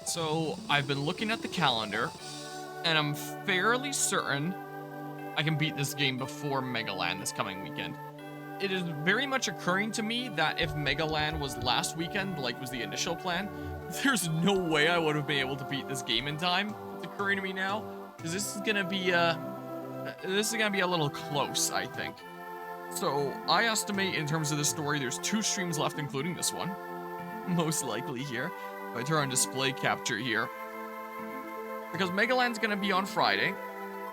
So I've been looking at the calendar, and I'm fairly certain I can beat this game before Megaland this coming weekend. It is very much occurring to me that if Megaland was last weekend, like was the initial plan, there's no way I would have been able to beat this game in time. It's occurring to me now, because this is gonna be a little close, I think. So I estimate in terms of the story, there's 2 streams left, including this one, most likely here. If I turn on display capture here, because Megaland's gonna be on Friday,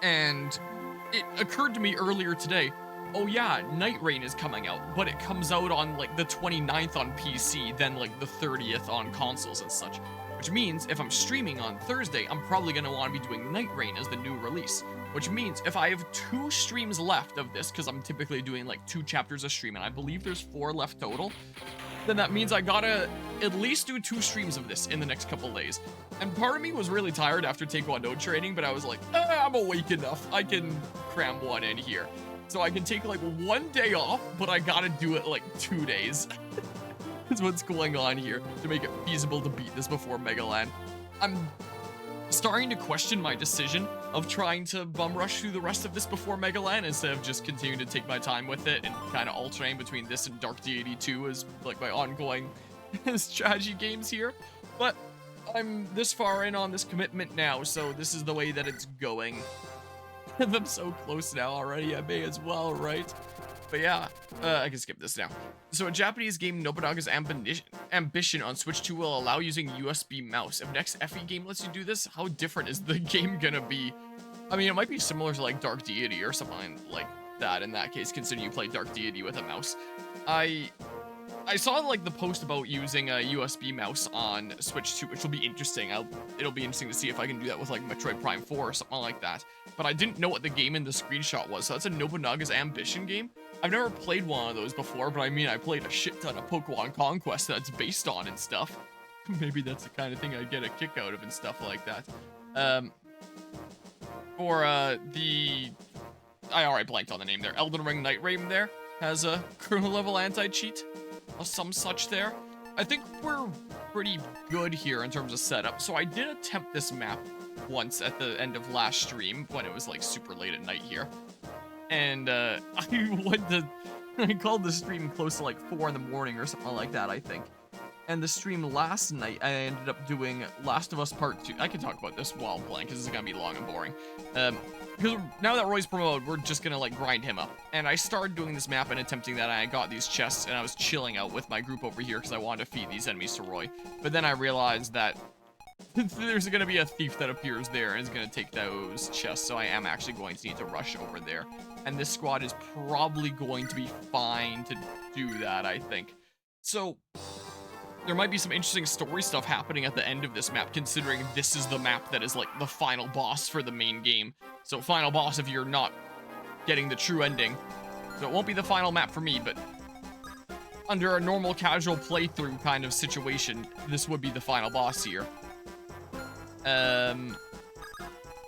and it occurred to me earlier today, oh yeah, Night Rain is coming out, but it comes out on like the 29th on PC, then like the 30th on consoles and such. Which means if I'm streaming on Thursday, I'm probably gonna want to be doing Night Rain as the new release. Which means if I have 2 streams left of this, because I'm typically doing like 2 chapters a stream, and I believe there's 4 left total, then that means I gotta at least do 2 streams of this in the next couple days. And part of me was really tired after Taekwondo training, but I was like, I'm awake enough. I can cram one in here. So I can take like 1 day off, but I gotta do it like 2 days. That's what's going on here to make it feasible to beat this before Megaland. I'm starting to question my decision of trying to bum rush through the rest of this before Megaland instead of just continuing to take my time with it and kind of alternating between this and Dark Deity 2 as like my ongoing strategy games here. But I'm this far in on this commitment now, so this is the way that it's going. I'm so close now already, I may as well, right? But yeah, I can skip this now. So a Japanese game, Nobunaga's Ambition on Switch 2 will allow using USB mouse. If next FE game lets you do this, how different is the game gonna be? I mean, it might be similar to like Dark Deity or something like that in that case, considering you play Dark Deity with a mouse. I saw like the post about using a USB mouse on Switch 2, which will be interesting. It'll be interesting to see if I can do that with like Metroid Prime 4 or something like that. But I didn't know what the game in the screenshot was, so that's a Nobunaga's Ambition game. I've never played one of those before, but I mean, I played a shit ton of Pokemon Conquest that's based on and stuff. Maybe that's the kind of thing I get a kick out of and stuff like that. I already blanked on the name there. Elden Ring Night Rain there has a kernel level anti-cheat or some such there. I think we're pretty good here in terms of setup. So I did attempt this map once at the end of last stream when it was like super late at night here. And I called the stream close to like 4 in the morning or something like that, I think. And the stream last night, I ended up doing Last of Us Part 2. I can talk about this while playing, because this is going to be long and boring. Because now that Roy's promoted, we're just going to like grind him up. And I started doing this map and attempting that, and I got these chests, and I was chilling out with my group over here because I wanted to feed these enemies to Roy. But then I realized that there's going to be a thief that appears there and is going to take those chests, so I am actually going to need to rush over there. And this squad is probably going to be fine to do that, I think. So there might be some interesting story stuff happening at the end of this map, considering this is the map that is like the final boss for the main game. So final boss if you're not getting the true ending. So it won't be the final map for me, but under a normal casual playthrough kind of situation, this would be the final boss here.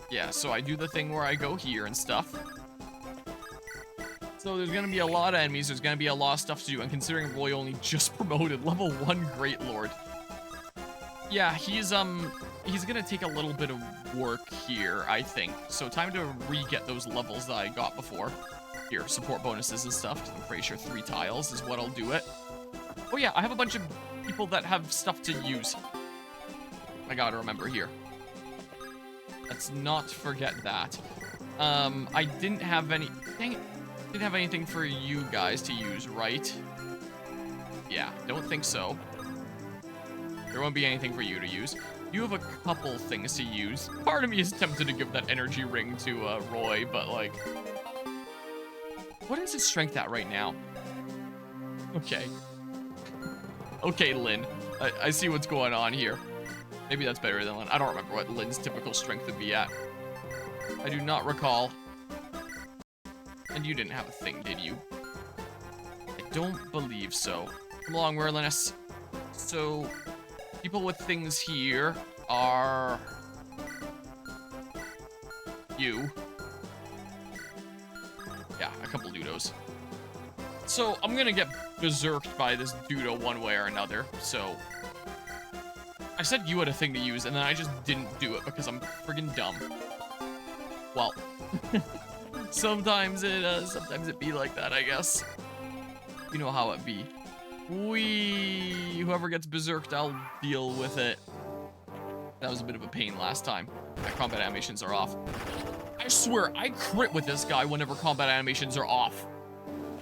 Yeah, so I do the thing where I go here and stuff. So there's gonna be a lot of enemies, there's gonna be a lot of stuff to do, and considering Roy only just promoted level 1 Great Lord. Yeah, he's gonna take a little bit of work here, I think. So time to re-get those levels that I got before. Here, support bonuses and stuff, 'cause I'm pretty sure 3 tiles is what'll do it. Oh yeah, I have a bunch of people that have stuff to use. I gotta remember here. Let's not forget that. I didn't have any... Dang it. Didn't have anything for you guys to use, right? Yeah, don't think so. There won't be anything for you to use. You have a couple things to use. Part of me is tempted to give that energy ring to Roy, but like... What is his strength at right now? Okay. Okay, Lynn. I see what's going on here. Maybe that's better than Lynn. I don't remember what Lynn's typical strength would be at. I do not recall. And you didn't have a thing, did you? I don't believe so. Come along, Merlinus. So, people with things here are... you. Yeah, a couple Dudos. So, I'm gonna get berserked by this Dudo one way or another, so... I said you had a thing to use, and then I just didn't do it because I'm friggin' dumb. Well, sometimes it be like that, I guess. You know how it be. Whoever gets berserked, I'll deal with it. That was a bit of a pain last time. My combat animations are off. I swear, I crit with this guy whenever combat animations are off.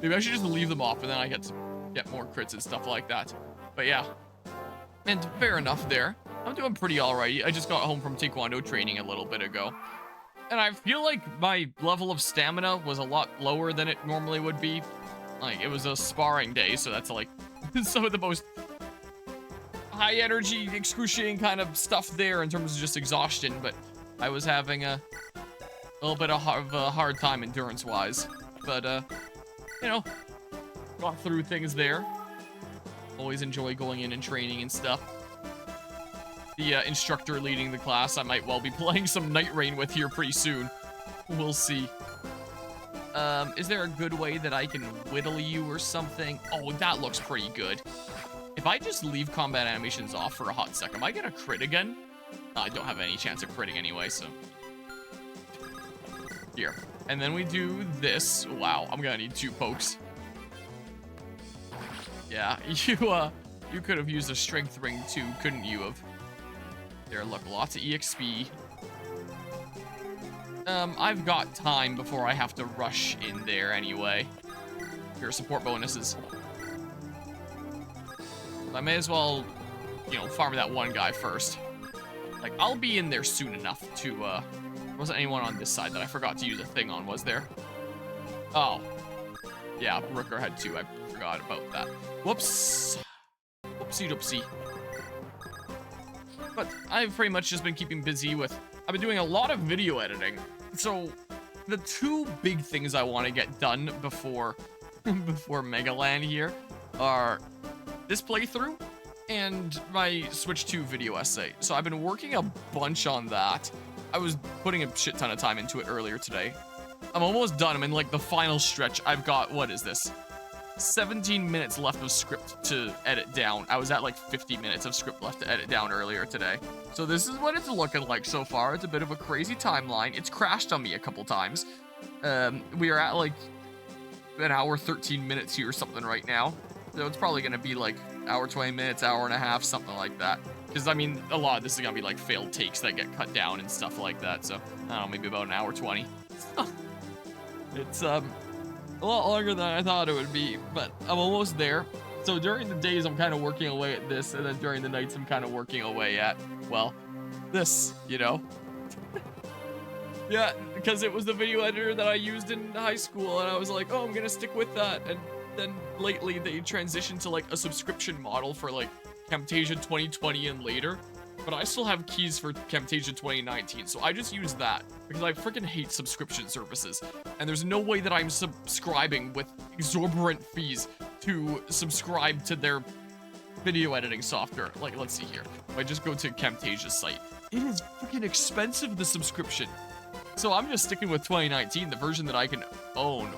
Maybe I should just leave them off, and then I get more crits and stuff like that. But yeah. And fair enough there. I'm doing pretty alright. I just got home from Taekwondo training a little bit ago. And I feel like my level of stamina was a lot lower than it normally would be. Like, it was a sparring day, so that's like some of the most high energy, excruciating kind of stuff there in terms of just exhaustion, but I was having a little bit of a hard time endurance-wise. But, you know, got through things there. Always enjoy going in and training and stuff. The instructor leading the class, I might well be playing some Night Rain with here pretty soon. We'll see. Is there a good way that I can whittle you or something? Oh, that looks pretty good. If I just leave combat animations off for a hot second, am I gonna crit again? I don't have any chance of critting anyway, so. Here. And then we do this. Wow, I'm gonna need 2 pokes. Yeah, you could have used a strength ring too, couldn't you have? There, look, lots of EXP. I've got time before I have to rush in there anyway. Here are support bonuses. I may as well, you know, farm that one guy first. Like, I'll be in there soon enough to, there wasn't anyone on this side that I forgot to use a thing on, was there? Oh. Yeah, Rooker had 2. I forgot about that. Whoops. Whoopsie doopsie. But I've pretty much just been keeping busy with... I've been doing a lot of video editing. So, the 2 big things I want to get done before Megaland here are this playthrough and my Switch 2 video essay. So I've been working a bunch on that. I was putting a shit ton of time into it earlier today. I'm almost done. I'm in like the final stretch. I've got, what is this? 17 minutes left of script to edit down. I was at like 50 minutes of script left to edit down earlier today. So this is what it's looking like so far. It's a bit of a crazy timeline. It's crashed on me a couple times. We are at like an hour 13 minutes here or something right now. So it's probably gonna be like hour 20 minutes, hour and a half, something like that. Because I mean, a lot of this is gonna be like failed takes that get cut down and stuff like that. So I don't know, maybe about an hour 20. It's a lot longer than I thought it would be, but I'm almost there. So during the days, I'm kind of working away at this, and then during the nights, I'm kind of working away at, well, this, you know? Yeah, because it was the video editor that I used in high school, and I was like, oh, I'm gonna stick with that. And then lately, they transitioned to like a subscription model for like Camtasia 2020 and later. But I still have keys for Camtasia 2019, so I just use that because I freaking hate subscription services. And there's no way that I'm subscribing with exorbitant fees to subscribe to their video editing software. Like, let's see here. If I just go to Camtasia's site, it is freaking expensive, the subscription. So I'm just sticking with 2019, the version that I can own.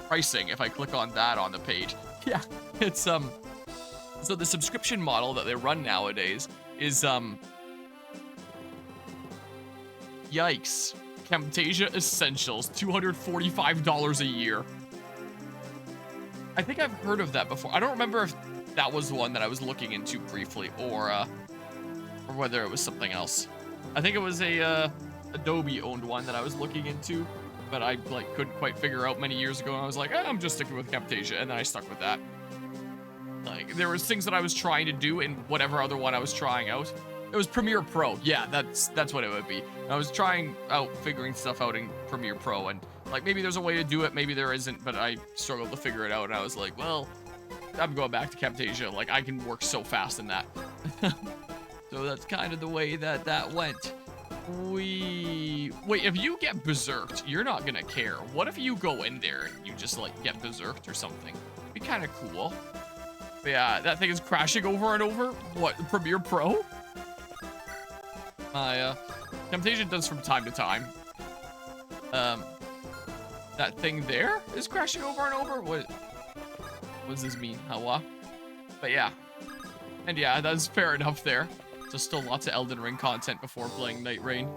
Pricing, if I click on that on the page. Yeah, it's, so the subscription model that they run nowadays is, yikes. Camtasia Essentials, $245 a year. I think I've heard of that before. I don't remember if that was the one that I was looking into briefly, or whether it was something else. I think it was a Adobe-owned one that I was looking into, but I like couldn't quite figure out many years ago, and I was like, I'm just sticking with Camtasia, and then I stuck with that. Like, there was things that I was trying to do in whatever other one I was trying out. It was Premiere Pro. Yeah, that's what it would be. I was trying out figuring stuff out in Premiere Pro, and like maybe there's a way to do it, maybe there isn't, but I struggled to figure it out, and I was like, well, I'm going back to Camtasia. Like, I can work so fast in that. So that's kind of the way that that went. Wait, if you get berserked, you're not gonna care. What if you go in there and you just like get berserked or something? It'd be kind of cool. But yeah, that thing is crashing over and over. What, Premiere Pro? Camtasia does from time to time. That thing there is crashing over and over? What does this mean? How, But yeah. And yeah, that's fair enough there. So still lots of Elden Ring content before playing Night Rain.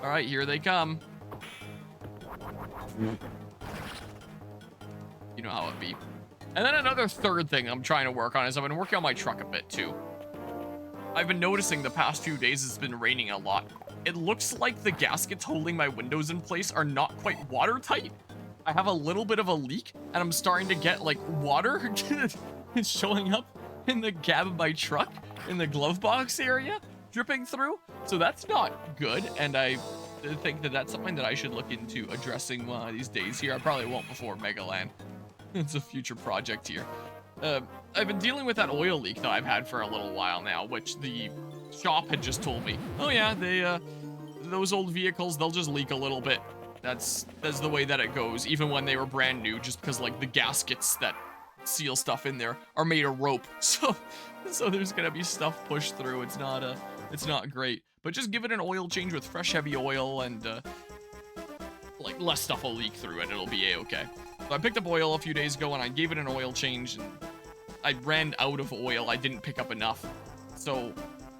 All right, here they come. You know how it be. And then another third thing I'm trying to work on is I've been working on my truck a bit too. I've been noticing the past few days it's been raining a lot. It looks like the gaskets holding my windows in place are not quite watertight. I have a little bit of a leak, and I'm starting to get like water showing up in the cab of my truck, in the glove box area, dripping through. So that's not good, and I think that that's something that I should look into addressing one of these days here. I probably won't before Megaland. It's a future project here. I've been dealing with that oil leak that I've had for a little while now, which the shop had just told me. Oh yeah, those old vehicles, they'll just leak a little bit. That's the way that it goes, even when they were brand new, just because like the gaskets that seal stuff in there are made of rope. So there's gonna be stuff pushed through. It's not great. But just give it an oil change with fresh heavy oil, and like less stuff will leak through it. It'll be a-okay. So I picked up oil a few days ago and I gave it an oil change, and I ran out of oil. I didn't pick up enough. So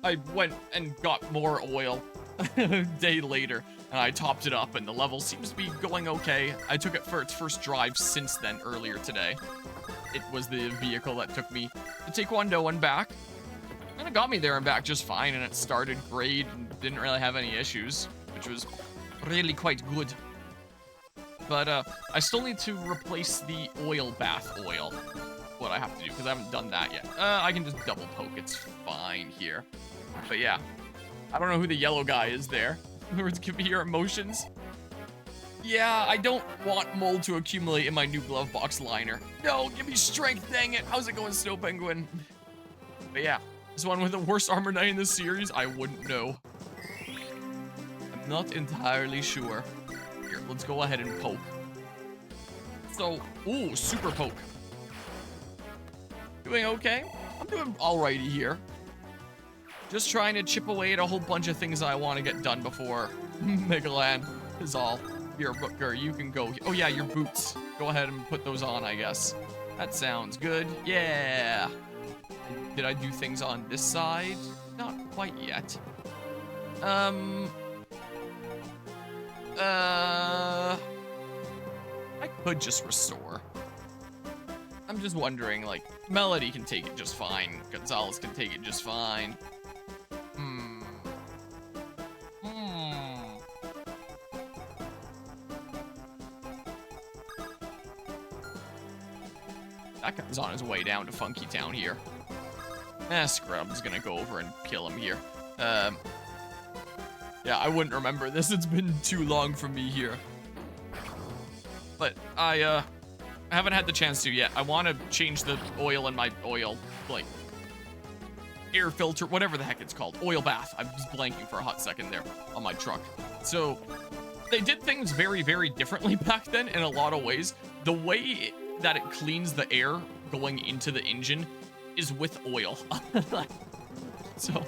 I went and got more oil a day later, and I topped it up, and the level seems to be going okay. I took it for its first drive since then, earlier today. It was the vehicle that took me to Taekwondo and back. And it got me there and back just fine, and it started great and didn't really have any issues, which was really quite good. But I still need to replace the oil bath oil. What I have to do, because I haven't done that yet. I can just double poke, it's fine here. But yeah, I don't know who the yellow guy is there. Words give me your emotions. Yeah, I don't want mold to accumulate in my new glove box liner. No, give me strength, dang it. How's it going, Snow Penguin? But yeah, this one with the worst armor knight in the series, I wouldn't know. I'm not entirely sure. Here, let's go ahead and poke. So, ooh, super poke. Doing okay? I'm doing alrighty here. Just trying to chip away at a whole bunch of things I want to get done before Megaland is all. Here, Booker, you can go. Oh yeah, your boots. Go ahead and put those on, I guess. That sounds good. Yeah. Did I do things on this side? Not quite yet. I could just restore. I'm just wondering, like, Melody can take it just fine. Gonzalez can take it just fine. That guy's on his way down to Funky Town here. Scrub's gonna go over and kill him here. Yeah, I wouldn't remember this. It's been too long for me here. But I haven't had the chance to yet. I want to change the oil in my oil, like, air filter, whatever the heck it's called. Oil bath. I was blanking for a hot second there on my truck. So they did things very, very differently back then in a lot of ways. The way that it cleans the air going into the engine is with oil. So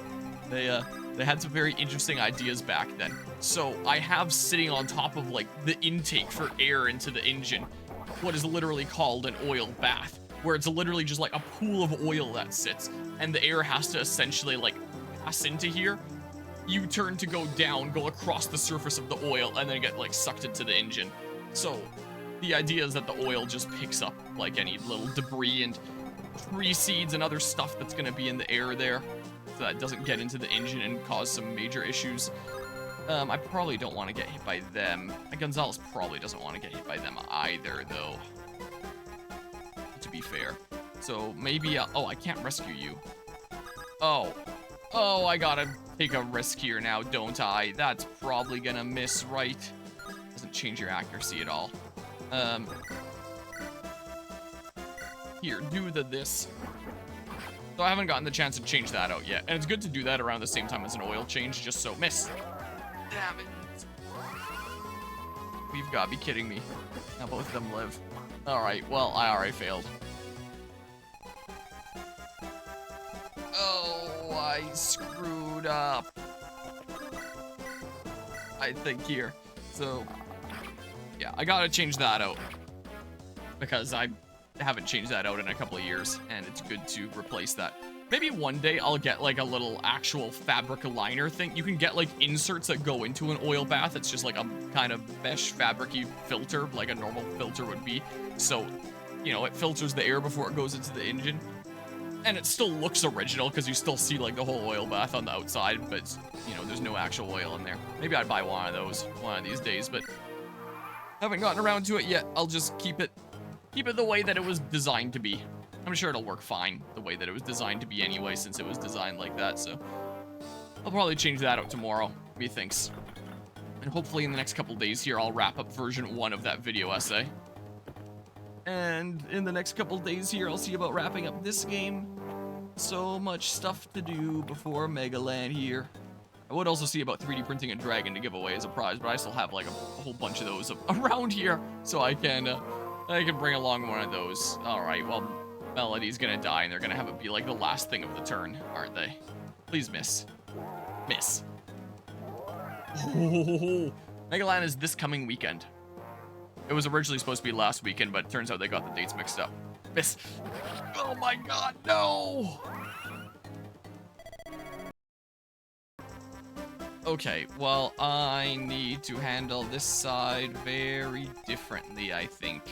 they had some very interesting ideas back then. So I have sitting on top of like the intake for air into the engine what is literally called an oil bath, where it's literally just like a pool of oil that sits, and the air has to essentially like pass into here. You turn to go down, go across the surface of the oil, and then get like sucked into the engine. So the idea is that the oil just picks up like any little debris and tree seeds and other stuff that's gonna be in the air there, so that it doesn't get into the engine and cause some major issues. I probably don't want to get hit by them. Gonzalez probably doesn't want to get hit by them either, though, to be fair. So maybe, oh, I can't rescue you. Oh, I gotta take a risk here now, don't I? That's probably gonna miss, right? Doesn't change your accuracy at all. Here, do this. So I haven't gotten the chance to change that out yet. And it's good to do that around the same time as an oil change, just so miss. Damn it. You've got to be kidding me. Now both of them live. Alright, well, I already failed. Oh, I screwed up. I think here. So, yeah, I gotta change that out. Because I haven't changed that out in a couple of years, and it's good to replace that. Maybe one day I'll get like a little actual fabric liner thing. You can get like inserts that go into an oil bath. It's just like a kind of mesh fabric-y filter, like a normal filter would be. So, you know, it filters the air before it goes into the engine. And it still looks original because you still see like the whole oil bath on the outside, but you know, there's no actual oil in there. Maybe I'd buy one of those one of these days, but haven't gotten around to it yet. I'll just keep it the way that it was designed to be. I'm sure it'll work fine the way that it was designed to be anyway, since it was designed like that. So I'll probably change that out tomorrow, methinks. And hopefully in the next couple days here, I'll wrap up version 1 of that video essay. And in the next couple days here, I'll see about wrapping up this game. So much stuff to do before Megaland here. I would also see about 3D printing a dragon to give away as a prize, but I still have like a whole bunch of those around here, so I can bring along one of those. All right, well, Melody's gonna die, and they're gonna have it be like the last thing of the turn, aren't they? Please miss. Miss. Oh, Megaland is this coming weekend. It was originally supposed to be last weekend, but it turns out they got the dates mixed up. Miss. Oh my god, no! Okay, well, I need to handle this side very differently, I think.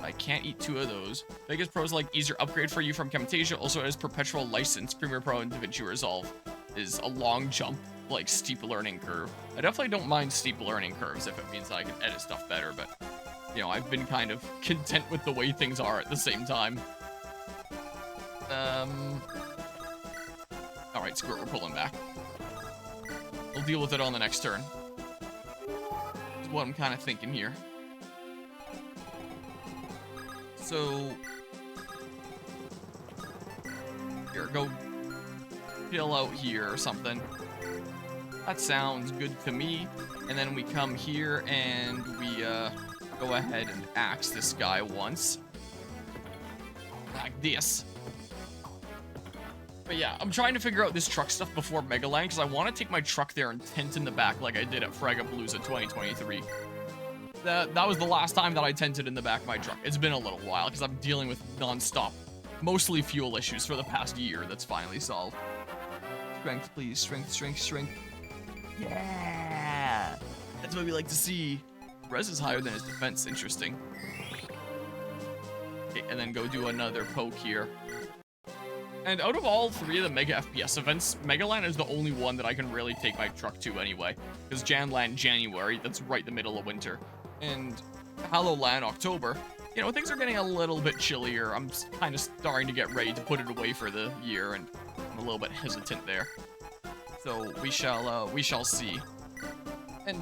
I can't eat 2 of those. Vegas Pro is like easier upgrade for you from Camtasia. Also, it has perpetual license. Premiere Pro and DaVinci Resolve is a long jump, like steep learning curve. I definitely don't mind steep learning curves if it means I can edit stuff better, but you know, I've been kind of content with the way things are at the same time. All right, screw it, we're pulling back. We'll deal with it on the next turn. Is what I'm kind of thinking here. So, here, go chill out here or something. That sounds good to me. And then we come here and we go ahead and axe this guy once. Like this. But yeah, I'm trying to figure out this truck stuff before Megaland because I want to take my truck there and tent in the back like I did at Fragapalooza 2023. That was the last time that I tented in the back of my truck. It's been a little while because I'm dealing with non-stop, mostly fuel issues for the past year that's finally solved. Strength, please. Strength, strength, strength. Yeah! That's what we like to see. Res is higher than his defense. Interesting. Okay, and then go do another poke here. And out of all 3 of the Mega FPS events, Megaland is the only one that I can really take my truck to anyway. Because Janland January, that's right the middle of winter. And Hallowland October, you know, things are getting a little bit chillier. I'm kind of starting to get ready to put it away for the year, and I'm a little bit hesitant there. So we shall see. And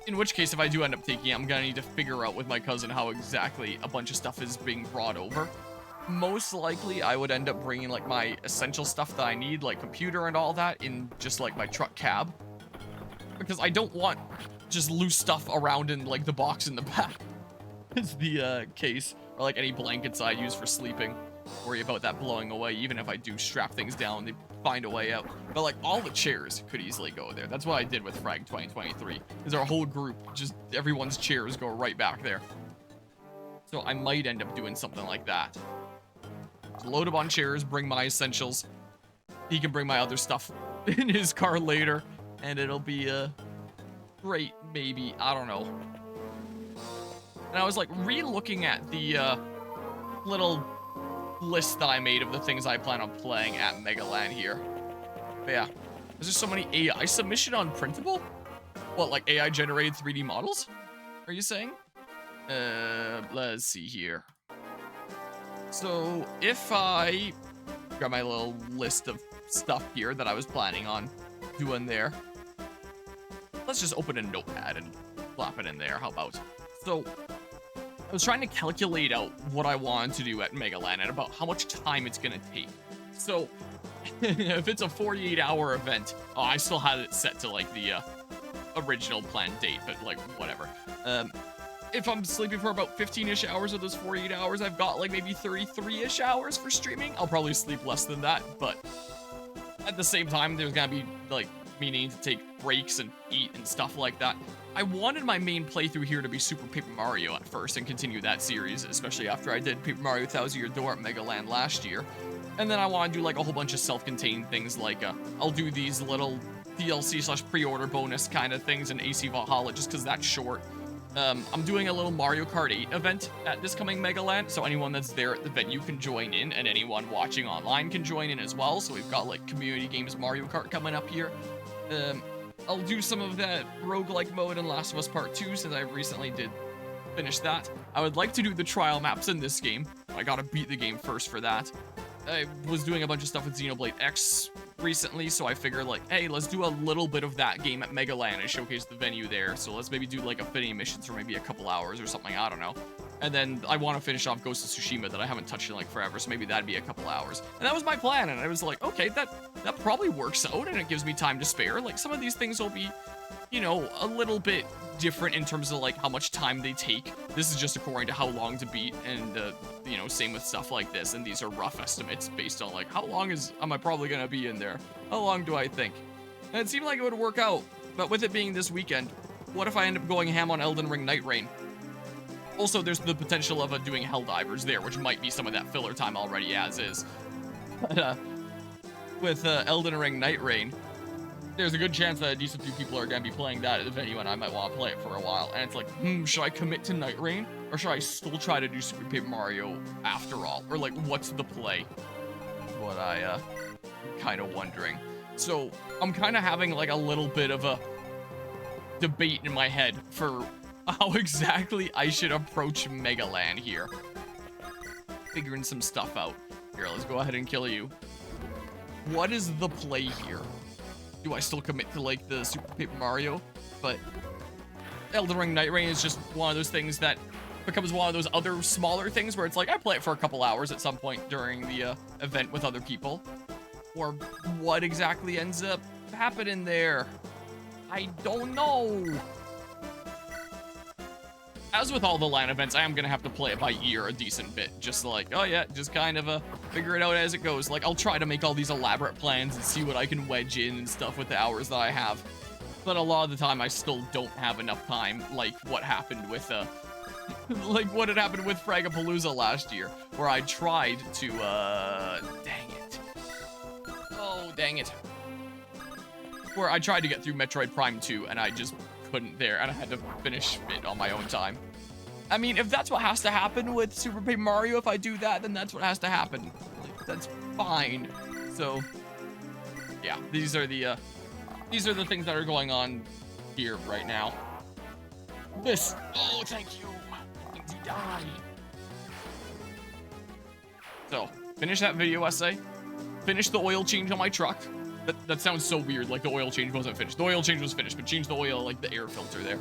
in which case, if I do end up taking it, I'm gonna need to figure out with my cousin how exactly a bunch of stuff is being brought over. Most likely, I would end up bringing like my essential stuff that I need, like computer and all that, in just like my truck cab. Because I don't want just loose stuff around in like the box in the back is the case, or like any blankets I use for sleeping. Worry about that blowing away, even if I do strap things down, they find a way out. But like all the chairs could easily go there. That's what I did with Frag 2023. Is our whole group, just everyone's chairs go right back there. So I might end up doing something like that. Just load up on chairs, bring my essentials. He can bring my other stuff in his car later, and it'll be great, maybe. I don't know. And I was like re-looking at the little list that I made of the things I plan on playing at Megaland here. But yeah, is there so many AI submission on printable? What, like AI generated 3D models? Are you saying? Let's see here. So if I grab my little list of stuff here that I was planning on doing there, let's just open a notepad and plop it in there. How about? So I was trying to calculate out what I wanted to do at Megaland and about how much time it's gonna take. So if it's a 48-hour event, I still had it set to like the original planned date, but like whatever. If I'm sleeping for about 15-ish hours of those 48 hours, I've got like maybe 33-ish hours for streaming. I'll probably sleep less than that, but at the same time, there's gonna be like me needing to take breaks and eat and stuff like that. I wanted my main playthrough here to be Super Paper Mario at first and continue that series, especially after I did Paper Mario Thousand Year Door at Mega Land last year. And then I want to do like a whole bunch of self-contained things, like I'll do these little DLC / pre-order bonus kind of things in AC Valhalla just because that's short. I'm doing a little Mario Kart 8 event at this coming Mega Land, so anyone that's there at the venue can join in, and anyone watching online can join in as well. So we've got like community games Mario Kart coming up here. I'll do some of that roguelike mode in Last of Us Part 2 since I recently did finish that. I would like to do the trial maps in this game. I gotta beat the game first for that. I was doing a bunch of stuff with Xenoblade X recently, so I figured like, hey, let's do a little bit of that game at Mega Land and showcase the venue there. So let's maybe do like Affinity missions for maybe a couple hours or something, I don't know. And then I want to finish off Ghost of Tsushima that I haven't touched in like forever, so maybe that'd be a couple hours. And that was my plan, and I was like, okay, that probably works out, and it gives me time to spare. Like, some of these things will be, you know, a little bit different in terms of like how much time they take. This is just according to how long to beat, and you know, same with stuff like this, and these are rough estimates based on like how long am I probably gonna be in there, how long do I think. And it seemed like it would work out, but with it being this weekend, what if I end up going ham on Elden Ring Night Rain? Also, there's the potential of doing Helldivers there, which might be some of that filler time already as is. But with Elden Ring Night Rain, there's a good chance that a decent few people are going to be playing that at the venue, and I might want to play it for a while. And it's like, should I commit to Night Rain? Or should I still try to do Super Paper Mario after all? Or like, what's the play? What I'm kind of wondering. So, I'm kind of having like a little bit of a debate in my head for how exactly I should approach Mega Land here. Figuring some stuff out. Here, let's go ahead and kill you. What is the play here? Do I still commit to like the Super Paper Mario? But Elden Ring Night Rain is just one of those things that becomes one of those other smaller things where it's like I play it for a couple hours at some point during the event with other people. Or what exactly ends up happening there? I don't know. As with all the LAN events, I am gonna have to play it by ear a decent bit. Just like, oh yeah, just kind of figure it out as it goes. Like, I'll try to make all these elaborate plans and see what I can wedge in and stuff with the hours that I have. But a lot of the time, I still don't have enough time, like what happened with, like what had happened with Fragapalooza last year, where I tried to, dang it. Oh, dang it. Where I tried to get through Metroid Prime 2, and I just couldn't there, and I had to finish it on my own time. I mean, if that's what has to happen with Super Paper Mario, if I do that, then that's what has to happen. Like, that's fine. So, yeah, these are the things that are going on here right now. This, oh, thank you. Things you die. So, finish that video essay. Finish the oil change on my truck. That sounds so weird, like the oil change wasn't finished. The oil change was finished, but change the oil, like the air filter there.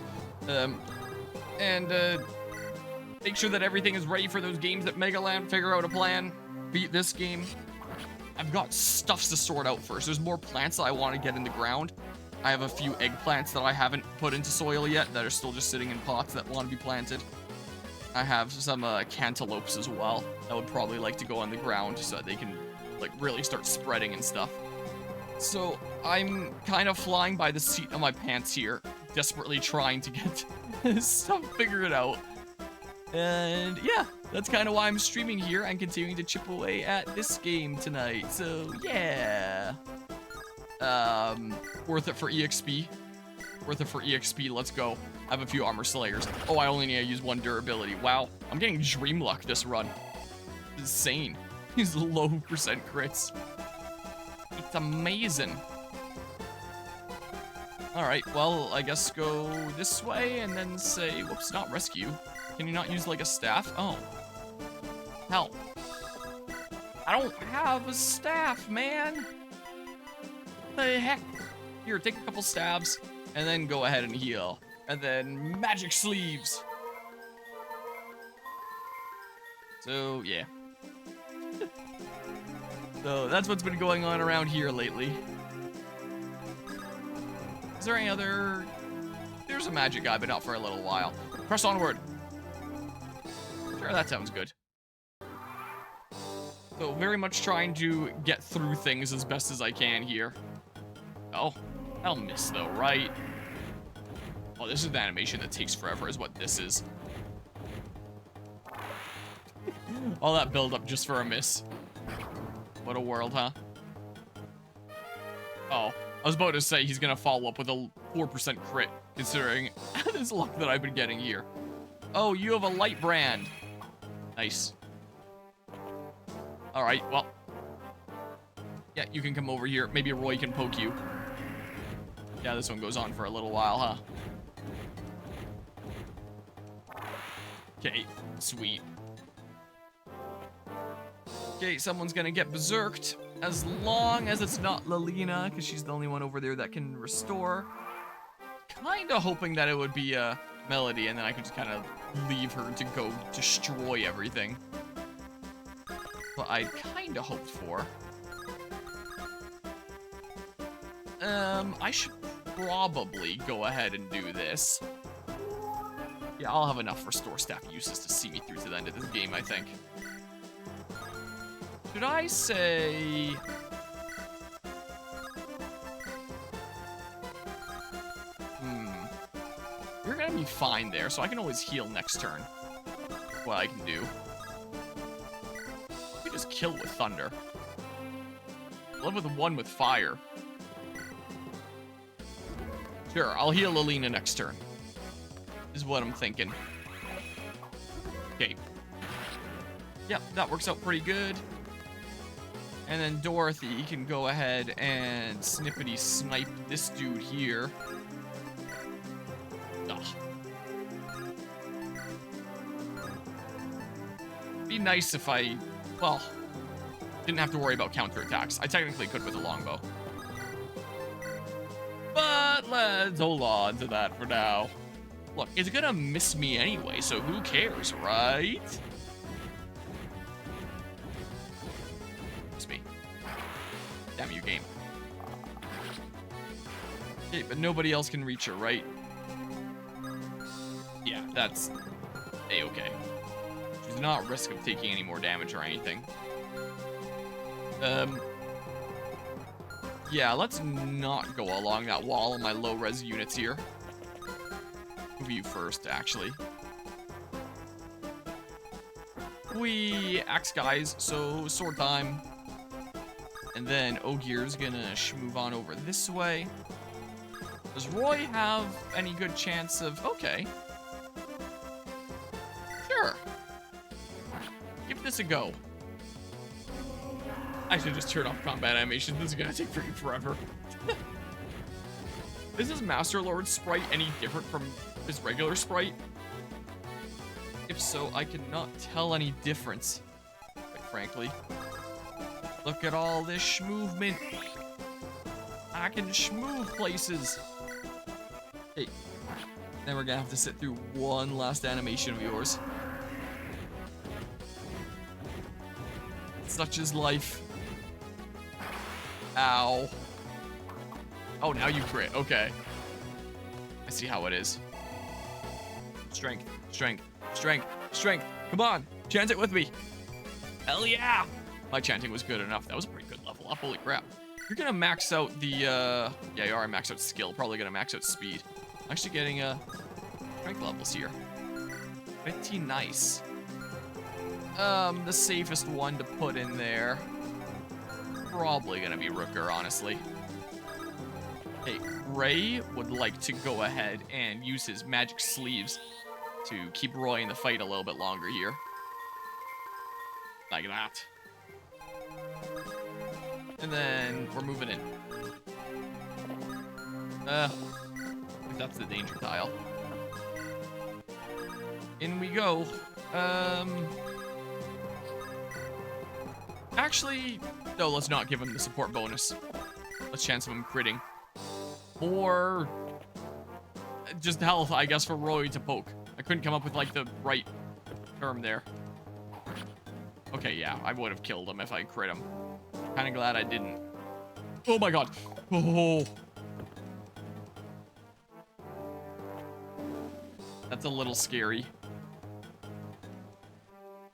Make sure that everything is ready for those games at Mega Land, figure out a plan, beat this game. I've got stuffs to sort out first. There's more plants that I want to get in the ground. I have a few eggplants that I haven't put into soil yet that are still just sitting in pots that want to be planted. I have some cantaloupes as well. I would probably like to go on the ground so that they can like really start spreading and stuff. So I'm kind of flying by the seat of my pants here, desperately trying to get stuff figured out. And yeah, that's kind of why I'm streaming here and continuing to chip away at this game tonight. So yeah. Worth it for EXP. Worth it for EXP, let's go. I have a few armor slayers. Oh, I only need to use one durability. Wow, I'm getting dream luck this run. Insane. These low percent crits. It's amazing. Alright, well, I guess go this way and then say, whoops, not rescue. Can you not use, like, a staff? Oh. Hell. I don't have a staff, man. The heck? Here, take a couple stabs, and then go ahead and heal. And then magic sleeves. So, yeah. So that's what's been going on around here lately. Is there any other... There's a magic guy, but not for a little while. Press onward. Sure, that sounds good. So very much trying to get through things as best as I can here. Oh, I'll miss though, right? Oh, this is the animation that takes forever is what this is. All that build up just for a miss. What a world, huh? Oh, I was about to say he's gonna follow up with a 4% crit, considering this luck that I've been getting here. Oh, you have a light brand. Nice. All right, well. Yeah, you can come over here. Maybe Roy can poke you. Yeah, this one goes on for a little while, huh? Okay, sweet. Okay, someone's gonna get berserked. As long as it's not Lilina, because she's the only one over there that can restore. Kinda hoping that it would be Melody, and then I could just kind of leave her to go destroy everything. But I kinda hoped for. I should probably go ahead and do this. Yeah, I'll have enough restore staff uses to see me through to the end of this game, I think. Should I say... You're gonna be fine there, so I can always heal next turn. What I can do. I can just kill with thunder. Live with one with fire. Sure, I'll heal Alina next turn. Is what I'm thinking. Okay. Yep, that works out pretty good. And then Dorothy can go ahead and snippety snipe this dude here. Ugh. Be nice if I, well, didn't have to worry about counterattacks. I technically could with a longbow. But let's hold on to that for now. Look, it's gonna miss me anyway, so who cares, right? Miss me. Damn you, game. Okay, but nobody else can reach her, right? Yeah, that's A-okay. She does not risk of taking any more damage or anything. Yeah, let's not go along that wall on my low-res units here. Move you first, actually. We axe guys, so sword time. And then Ogier's gonna move on over this way. Does Roy have any good chance of... Okay. Sure. Give this a go. I should just turn off combat animations. This is gonna take freaking forever. Is his Master Lord sprite any different from his regular sprite? If so, I cannot tell any difference, quite frankly. Look at all this schmovement. I can schmoove places. Hey, then we're gonna have to sit through one last animation of yours. Such is life. Ow. Oh, now you crit. Okay. I see how it is. Strength, strength, strength, strength. Come on. Chant it with me. Hell yeah. My chanting was good enough. That was a pretty good level up. Holy crap. You're going to max out the, yeah, you are max out skill. Probably going to max out speed. I'm actually getting, strength levels here. Pretty nice. The safest one to put in there. Probably gonna be Rooker, honestly. Hey, Ray would like to go ahead and use his magic sleeves to keep Roy in the fight a little bit longer here. Like that. And then we're moving in. If that's the danger tile. In we go. Actually, no, let's not give him the support bonus. Let's chance of him critting. Or just health, I guess, for Roy to poke. I couldn't come up with, like, the right term there. Okay, yeah, I would have killed him if I crit him. Kind of glad I didn't. Oh my god. Oh. That's a little scary.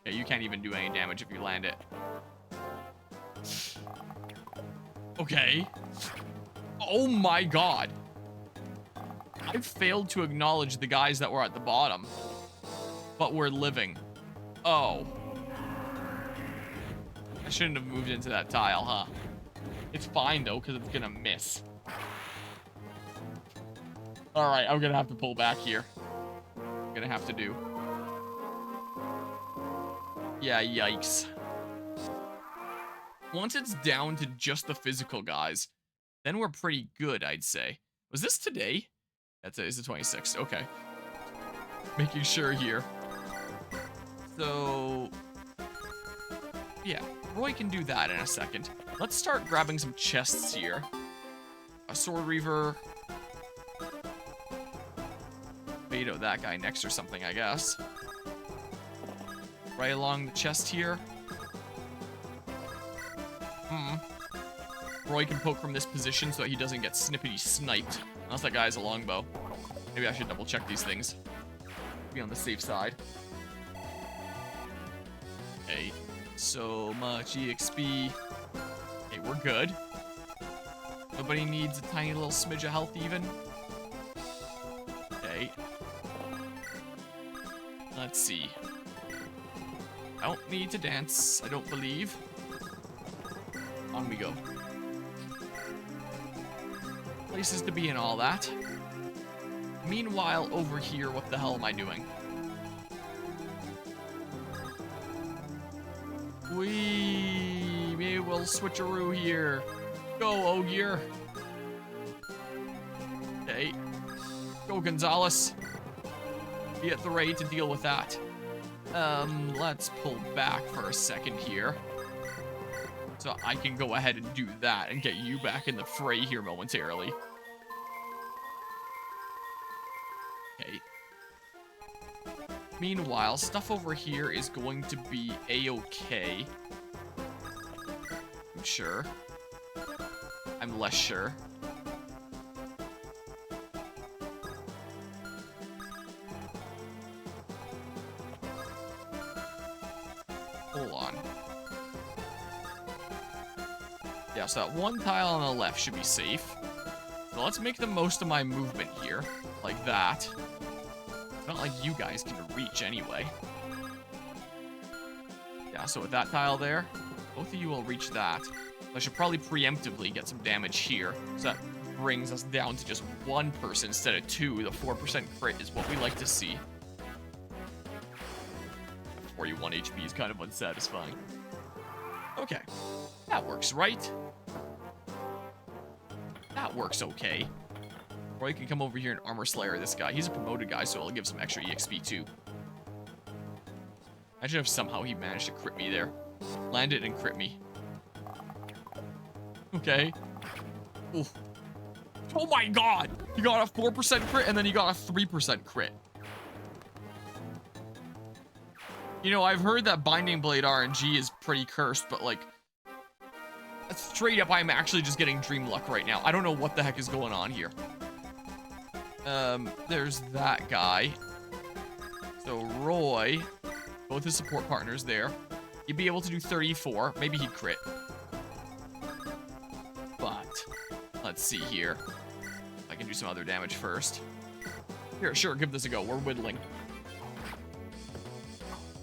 Okay, you can't even do any damage if you land it. Okay. Oh my god. I failed to acknowledge the guys that were at the bottom. But we're living. Oh. I shouldn't have moved into that tile, huh? It's fine, though, because it's gonna miss. Alright, I'm gonna have to pull back here. I'm gonna have to do. Yeah, yikes. Once it's down to just the physical guys, then we're pretty good, I'd say. Was this today? That's it. It's the 26th. Okay. Making sure here. So, yeah, Roy can do that in a second. Let's start grabbing some chests here. A Sword Reaver. Beto that guy next or something, I guess. Right along the chest here. Roy can poke from this position so that he doesn't get snippety sniped. Unless that guy has a longbow. Maybe I should double check these things. Be on the safe side. Okay. So much EXP. Okay, we're good. Nobody needs a tiny little smidge of health even. Okay. Let's see. I don't need to dance, I don't believe. On we go. Places to be and all that. Meanwhile, over here, what the hell am I doing? Maybe we'll switcheroo here. Go, Ogier. Okay. Go, Gonzalez. Be at the ready to deal with that. Let's pull back for a second here. So I can go ahead and do that and get you back in the fray here momentarily. Okay. Meanwhile, stuff over here is going to be a-okay. I'm sure. I'm less sure. Hold on. Yeah, so that one tile on the left should be safe. So let's make the most of my movement here. Like that. It's not like you guys can reach anyway. Yeah, so with that tile there, both of you will reach that. I should probably preemptively get some damage here. So that brings us down to just one person instead of two. The 4% crit is what we like to see. 41 HP is kind of unsatisfying. Okay. That works, right? That works okay. Roy can come over here and Armor Slayer this guy. He's a promoted guy, so it'll give some extra EXP too. Imagine if somehow he managed to crit me there. Landed and crit me. Okay. Oof. Oh my god! He got a 4% crit and then he got a 3% crit. You know, I've heard that Binding Blade RNG is pretty cursed, but like, straight up, I'm actually just getting dream luck right now. I don't know what the heck is going on here. There's that guy. So Roy, both his support partners there. He'd be able to do 34. Maybe he'd crit. But let's see here. I can do some other damage first. Here, sure, give this a go. We're whittling.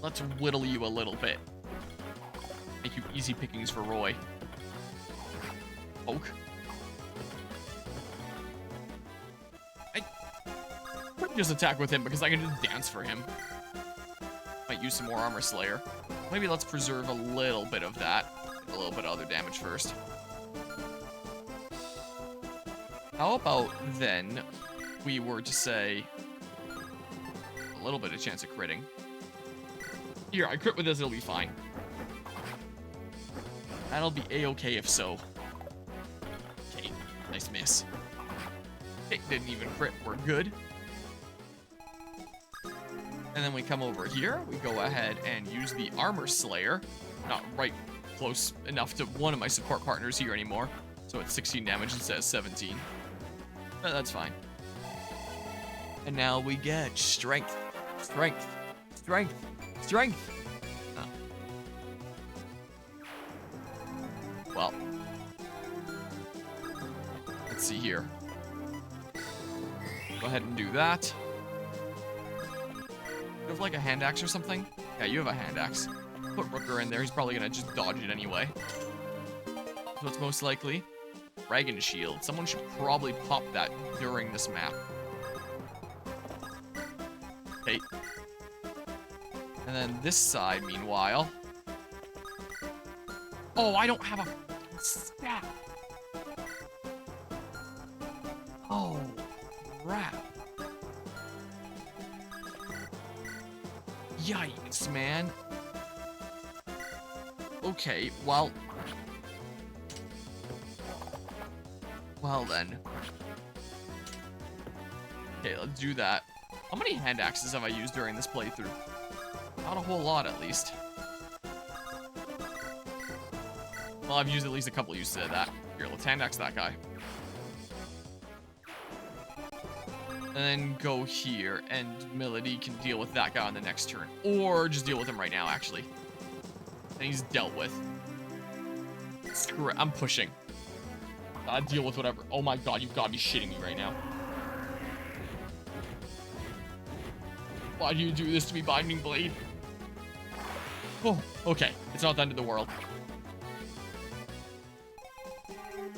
Let's whittle you a little bit. Make you easy pickings for Roy. Poke. I could just attack with him because I can just dance for him. Might use some more Armor Slayer. Maybe let's preserve a little bit of that. A little bit of other damage first. How about then we were to say a little bit of chance of critting. Here, I crit with this, it'll be fine. That'll be a-okay if so. Okay, nice miss. Okay, didn't even crit, we're good. And then we come over here, we go ahead and use the Armor Slayer. Not right close enough to one of my support partners here anymore. So it's 16 damage instead of 17. But that's fine. And now we get strength, strength, strength, strength. Oh. Well. Let's see here. Go ahead and do that. You have like a hand axe or something? Yeah, you have a hand axe. Put Rooker in there. He's probably gonna just dodge it anyway. So it's most likely. Dragon Shield. Someone should probably pop that during this map. Okay. And then this side, meanwhile. Oh, I don't have a staff. Oh, crap. Yikes, man. Okay, well then. Okay, let's do that. How many hand axes have I used during this playthrough? Not a whole lot, at least. Well, I've used at least a couple uses of that. Here, let's hand axe that guy. And then go here, and Melody can deal with that guy on the next turn. Or just deal with him right now, actually. And he's dealt with. Screw it, I'm pushing. I'll deal with whatever. Oh my god, you've got to be shitting me right now. Why do you do this to me, Binding Blade? Oh, okay. It's not the end of the world.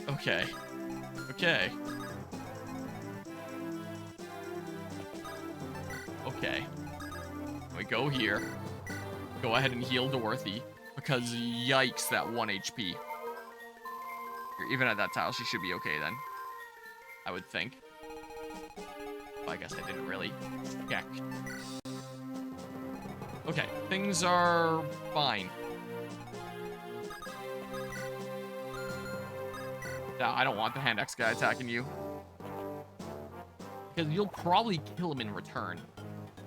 Okay. Okay. Okay. We go here. Go ahead and heal Dorothy. Because yikes, that 1 HP. Even at that tile, she should be okay then. I would think. Well, I guess I didn't really check. Okay, things are fine. Yeah, I don't want the hand axe guy attacking you. Because you'll probably kill him in return.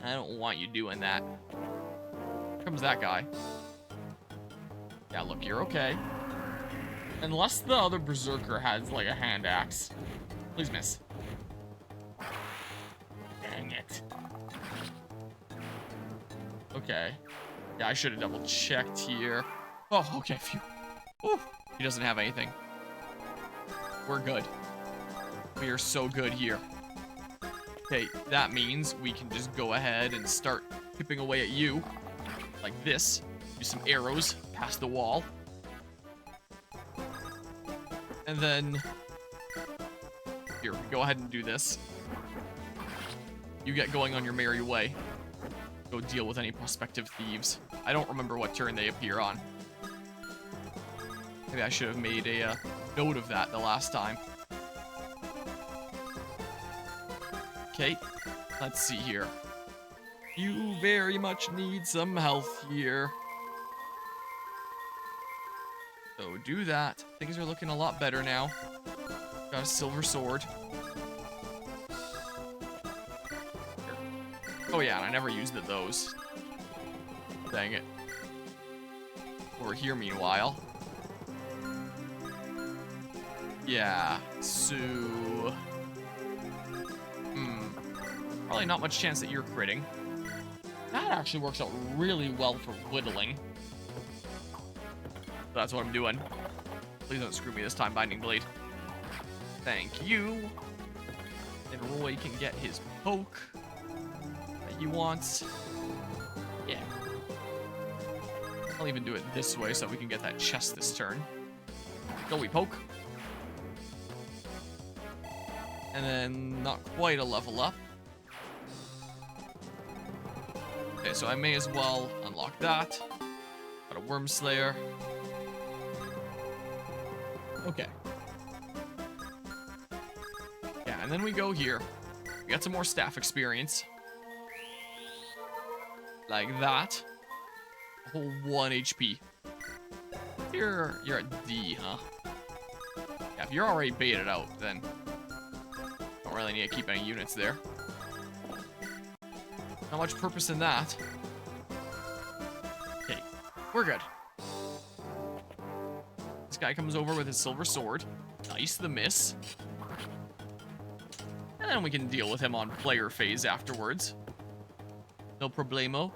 I don't want you doing that. Here comes that guy. Yeah, look, you're okay. Unless the other berserker has, like, a hand axe. Please miss. Dang it. Okay. Yeah, I should have double checked here. Oh, okay, phew. Ooh, he doesn't have anything. We're good. We are so good here. Okay, that means we can just go ahead and start chipping away at you. Like this. Do some arrows past the wall. And then, here, go ahead and do this. You get going on your merry way. Go deal with any prospective thieves. I don't remember what turn they appear on. Maybe I should have made a note of that the last time. Okay, let's see here. You very much need some health here. So do that. Things are looking a lot better now. Got a silver sword. Oh yeah, and I never used those. Dang it. Over here, meanwhile. Yeah, so... Probably not much chance that you're critting. That actually works out really well for whittling. That's what I'm doing. Please don't screw me this time, Binding Blade. Thank you. And Roy can get his poke that he wants. Yeah. I'll even do it this way so we can get that chest this turn. Go, we poke. And then not quite a level up. Okay, so I may as well unlock that. Got a Worm Slayer. Okay. Yeah, and then we go here. We got some more staff experience. Like that. A whole 1 HP. You're at D, huh? Yeah, if you're already baited out, then don't really need to keep any units there. Not much purpose in that. Okay, we're good. This guy comes over with his silver sword. Nice, the miss. And then we can deal with him on player phase afterwards. No problemo.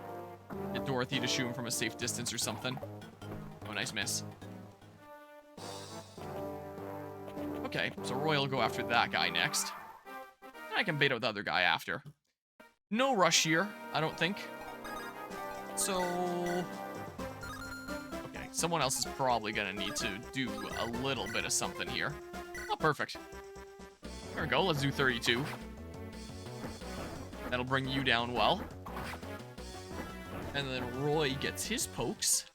Get Dorothy to shoot him from a safe distance or something. Oh, nice miss. Okay, so Roy will go after that guy next. And I can bait out the other guy after. No rush here, I don't think. So... okay, someone else is probably gonna need to do a little bit of something here. Oh, perfect. There we go, let's do 32. That'll bring you down well. And then Roy gets his pokes.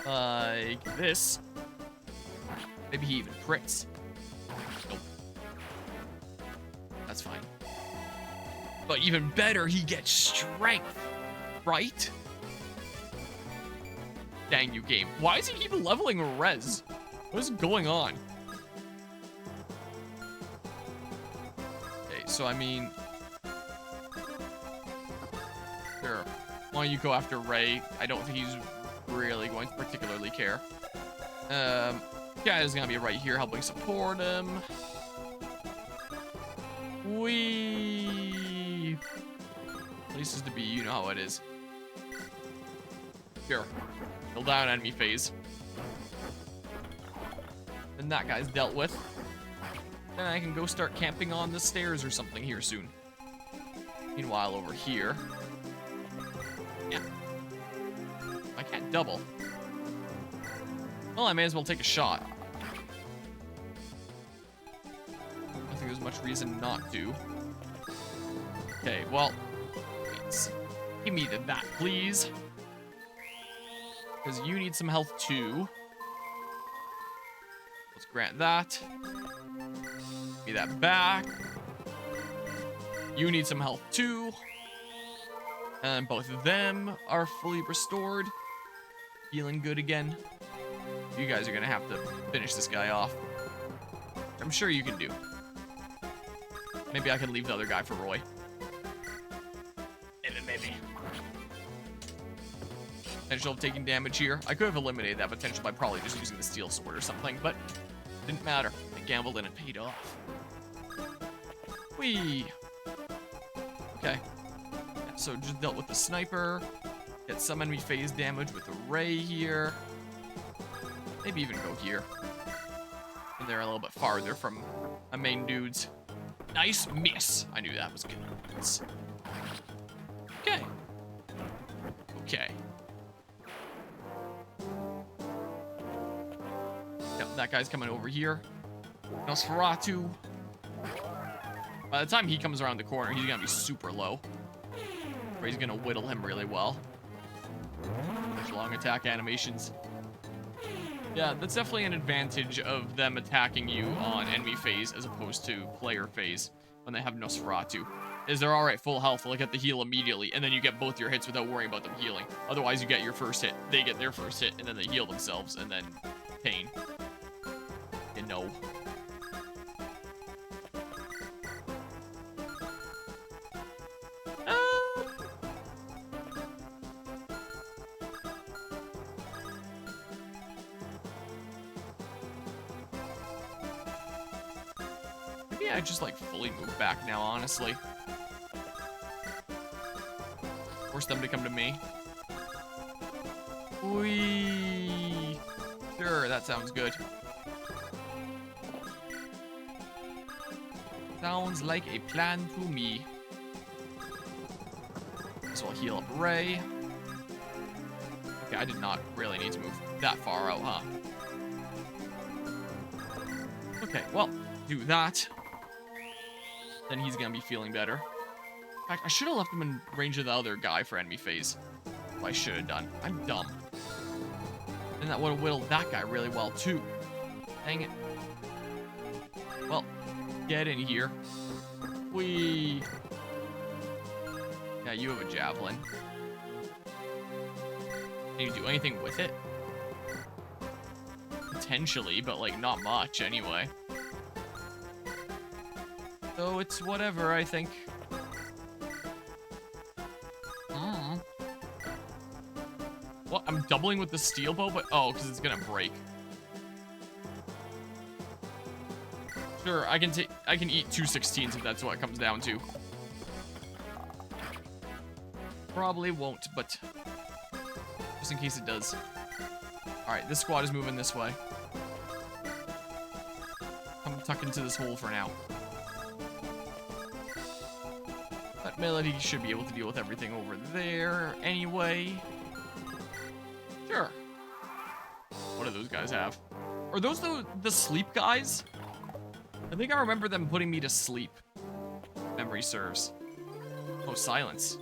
Like this. Maybe he even crits. Nope. That's fine. But even better, he gets strength. Right? Dang you, game. Why is he keep leveling res? What is going on? Okay, so I mean... sure. Why don't you go after Ray? I don't think he's really going to particularly care. Guy is gonna be right here helping support him. Whee! Places to be, you know how it is. Sure. He'll die on enemy phase. Then that guy's dealt with. Then I can go start camping on the stairs or something here soon. Meanwhile, over here... yeah. I can't double. Well, I may as well take a shot. I don't think there's much reason not to. Okay, well... wait. Give me that, please. Because you need some health, too. Let's grant that. Give me that back. You need some health, too. And both of them are fully restored. Feeling good again. You guys are going to have to finish this guy off. I'm sure you can do. Maybe I can leave the other guy for Roy. Maybe. Potential of taking damage here. I could have eliminated that potential by probably just using the steel sword or something, but didn't matter. I gambled and it paid off. Whee! Okay. Yeah, so just dealt with the sniper. Get some enemy phase damage with the ray here. Maybe even go here. And they're a little bit farther from my main dudes. Nice miss. I knew that was good. Okay. Okay. Yep, that guy's coming over here. Nosferatu. By the time he comes around the corner, he's gonna be super low. Or he's gonna whittle him really well. There's long attack animations. Yeah, that's definitely an advantage of them attacking you on enemy phase as opposed to player phase when they have Nosferatu. Is they're alright full health, they'll get the heal immediately, and then you get both your hits without worrying about them healing. Otherwise, you get your first hit, they get their first hit, and then they heal themselves, and then pain. You know. Maybe I just like fully move back now, honestly. Force them to come to me. Whee! Sure, that sounds good. Sounds like a plan to me. So I'll heal up Ray. Okay, I did not really need to move that far out, huh? Okay, well, do that. Then he's gonna be feeling better. In fact, I should have left him in range of the other guy for enemy phase. What I should have done. I'm dumb. And that would have whittled that guy really well, too. Dang it. Well, get in here. Whee! Yeah, you have a javelin. Can you do anything with it? Potentially, but, like, not much anyway. So it's whatever, I think. What? I'm doubling with the steel bow, but oh, because it's gonna break. Sure, I can eat 2 16s if that's what it comes down to. Probably won't, but just in case it does. All right, this squad is moving this way. tuck into this hole for now. But Melody should be able to deal with everything over there anyway. Sure. What do those guys have? Are those the sleep guys? I think I remember them putting me to sleep. Memory serves. Oh, silence.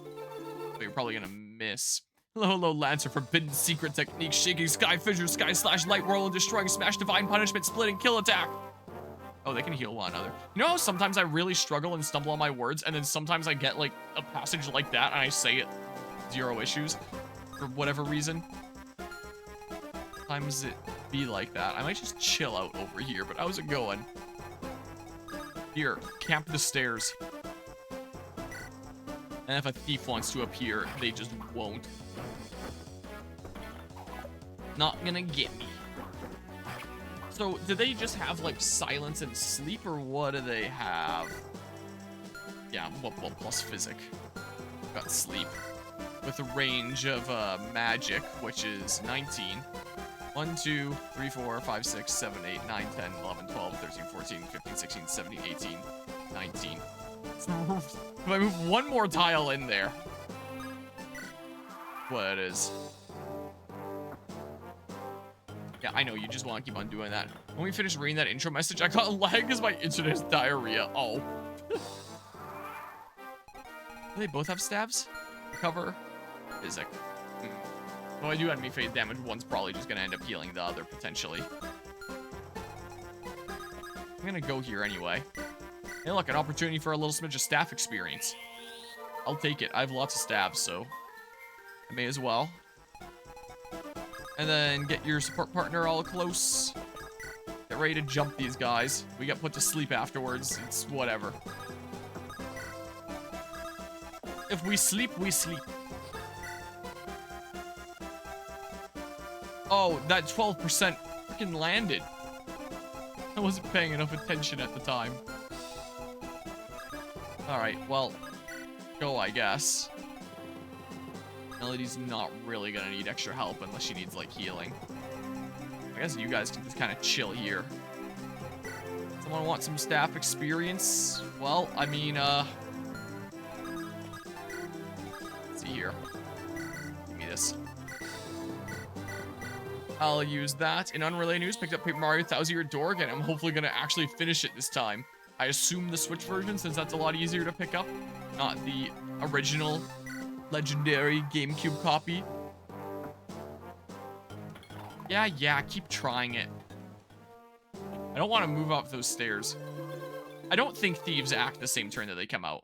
But you're probably gonna miss. Hello, Lancer. Forbidden secret technique. Shaking sky fissure, sky slash light whirl and destroying smash divine punishment splitting kill attack. Oh, they can heal one another. You know how sometimes I really struggle and stumble on my words, and then sometimes I get like a passage like that and I say it 0 issues for whatever reason. Sometimes it be like that. I might just chill out over here, but how's it going? Here, camp the stairs. And if a thief wants to appear, they just won't. Not gonna get me. So, do they just have, like, silence and sleep, or what do they have? Yeah, well, plus physic. Got sleep. With a range of, magic, which is 19. 1, 2, 3, 4, 5, 6, 7, 8, 9, 10, 11, 12, 13, 14, 15, 16, 17, 18, 19. If I move one more tile in there. What it is. Yeah, I know, you just want to keep on doing that. When we finish reading that intro message, I got a lag because my internet has diarrhea. Oh. Do they both have stabs? Recover. Physic. Well, I do enemy phase damage. One's probably just going to end up healing the other, potentially. I'm going to go here anyway. Hey, look, an opportunity for a little smidge of staff experience. I'll take it. I have lots of stabs, so I may as well. And then get your support partner all close. Get ready to jump these guys. We get put to sleep afterwards. It's whatever. If we sleep, we sleep. Oh, that 12% freaking landed. I wasn't paying enough attention at the time. Alright, well, go, I guess. Melody's not really gonna need extra help unless she needs, like, healing. I guess you guys can just kind of chill here. Someone want some staff experience? Well, I mean, let's see here. Give me this. I'll use that. In unrelated news, picked up Paper Mario Thousand Year Door again. I'm hopefully gonna actually finish it this time. I assume the Switch version, since that's a lot easier to pick up. Not the original legendary GameCube copy. Yeah, keep trying it. I don't want to move up those stairs. I don't think thieves act the same turn that they come out.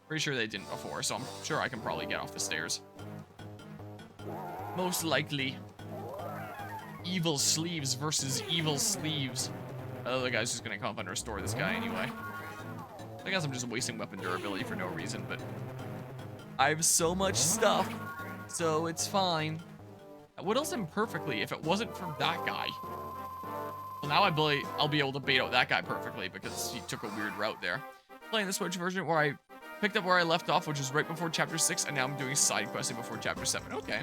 Pretty sure they didn't before, so I'm sure I can probably get off the stairs. Most likely. Evil sleeves versus evil sleeves. The other guy's just gonna come up and restore this guy anyway. I guess I'm just wasting weapon durability for no reason, but I have so much stuff, so it's fine. That would also perfectly if it wasn't for that guy. Well, now I'll be able to bait out that guy perfectly because he took a weird route there. Playing the Switch version where I picked up where I left off, which is right before Chapter 6, and now I'm doing side questing before Chapter 7. Okay,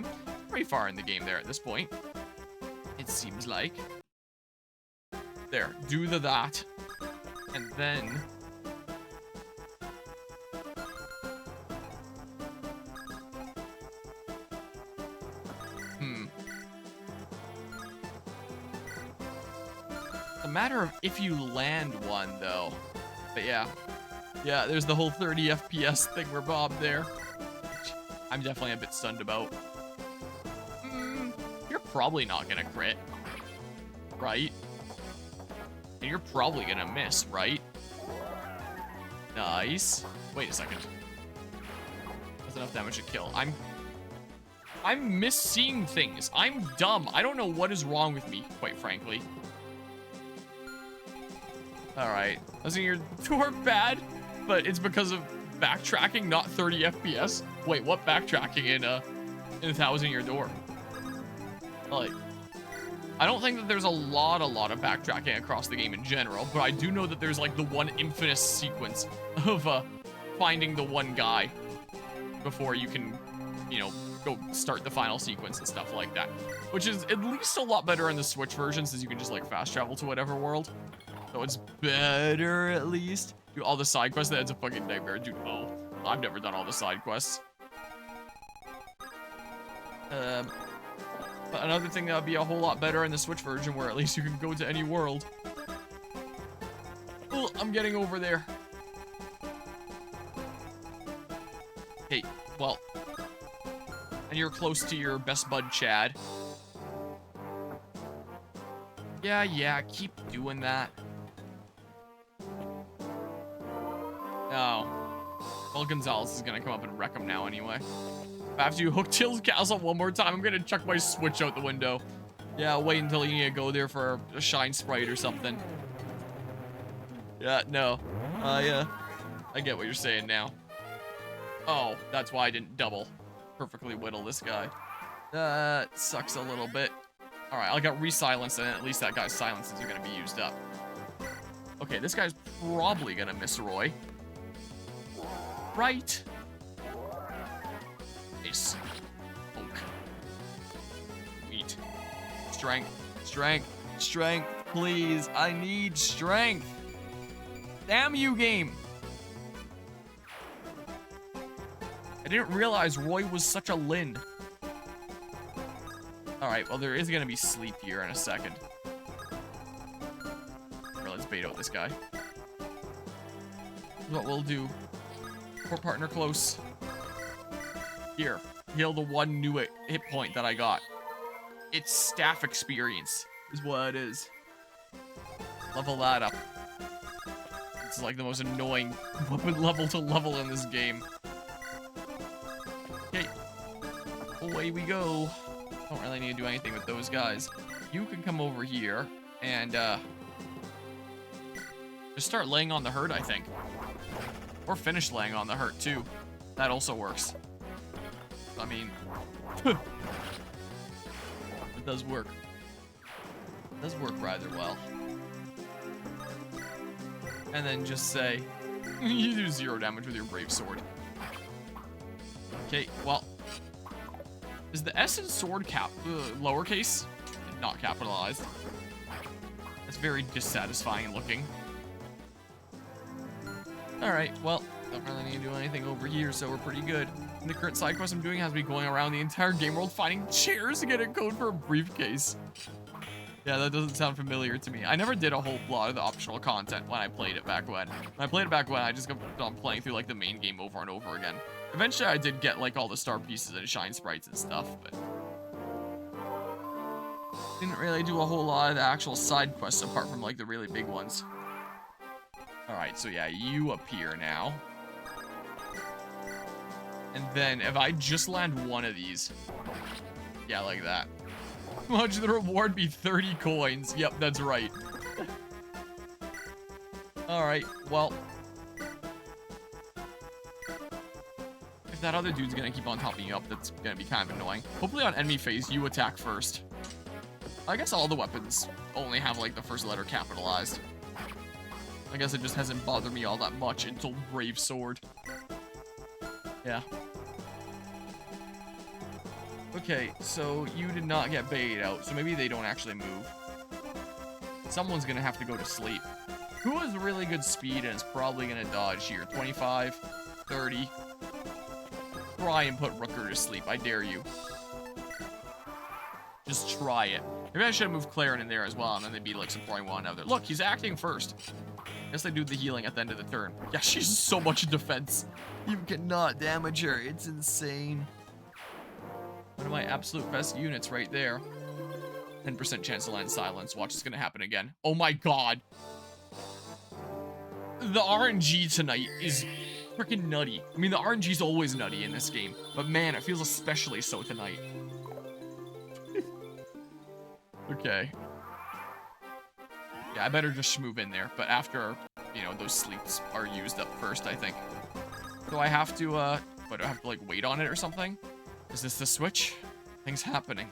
pretty far in the game there at this point. It seems like. There, do that. And then... a matter of if you land one, though. But yeah. Yeah, there's the whole 30 FPS thing where Bob there. Which I'm definitely a bit stunned about. You're probably not gonna crit. Right? And you're probably gonna miss, right? Nice. Wait a second. That's enough damage to kill. I'm misseeing things. I'm dumb. I don't know what is wrong with me, quite frankly. Alright. Wasn't your door bad? But it's because of backtracking, not 30 FPS. Wait, what backtracking in a Thousand Year Door? Like, I don't think that there's a lot of backtracking across the game in general, but I do know that there's like the one infamous sequence of finding the one guy before you can, you know, go start the final sequence and stuff like that. Which is at least a lot better in the Switch version, since you can just like fast travel to whatever world. So it's better at least. Dude, all the side quests, that's a fucking nightmare, dude. Oh, I've never done all the side quests. But another thing that would be a whole lot better in the Switch version, where at least you can go to any world. Oh, I'm getting over there. Hey, well, and you're close to your best bud, Chad. Yeah, keep doing that. Oh. Well, Gonzalez is gonna come up and wreck him now anyway. If I have to hook Till's castle one more time, I'm gonna chuck my Switch out the window. Yeah, wait until you need to go there for a shine sprite or something. Yeah, no. I get what you're saying now. Oh, that's why I didn't double perfectly whittle this guy. That sucks a little bit. Alright, I got re-silenced, and at least that guy's silences are gonna be used up. Okay, this guy's probably gonna miss Roy. Right? Nice. Oak. Wheat. Strength. Strength. Strength. Please. I need strength. Damn you, game. I didn't realize Roy was such a Lin. Alright, well, there is gonna be sleep here in a second. Or let's bait out this guy. What we'll do. Poor partner close. Here. Heal the one new hit point that I got. It's staff experience, is what it is. Level that up. It's like the most annoying weapon level to level in this game. Okay. Away we go. Don't really need to do anything with those guys. You can come over here and just start laying on the hurt, I think. Or finish laying on the hurt too. That also works. I mean, it does work. It does work rather well. And then just say, you do 0 damage with your Brave Sword. Okay, well, is the S in sword lowercase? Not capitalized. That's very dissatisfying looking. Alright, well, don't really need to do anything over here, so we're pretty good. And the current side quest I'm doing has me going around the entire game world finding chairs to get a code for a briefcase. Yeah, that doesn't sound familiar to me. I never did a whole lot of the optional content when I played it back when. When I played it back when, I just kept on playing through, like, the main game over and over again. Eventually, I did get, like, all the star pieces and shine sprites and stuff, but didn't really do a whole lot of the actual side quests apart from, like, the really big ones. Alright, so yeah, you appear now. And then, if I just land one of these, yeah, like that. How much the reward be? 30 coins. Yep, that's right. Alright, well. If that other dude's gonna keep on topping you up, that's gonna be kind of annoying. Hopefully on enemy phase, you attack first. I guess all the weapons only have, like, the first letter capitalized. I guess it just hasn't bothered me all that much until Brave Sword. Yeah. Okay, so you did not get baited out, so maybe they don't actually move. Someone's gonna have to go to sleep. Who has really good speed and is probably gonna dodge here? 25, 30. Try and put Rooker to sleep, I dare you. Just try it. Maybe I should have moved Claren in there as well, and then they'd be like supporting one another. Look, he's acting first. Guess they do the healing at the end of the turn. Yeah, she's so much defense. You cannot damage her. It's insane. One of my absolute best units right there. 10% chance to land silence. Watch, it's gonna happen again. Oh my god. The RNG tonight is freaking nutty. I mean, the RNG is always nutty in this game, but man, it feels especially so tonight. Okay. Yeah, I better just move in there, but after, you know, those sleeps are used up first, I think. Do I have to, what, do I have to, like, wait on it or something? Is this the switch? Things happening.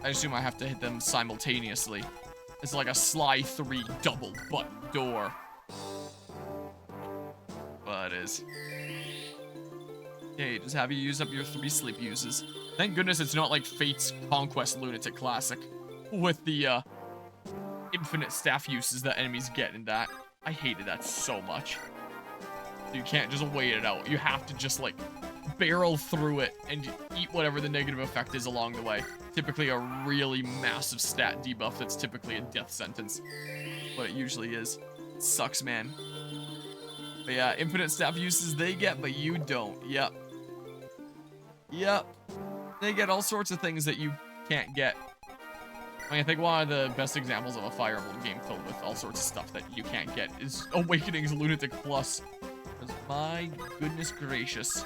I assume I have to hit them simultaneously. It's like a Sly 3 double button door. But it is. Okay, just have you use up your 3 sleep uses. Thank goodness it's not like Fate's Conquest Lunatic Classic with the, infinite staff uses that enemies get in that. I hated that so much. You can't just wait it out. You have to just, like, barrel through it and eat whatever the negative effect is along the way. Typically a really massive stat debuff that's typically a death sentence. But it usually is. It sucks, man. But yeah, infinite staff uses they get, but you don't. Yep. Yep. They get all sorts of things that you can't get. I mean, I think one of the best examples of a Fire Emblem game filled with all sorts of stuff that you can't get is Awakening's Lunatic Plus. Because my goodness gracious.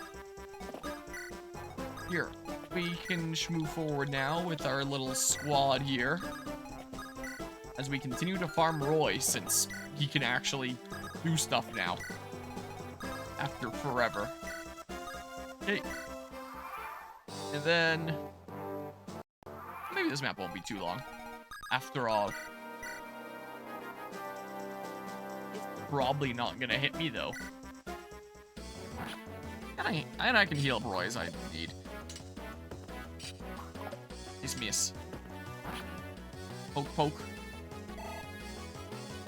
Here, we can move forward now with our little squad here. As we continue to farm Roy, since he can actually do stuff now. After forever. Okay. And then... maybe this map won't be too long. After all. It's probably not gonna hit me, though. And I can heal up Roy as I need. Miss. Poke, poke.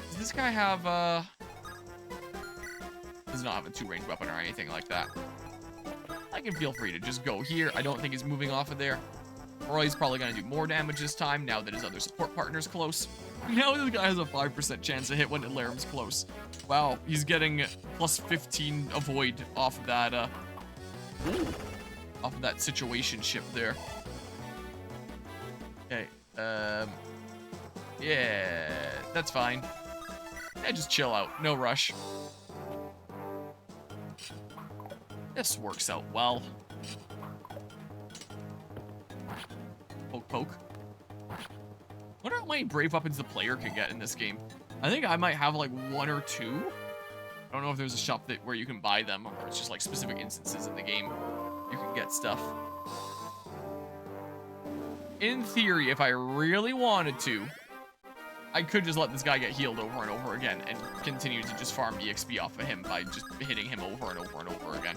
Does this guy have, does not have a two-range weapon or anything like that. I can feel free to just go here. I don't think he's moving off of there. Roy's probably going to do more damage this time now that his other support partner's close. Now this guy has a 5% chance to hit when Laram's close. Wow, he's getting plus 15 avoid off of that, situationship there. Okay, yeah, that's fine. Yeah, just chill out, no rush. This works out well. Poke, poke. Wonder how many brave weapons the player can get in this game. I think I might have like 1 or 2. I don't know if there's a shop where you can buy them, or it's just like specific instances in the game you can get stuff. In theory, if I really wanted to, I could just let this guy get healed over and over again and continue to just farm EXP off of him by just hitting him over and over and over again.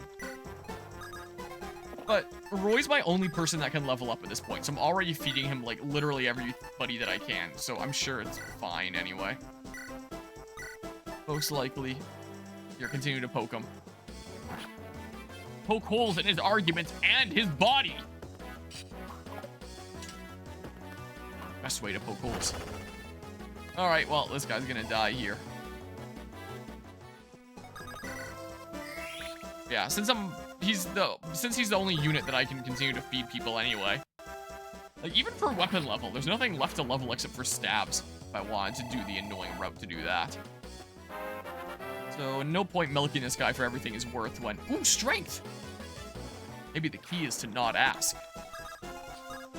But Roy's my only person that can level up at this point, so I'm already feeding him like literally everybody that I can, so I'm sure it's fine anyway. Most likely. Here, continue to poke him. Poke holes in his arguments and his body! Best way to poke holes. Alright, well, this guy's gonna die here. Yeah, since he's the only unit that I can continue to feed people anyway. Like, even for weapon level, there's nothing left to level except for stabs, if I wanted to do the annoying route to do that. So, no point milking this guy for everything is worth when... Ooh, strength! Maybe the key is to not ask.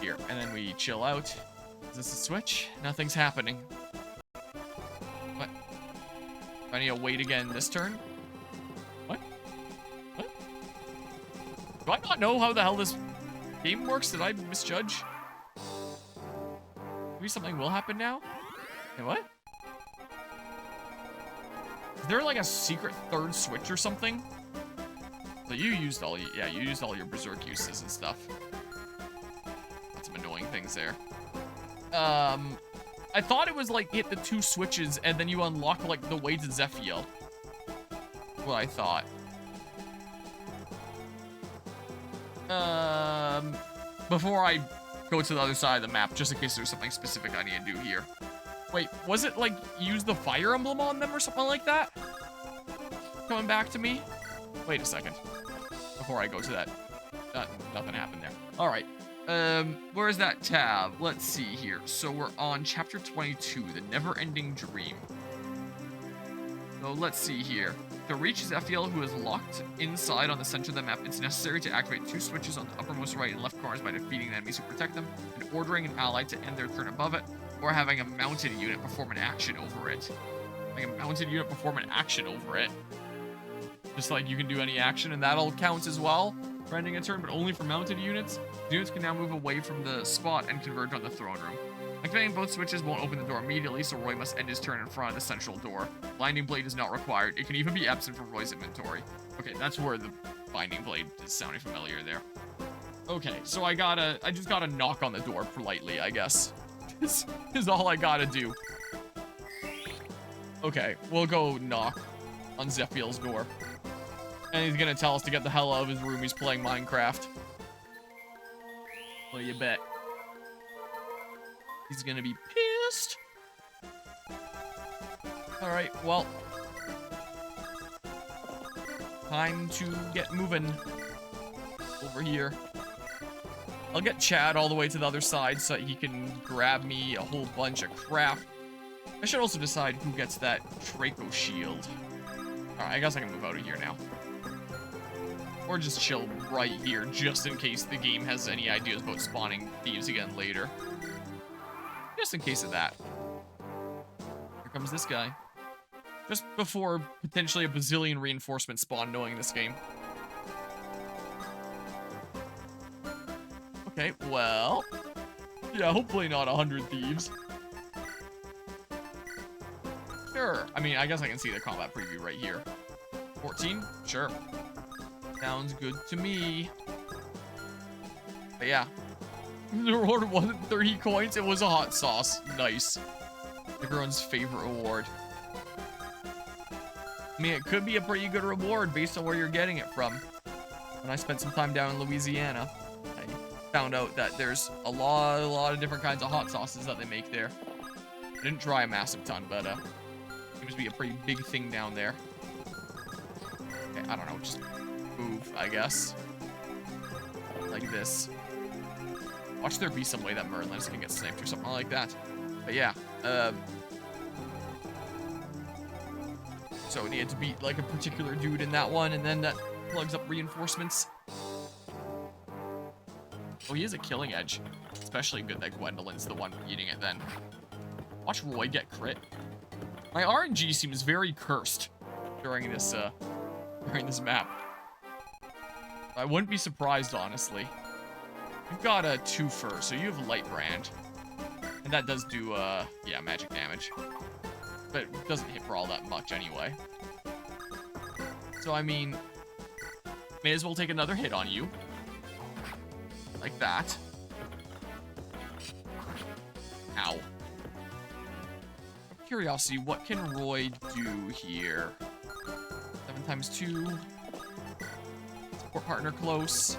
Here, and then we chill out. Is this a switch? Nothing's happening. What? Do I need to wait again this turn? What? What? Do I not know how the hell this game works? Did I misjudge? Maybe something will happen now? Hey, what? Is there like a secret third switch or something? So you used all, yeah, you used all your berserk uses and stuff. Got some annoying things there. I thought it was like hit the 2 switches and then you unlock like the way to Zephiel. What I thought. Before I go to the other side of the map, just in case there's something specific I need to do here. Wait, was it like use the Fire Emblem on them or something like that? Coming back to me? Wait a second. Before I go to that. Nothing happened there. All right. Where's that tab? Let's see here. So we're on chapter 22, the never-ending dream. So let's see here. To reach Zephiel, who is locked inside on the center of the map, it's necessary to activate 2 switches on the uppermost right and left corners by defeating the enemies who protect them, and ordering an ally to end their turn above it, or having a mounted unit perform an action over it. Having a mounted unit perform an action over it. Just like you can do any action, and that'll count as well for ending a turn, but only for mounted units. Units can now move away from the spot and converge on the throne room. Activating both switches won't open the door immediately, so Roy must end his turn in front of the central door. Blinding Blade is not required. It can even be absent from Roy's inventory. Okay, that's where the Binding Blade is sounding familiar there. Okay, so I just gotta knock on the door politely, I guess. This is all I gotta do. Okay, we'll go knock on Zephiel's door. And he's gonna tell us to get the hell out of his room. He's playing Minecraft. What do you bet? He's gonna be pissed. Alright, well. Time to get moving over here. I'll get Chad all the way to the other side so that he can grab me a whole bunch of crap. I should also decide who gets that Draco shield. Alright, I guess I can move out of here now. Or just chill right here, just in case the game has any ideas about spawning thieves again later. Just in case of that. Here comes this guy. Just before potentially a bazillion reinforcements spawn knowing this game. Okay, well... yeah, hopefully not 100 thieves. Sure. I mean, I guess I can see the combat preview right here. 14? Sure. Sounds good to me. But yeah. The reward wasn't 30 coins, it was a hot sauce. Nice. Everyone's favorite reward. I mean, it could be a pretty good reward based on where you're getting it from. When I spent some time down in Louisiana, I found out that there's a lot of different kinds of hot sauces that they make there. I didn't try a massive ton, but seems to be a pretty big thing down there. Okay, I don't know, just move, I guess. Like this. Watch there be some way that Merlin's can get sniped or something like that. But yeah, so we needed to beat like a particular dude in that one, and then that plugs up reinforcements. Oh, he is a killing edge. Especially good that Gwendolyn's the one eating it then. Watch Roy get crit. My RNG seems very cursed during this map. I wouldn't be surprised, honestly. You've got a 2-fur, so you have Light Brand. And that does do, yeah, magic damage. But it doesn't hit for all that much anyway. So, I mean, may as well take another hit on you. Like that. Ow. Out of curiosity, what can Roy do here? 7 times 2. Support partner close.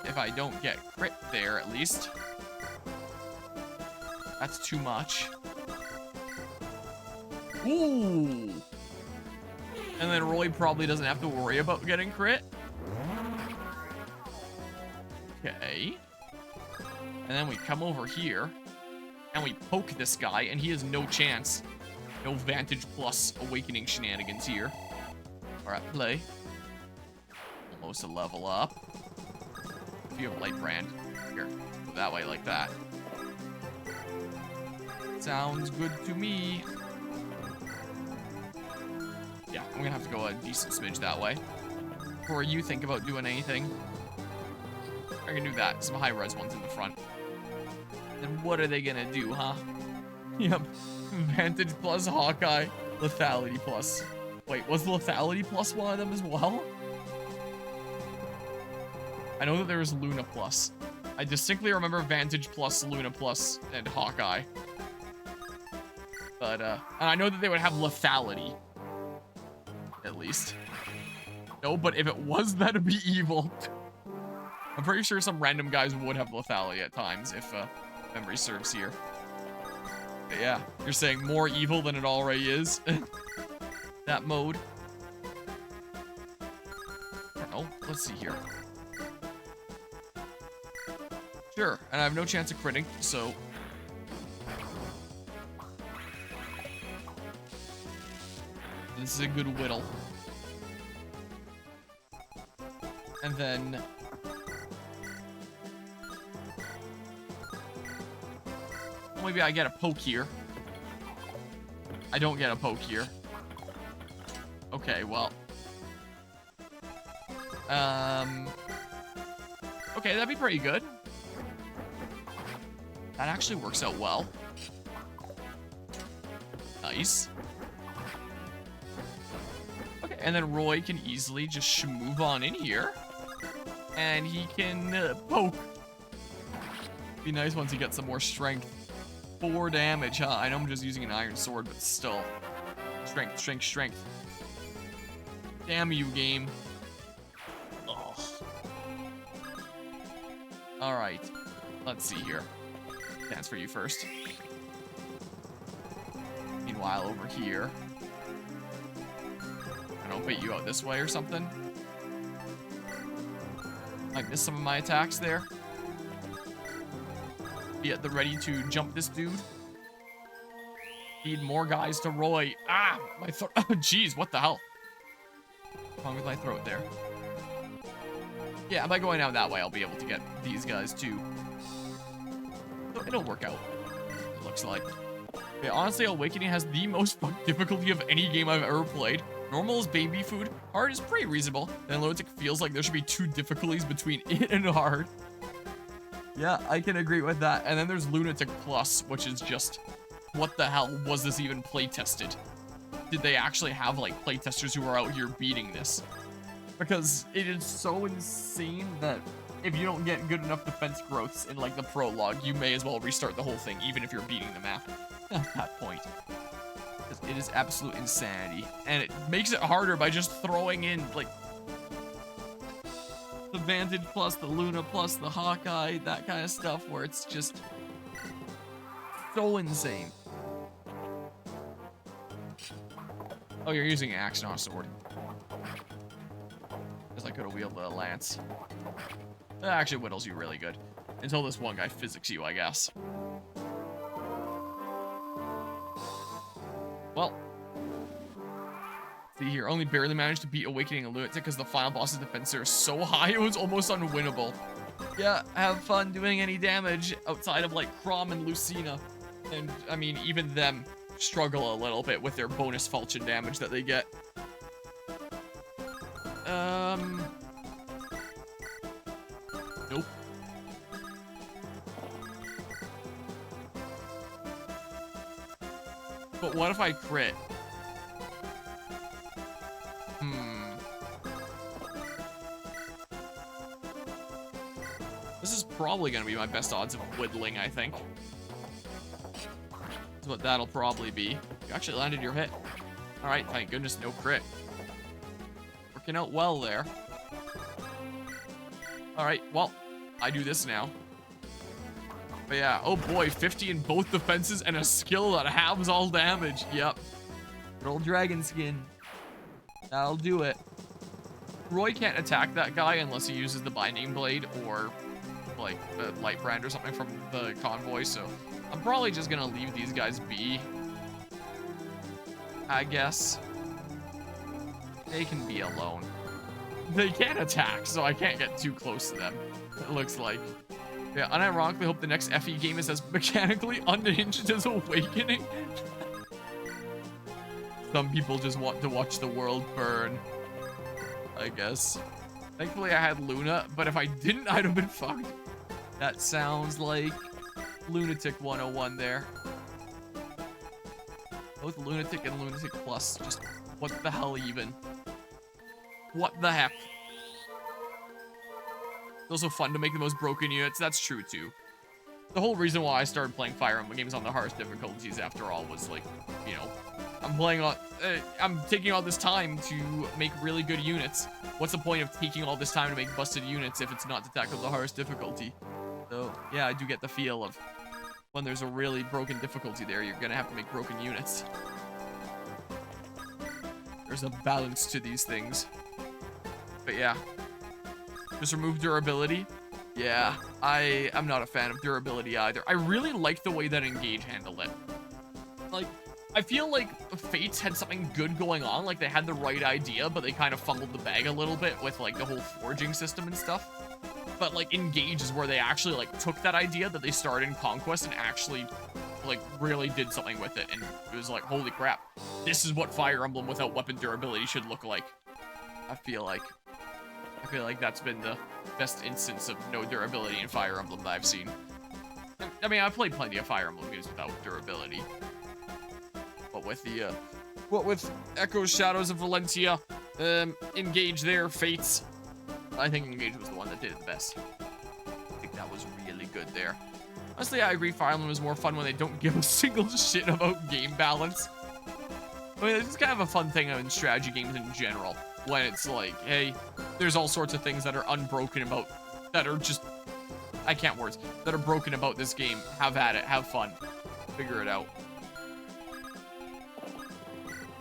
If I don't get crit there, at least. That's too much. Ooh! And then Roy probably doesn't have to worry about getting crit. Okay. And then we come over here, and we poke this guy, and he has no chance. No Vantage Plus Awakening shenanigans here. Alright, play. Almost a level up. If you have Light Brand. Here, go that way like that. Sounds good to me. Yeah, I'm gonna have to go a decent smidge that way. Before you think about doing anything. I can do that. Some high-res ones in the front. Then what are they gonna do, huh? Yep. Vantage plus Hawkeye. Lethality plus. Wait, was Lethality plus one of them as well? I know that there was Luna plus. I distinctly remember Vantage plus, Luna plus, and Hawkeye. But, and I know that they would have lethality. At least. No, but if it was, that'd be evil. I'm pretty sure some random guys would have lethality at times, if, memory serves here. But yeah, you're saying more evil than it already is. That mode. I don't know. Let's see here. Sure, and I have no chance of critting, so... this is a good whittle. And then... maybe I get a poke here. I don't get a poke here. Okay, well... okay, that'd be pretty good. That actually works out well. Nice. Okay, and then Roy can easily just move on in here. And he can poke. Be nice once he gets some more strength. 4 damage, huh? I know I'm just using an iron sword, but still. Strength, strength, strength. Damn you, game. Ugh. Alright. Let's see here. Dance for you first. Meanwhile, over here. I don't bait you out this way or something. I missed some of my attacks there. Be at the ready to jump this dude. Need more guys to Roy. Ah, my throat. Oh, jeez, what the hell? What's wrong with my throat there? Yeah, by going down that way, I'll be able to get these guys too. So it'll work out. It looks like. Yeah, honestly, Awakening has the most difficulty of any game I've ever played. Normal is baby food. Hard is pretty reasonable. And Lunatic feels like there should be 2 difficulties between it and hard. Yeah, I can agree with that. And then there's Lunatic Plus, which is just, what the hell was this even playtested? Did they actually have, like, playtesters who are out here beating this? Because it is so insane that if you don't get good enough defense growths in, like, the prologue, you may as well restart the whole thing, even if you're beating the map at that point. Because it is absolute insanity. And it makes it harder by just throwing in, like, the Vantage plus, the Luna plus, the Hawkeye, that kind of stuff, where it's just so insane. Oh, you're using an axe, not a sword. Because I could have wielded a lance. That actually whittles you really good. Until this one guy physics you, I guess. Well. See here, only barely managed to beat Awakening and Lunatic because the final boss's defense there is so high it was almost unwinnable. Yeah, have fun doing any damage outside of like Chrom and Lucina. And I mean, even them struggle a little bit with their bonus falchion damage that they get. Nope. But what if I crit? This is probably going to be my best odds of whittling, I think. That's what that'll probably be. You actually landed your hit. Alright, thank goodness, no crit. Working out well there. Alright, well, I do this now. But yeah, oh boy, 50 in both defenses and a skill that halves all damage. Yep. Good old dragon skin. That'll do it. Roy can't attack that guy unless he uses the Binding Blade or like the Light Brand or something from the convoy, so I'm probably just gonna leave these guys be. I guess. They can be alone. They can't attack, so I can't get too close to them, it looks like. Yeah, unironically hope the next FE game is as mechanically unhinged as Awakening. Some people just want to watch the world burn, I guess. Thankfully I had Luna, but if I didn't, I'd have been fucked. That sounds like Lunatic 101 there. Both Lunatic and Lunatic Plus, just what the hell even? What the heck? It's also fun to make the most broken units, that's true too. The whole reason why I started playing Fire Emblem games on the hardest difficulties after all was like, you know, I'm taking all this time to make really good units. What's the point of taking all this time to make busted units if it's not to tackle the hardest difficulty? So, yeah, I do get the feel of when there's a really broken difficulty there, you're gonna have to make broken units. There's a balance to these things. But yeah. Just remove durability. Yeah, I'm not a fan of durability either. I really like the way that Engage handled it. Like, I feel like Fates had something good going on, like they had the right idea, but they kind of fumbled the bag a little bit with like the whole forging system and stuff. But like Engage is where they actually like took that idea that they started in Conquest and actually like really did something with it, and it was like, holy crap, this is what Fire Emblem without weapon durability should look like. I feel like that's been the best instance of no durability in Fire Emblem that I've seen. I mean, I've played plenty of Fire Emblem games without durability. But with the, what with Echoes, Shadows of Valentia, Engage there, Fates, I think Engage was the one that did it the best. I think that was really good there. Honestly, I agree Fire Emblem is more fun when they don't give a single shit about game balance. I mean, it's kind of a fun thing in strategy games in general, when it's like, hey, there's all sorts of things that are unbroken about, that are just, I can't words, that are broken about this game. Have at it, have fun, figure it out.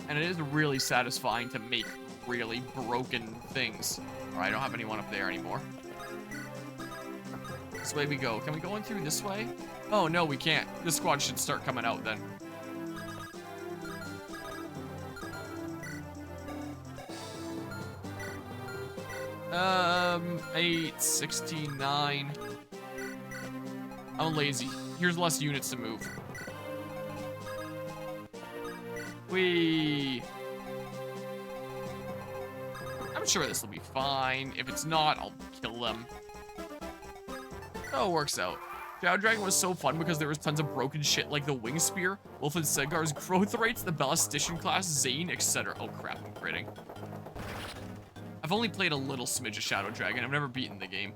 And it is really satisfying to make really broken things. All right, I don't have anyone up there anymore. This way we go. Can we go in through this way? Oh, no, we can't. This squad should start coming out then. 8, 16, 9. I'm lazy. Here's less units to move. I'm sure this will be fine. If it's not, I'll kill them. Oh, it works out. Shadow Dragon was so fun because there was tons of broken shit like the Wing Spear, Wolf and Segar's growth rates, the Ballistician class, Zane, etc. Oh crap, I'm critting. I've only played a little smidge of Shadow Dragon. I've never beaten the game.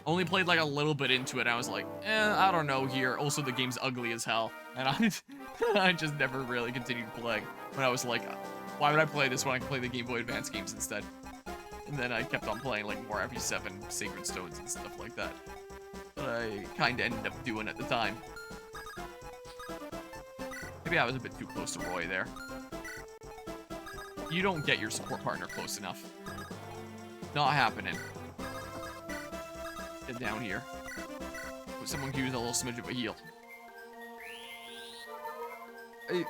Only played like a little bit into it. And I was like, I don't know here. Also, the game's ugly as hell. And I just never really continued playing. When I was like, why would I play this when I can play the Game Boy Advance games instead? And then I kept on playing like more FE7, Sacred Stones and stuff like that. But I kind of ended up doing at the time. Maybe I was a bit too close to Roy there. You don't get your support partner close enough. Not happening. Get down here. Someone can use a little smidge of a heal.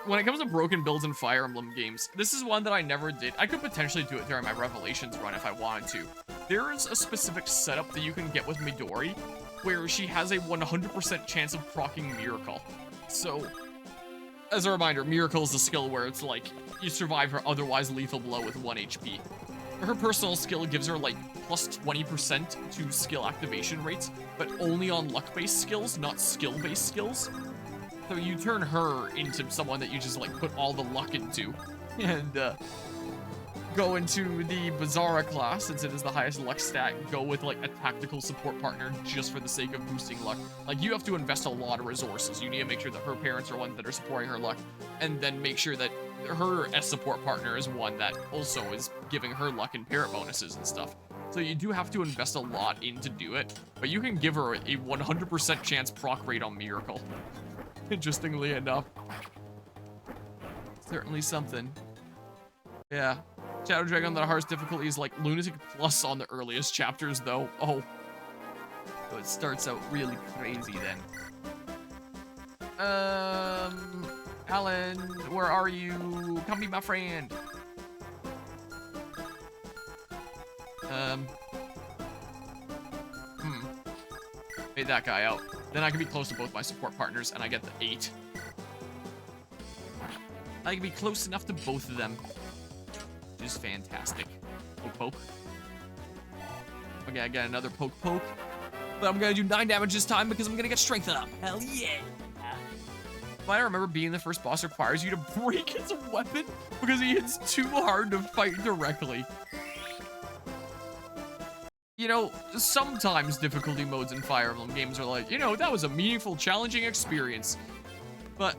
When it comes to broken builds in Fire Emblem games, this is one that I never did. I could potentially do it during my Revelations run if I wanted to. There is a specific setup that you can get with Midori, where she has a 100% chance of proccing Miracle. So, as a reminder, Miracle is a skill where it's like, you survive her otherwise lethal blow with 1 HP. Her personal skill gives her like plus 20% to skill activation rates, but only on luck-based skills, not skill-based skills. So you turn her into someone that you just like put all the luck into, and go into the Bizarra class, since it is the highest luck stat, go with like a tactical support partner just for the sake of boosting luck. Like you have to invest a lot of resources. You need to make sure that her parents are ones that are supporting her luck, and then make sure that her S support partner is one that also is giving her luck and parent bonuses and stuff. So you do have to invest a lot in to do it, but you can give her a 100% chance proc rate on Miracle. Interestingly enough. Certainly something. Yeah. Shadow Dragon on the hardest difficulty is like Lunatic Plus on the earliest chapters though. Oh. So it starts out really crazy then. Alan, where are you? Come be my friend. Made that guy out. Then I can be close to both my support partners and I get the 8. I can be close enough to both of them. Which is fantastic. Poke poke. Okay, I got another poke poke. But I'm gonna do 9 damage this time because I'm gonna get strength up. Hell yeah! I remember being the first boss requires you to break his weapon because he hits too hard to fight directly. You know, sometimes difficulty modes in Fire Emblem games are like, you know, that was a meaningful, challenging experience. But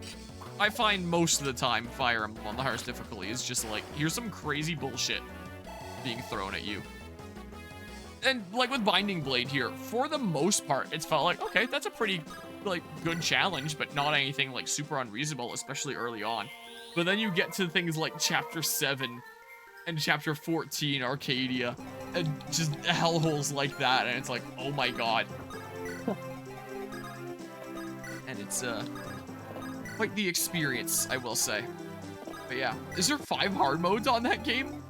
I find most of the time Fire Emblem on the hardest difficulty is just like, here's some crazy bullshit being thrown at you. And like with Binding Blade here, for the most part, it's felt like, okay, that's a pretty like good challenge, but not anything like super unreasonable, especially early on. But then you get to things like Chapter 7 and Chapter 14, Arcadia, and just hellholes like that, and it's like, oh my god. And it's quite the experience, I will say. But yeah, is there 5 hard modes on that game?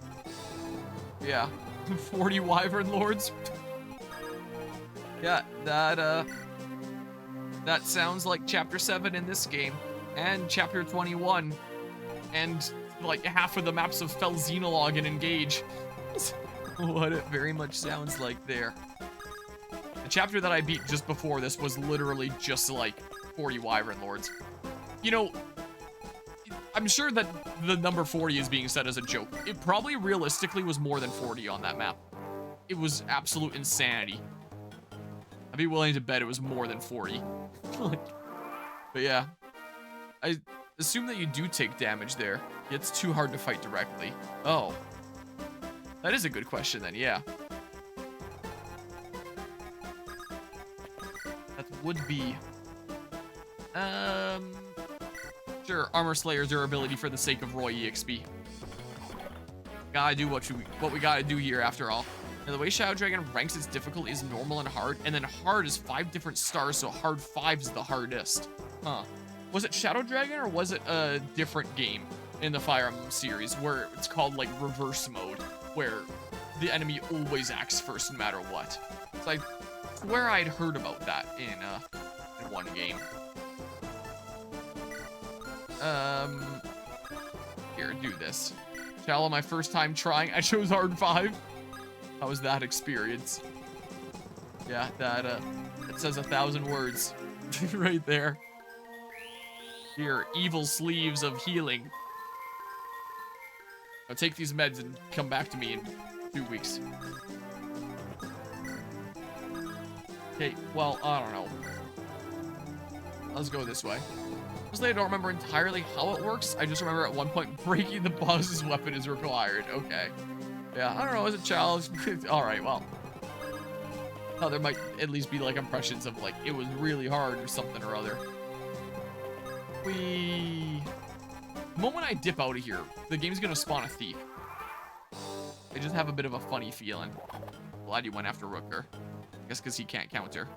Yeah, 40 Wyvern Lords. Yeah, that sounds like Chapter 7 in this game, and Chapter 21, and like half of the maps of Fel Xenologue and Engage. What it very much sounds like there. The chapter that I beat just before this was literally just like 40 Wyvern Lords. You know, I'm sure that the number 40 is being said as a joke. It probably realistically was more than 40 on that map. It was absolute insanity. I'd be willing to bet it was more than 40. But yeah. I assume that you do take damage there. It's too hard to fight directly. Oh. That is a good question then, yeah. That would be... Sure, Armor Slayer's durability for the sake of Roy EXP. Gotta do what we gotta do here after all. Now, the way Shadow Dragon ranks its difficulty is normal and hard, and then hard is 5 different stars, so hard 5 is the hardest. Huh. Was it Shadow Dragon, or was it a different game in the Fire Emblem series where it's called, like, reverse mode, where the enemy always acts first no matter what? So I swear I'd heard about that in one game. Here, do this. Shallow, my first time trying, I chose hard 5. How was that experience? Yeah, that says 1,000 words right there. Here, evil sleeves of healing. Now take these meds and come back to me in 2 weeks. Okay, well, I don't know. Let's go this way. Honestly, I don't remember entirely how it works. I just remember at one point breaking the boss's weapon is required. Okay. Yeah, I don't know, is it challenge? Alright, well. Oh, there might at least be, like, impressions of, like, it was really hard or something or other. The moment I dip out of here, the game's gonna spawn a thief. I just have a bit of a funny feeling. Glad you went after Rooker. I guess because he can't counter.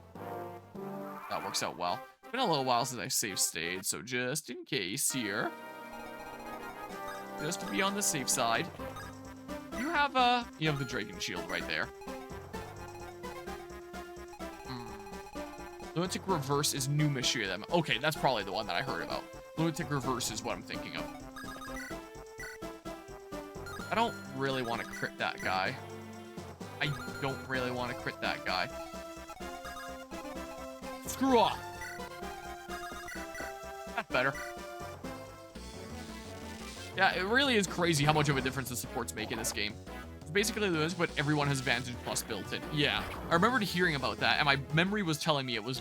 That works out well. It's been a little while since I saved state, so just in case here. Just to be on the safe side. You have the Dragon Shield right there. Lunatic Reverse is new mystery of them. Okay, that's probably the one that I heard about. Lunatic Reverse is what I'm thinking of. I don't really want to crit that guy. I don't really want to crit that guy. Screw off. That's better. Yeah, it really is crazy how much of a difference the supports make in this game. It's basically this, but everyone has Vantage Plus built in. Yeah, I remembered hearing about that, and my memory was telling me it was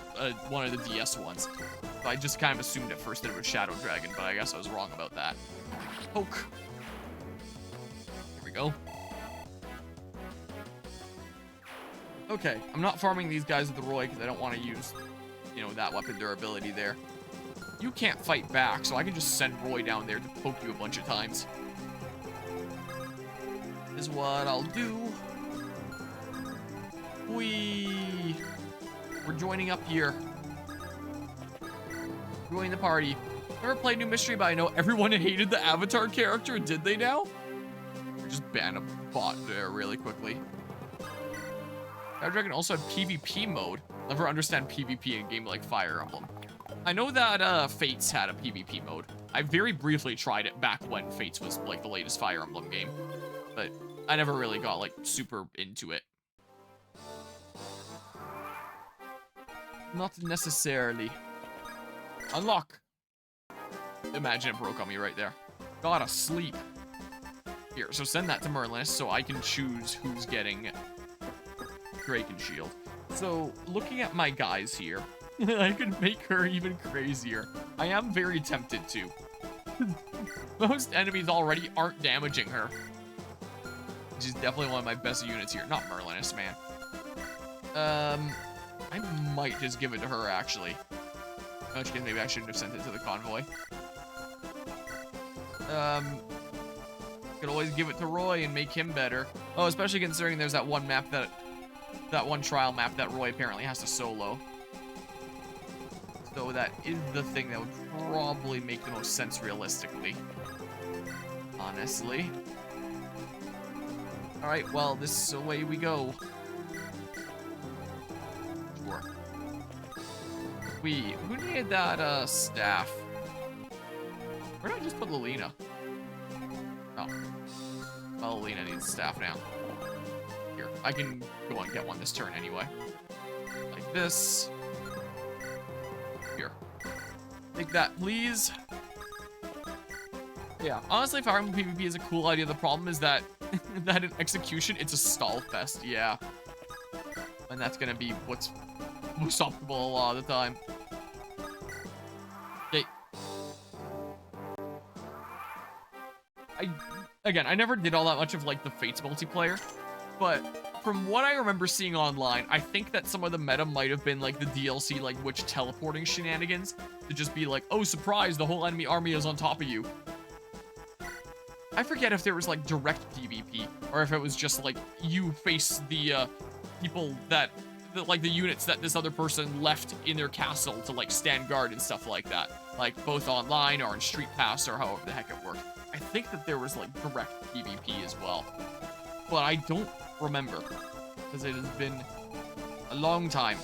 one of the DS ones. So I just kind of assumed at first that it was Shadow Dragon, but I guess I was wrong about that. Poke. Here we go. Okay, I'm not farming these guys with the Roy because I don't want to use, you know, that weapon durability there. You can't fight back, so I can just send Roy down there to poke you a bunch of times. Is what I'll do. We're joining up here. Join the party. Never played New Mystery, but I know everyone hated the Avatar character. Did they now? Just ban a bot there really quickly. Shadow Dragon also had PvP mode. Never understand PvP in a game like Fire Emblem. I know that Fates had a PvP mode. I very briefly tried it back when Fates was like the latest Fire Emblem game, but I never really got like super into it. Not necessarily. Unlock. Imagine it broke on me right there. Gotta sleep. Here, so send that to Merlinus so I can choose who's getting Dragon Shield. So, looking at my guys here, I could make her even crazier. I am very tempted to. Most enemies already aren't damaging her. Which is definitely one of my best units here. Not Merlinus, man. I might just give it to her, actually. In which case, maybe I shouldn't have sent it to the convoy. Could always give it to Roy and make him better. Oh, especially considering there's that one map that one trial map that Roy apparently has to solo. So that is the thing that would probably make the most sense realistically. Honestly. Alright, well, this is the way we go. Sure. Who needed that, staff? Where did I just put Lilina? Oh. Well, Lilina needs staff now. Here, I can go and get one this turn anyway. Like this. Here. Take that, please. Yeah, honestly, Fire Emblem PvP is a cool idea. The problem is that that in execution, it's a stall fest. Yeah. And that's gonna be what's most optimal a lot of the time. Okay. Again, I never did all that much of, like, the Fates multiplayer, but from what I remember seeing online, I think that some of the meta might have been, like, the DLC, like, witch teleporting shenanigans, to just be like, oh, surprise, the whole enemy army is on top of you. I forget if there was, like, direct PvP, or if it was just, like, you face the, people that, like, the units that this other person left in their castle to, like, stand guard and stuff like that. Like, both online or in Street Pass or however the heck it worked. I think that there was, like, direct PvP as well. But I don't remember, because it has been a long time.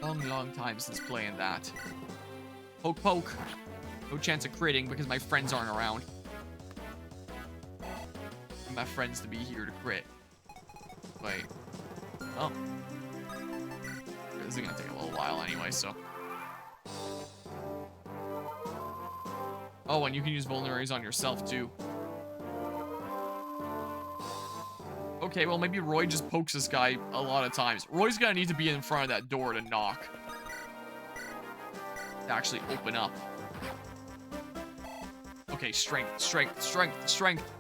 Long time since playing that. Poke, poke. No chance of critting because my friends aren't around. I need my friends to be here to crit. Wait. Oh. This is gonna take a little while anyway, so. Oh, and you can use vulneraries on yourself, too. Okay, well, maybe Roy just pokes this guy a lot of times. Roy's gonna need to be in front of that door to knock. To actually open up. Okay, strength, strength, strength, strength.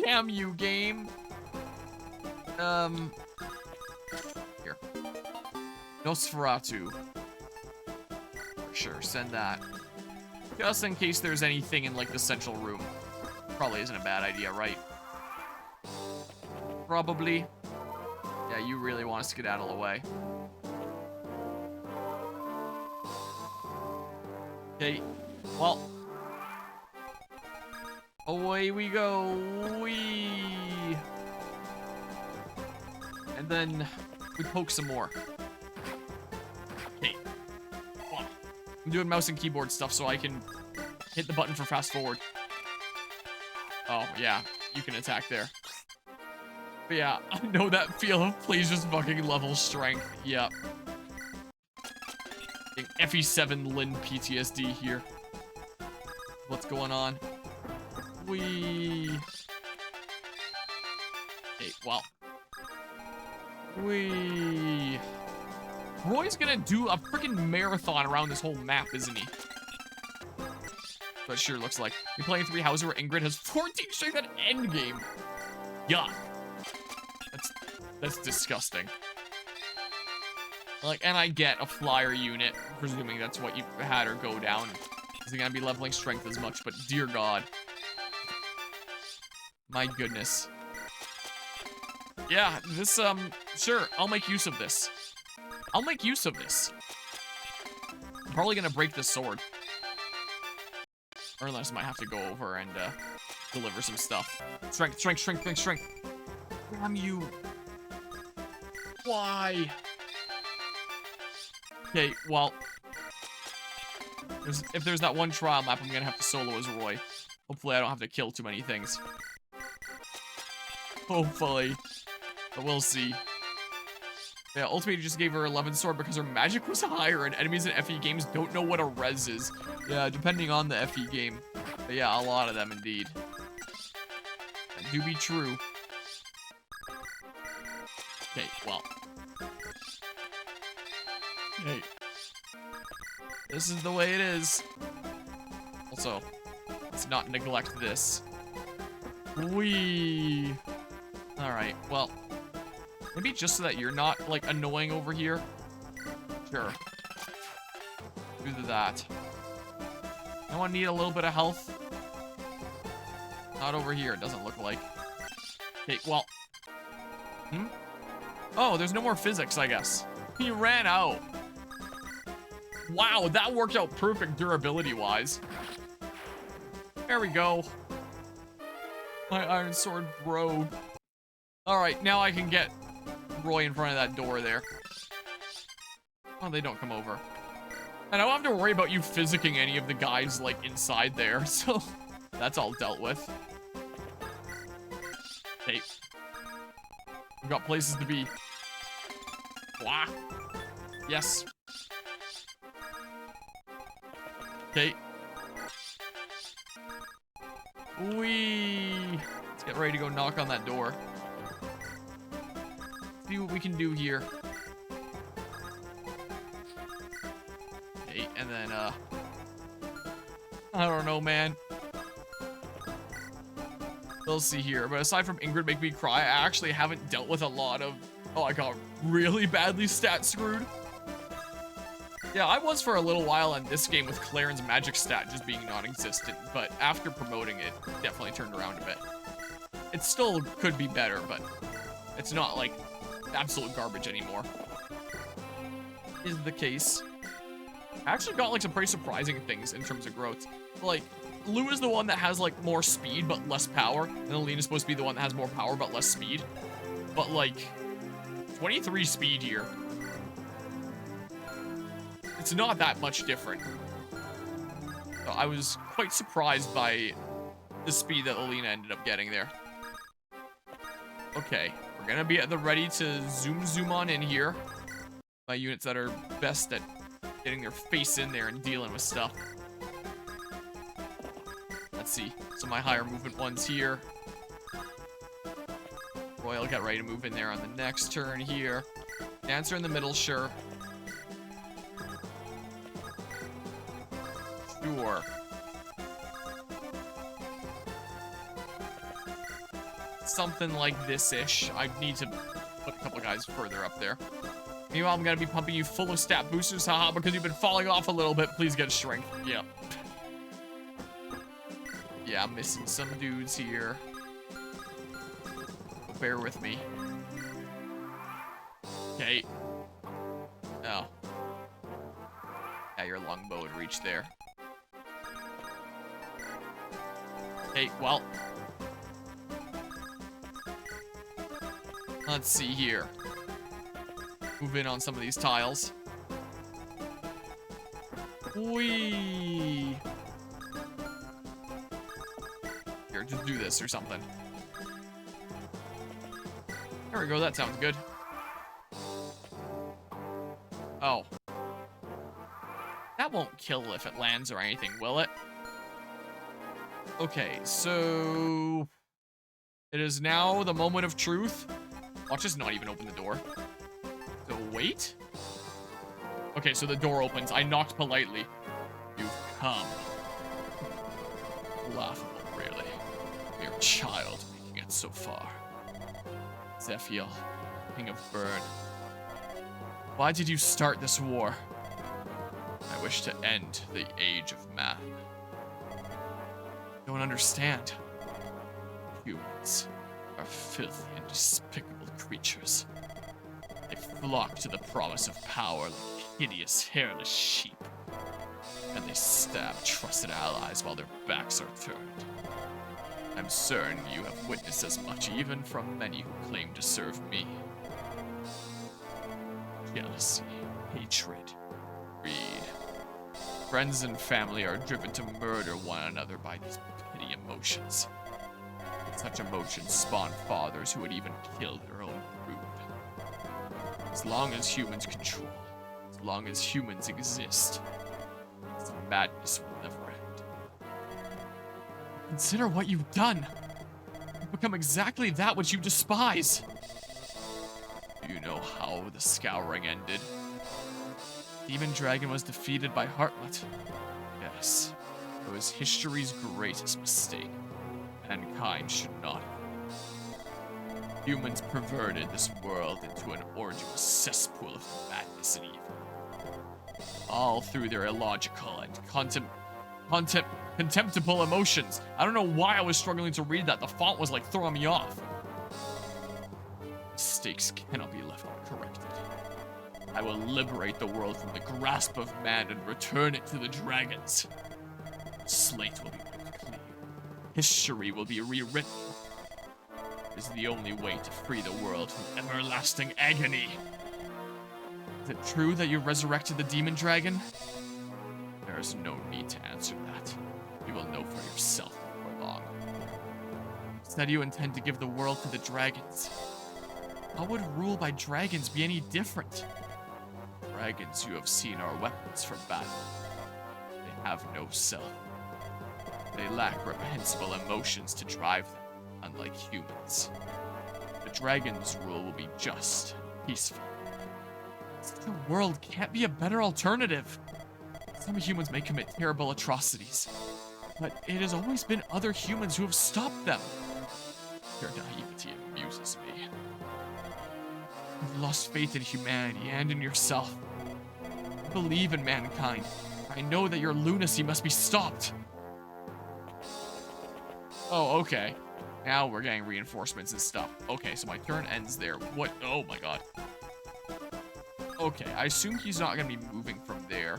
Damn you, game. Here. Nosferatu. For sure, send that. Just in case there's anything in, like, the central room. Probably isn't a bad idea, right? Probably. Yeah, you really want to skedaddle away. Okay, well. Away we go. Whee! And then we poke some more. Okay. Well, I'm doing mouse and keyboard stuff so I can hit the button for fast forward. Oh, yeah. You can attack there. But yeah, I know that feel of please just fucking level strength. Yep. FE7 Lin PTSD here. What's going on? Wee. Okay, well. Wee. Roy's gonna do a freaking marathon around this whole map, isn't he? That sure looks like. You're playing 3 houses where Ingrid has 14 strength at endgame. Yuck. That's disgusting. Like, and I get a flyer unit, presuming that's what you had her go down. Isn't gonna be leveling strength as much, but dear God. My goodness. Yeah, this, sure, I'll make use of this. I'll make use of this. I'm probably gonna break this sword. Or unless I might have to go over and, deliver some stuff. Strength, strength, strength, strength, strength. Damn you. Why? Okay, well. If there's that one trial map, I'm gonna have to solo as Roy. Hopefully I don't have to kill too many things. Hopefully. But we'll see. Yeah, ultimately just gave her 11 sword because her magic was higher and enemies in FE games don't know what a res is. Yeah, depending on the FE game. But yeah, a lot of them indeed. That do be true. Okay, well. Okay. This is the way it is. Also, let's not neglect this. Whee! Alright, well. Maybe just so that you're not, like, annoying over here. Sure. Do that. I want to need a little bit of health. Not over here, it doesn't look like. Okay, well. Oh, there's no more physics, I guess. He ran out. Wow, that worked out perfect durability-wise. There we go. My iron sword broke. Alright, now I can get Roy in front of that door there. Oh, they don't come over. And I don't have to worry about you physicking any of the guys, like, inside there, so that's all dealt with. Hey. We've got places to be. Blah. Yes. Okay. Whee! Let's get ready to go knock on that door. see what we can do here. Okay, and then, I don't know, man. We'll see here. But aside from Ingrid Make Me Cry, I actually haven't dealt with a lot of... Oh, I got really badly stat screwed. Yeah, I was for a little while in this game with Claren's magic stat just being non-existent, but after promoting it, definitely turned around a bit. It still could be better, but it's not, like, absolute garbage anymore. Is the case. I actually got, like, some pretty surprising things in terms of growth. Like, Lou is the one that has, like, more speed but less power, and Alina's supposed to be the one that has more power but less speed. But, like, 23 speed here. It's not that much different. So I was quite surprised by the speed that Alina ended up getting there. Okay, we're gonna be at the ready to zoom on in here. My units that are best at getting their face in there and dealing with stuff. Let's see, some of my higher movement ones here. Royal got ready to move in there on the next turn here. Dancer in the middle, sure. Sure. Something like this-ish. I need to put a couple guys further up there. Meanwhile, I'm gonna be pumping you full of stat boosters, haha, because you've been falling off a little bit. Please get strength. Yep. Yeah, I'm missing some dudes here. Bear with me. Okay. Oh. Yeah, your longbow would reach there. Okay, well. Let's see here. Move in on some of these tiles. Whee! Here, just do this or something. There we go, that sounds good. Oh. That won't kill if it lands or anything, will it? Okay, so... It is now the moment of truth. Watch us not even open the door. So wait. Okay, so the door opens. I knocked politely. You've come. Laughable, really. Mere child making it so far. Zephiel, King of Burn. Why did you start this war? I wish to end the age of man. Don't understand. Humans are filthy and despicable creatures. They flock to the promise of power like hideous, hairless sheep. And they stab trusted allies while their backs are turned. I'm certain you have witnessed as much, even from many who claim to serve me. Jealousy, hatred, greed. Friends and family are driven to murder one another by these petty emotions. Such emotions spawn fathers who would even kill their own brood. As long as humans control, as long as humans exist, this madness will never end. Consider what you've done. You've become exactly that which you despise. Do you know how the Scouring ended? Demon Dragon was defeated by Heartlet. Yes, it was history's greatest mistake. Mankind should not have. Humans perverted this world into an orgious cesspool of madness and evil. All through their illogical and contemptible emotions. I don't know why I was struggling to read that. The font was like throwing me off. Mistakes cannot be left uncorrected. I will liberate the world from the grasp of man and return it to the dragons. The slate will be wiped clean. History will be rewritten. It is the only way to free the world from everlasting agony. Is it true that you resurrected the demon dragon? There is no need to answer that. You will know for yourself before long. You said you intend to give the world to the dragons. How would rule by dragons be any different? Dragons you have seen are weapons for battle. They have no self. They lack reprehensible emotions to drive them, unlike humans. The dragon's rule will be just, peaceful. The world can't be a better alternative. Some humans may commit terrible atrocities, but it has always been other humans who have stopped them. Your naivety amuses me. You've lost faith in humanity and in yourself. I believe in mankind. I know that your lunacy must be stopped. Oh, okay. Now we're getting reinforcements and stuff. Okay, so my turn ends there. What? Oh my god. Okay, I assume he's not going to be moving from there.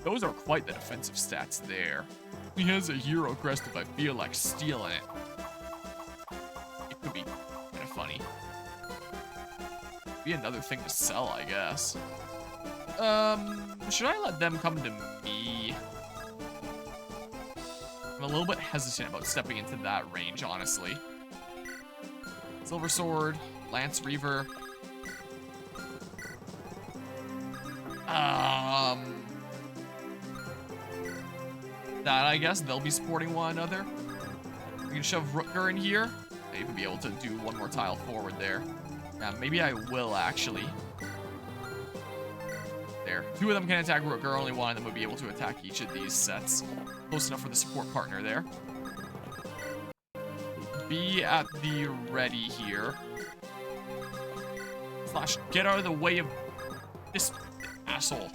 Those are quite the defensive stats there. He has a hero crest if I feel like stealing it. It could be kind of funny. Be another thing to sell, I guess. Should I let them come to me? I'm a little bit hesitant about stepping into that range, honestly. Silver Sword, Lance Reaver. That, I guess, they'll be supporting one another. We can shove Rutger in here. Maybe be able to do one more tile forward there. Yeah, maybe I will, actually. There. Two of them can attack Rutger, only one of them would be able to attack each of these sets. Close enough for the support partner there. Be at the ready here. Slash, get out of the way of this asshole.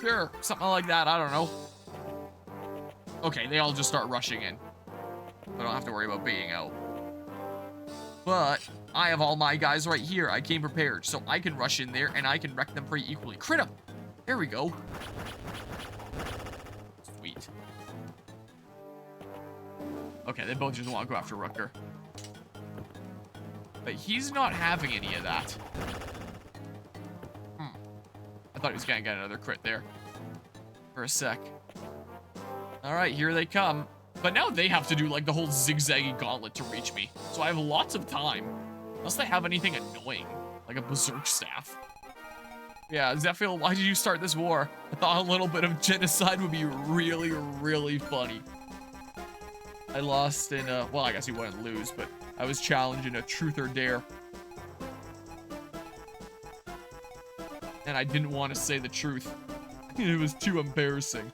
Sure, something like that, I don't know. Okay, they all just start rushing in. I don't have to worry about being out. But I have all my guys right here. I came prepared, so I can rush in there and I can wreck them pretty equally. Crit them! There we go. Sweet. Okay, they both just want to go after Rutger. But he's not having any of that. I thought he was gonna get another crit there. For a sec. Alright, here they come. But now they have to do, like, the whole zigzaggy gauntlet to reach me. So I have lots of time. Unless they have anything annoying. Like a berserk staff. Yeah, Zephyr, why did you start this war? I thought a little bit of genocide would be really, really funny. I lost in a... Well, I guess he wouldn't lose, but I was challenged in a truth or dare. And I didn't want to say the truth. It was too embarrassing.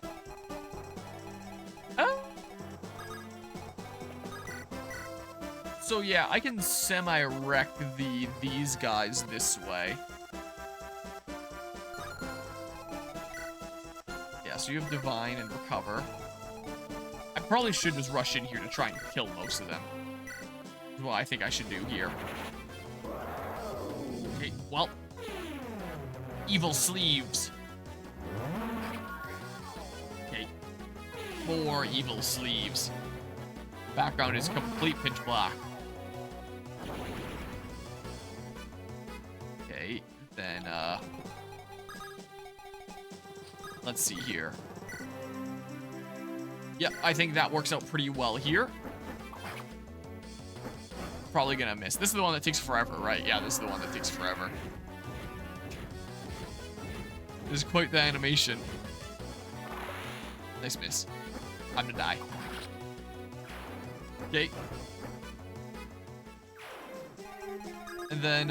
So yeah, I can semi-wreck these guys this way. Yeah, so you have Divine and Recover. I probably should just rush in here to try and kill most of them. That's what I think I should do here. Okay, well... Evil sleeves. Okay. More evil sleeves. Background is complete pitch black. Okay, then, let's see here. Yep, I think that works out pretty well here. Probably gonna miss. This is the one that takes forever, right? Yeah, this is the one that takes forever. This is quite the animation. Nice miss. Time to die. Okay. And then,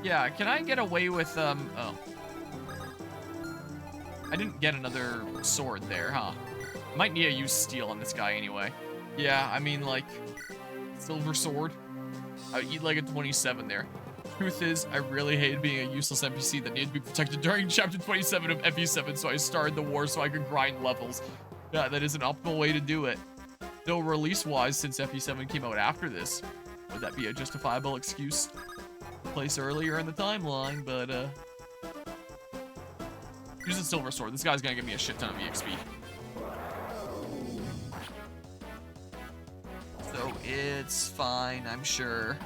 yeah, can I get away with, oh. I didn't get another sword there, huh? Might need to use steel on this guy anyway. Yeah, I mean, like, silver sword. I would eat like a 27 there. Truth is, I really hated being a useless NPC that needed to be protected during chapter 27 of FE7, so I started the war so I could grind levels. Yeah, that is an optimal way to do it. Though release-wise, since FE7 came out after this, would that be a justifiable excuse to place earlier in the timeline, but, use the silver sword. This guy's gonna give me a shit ton of EXP. So it's fine, I'm sure.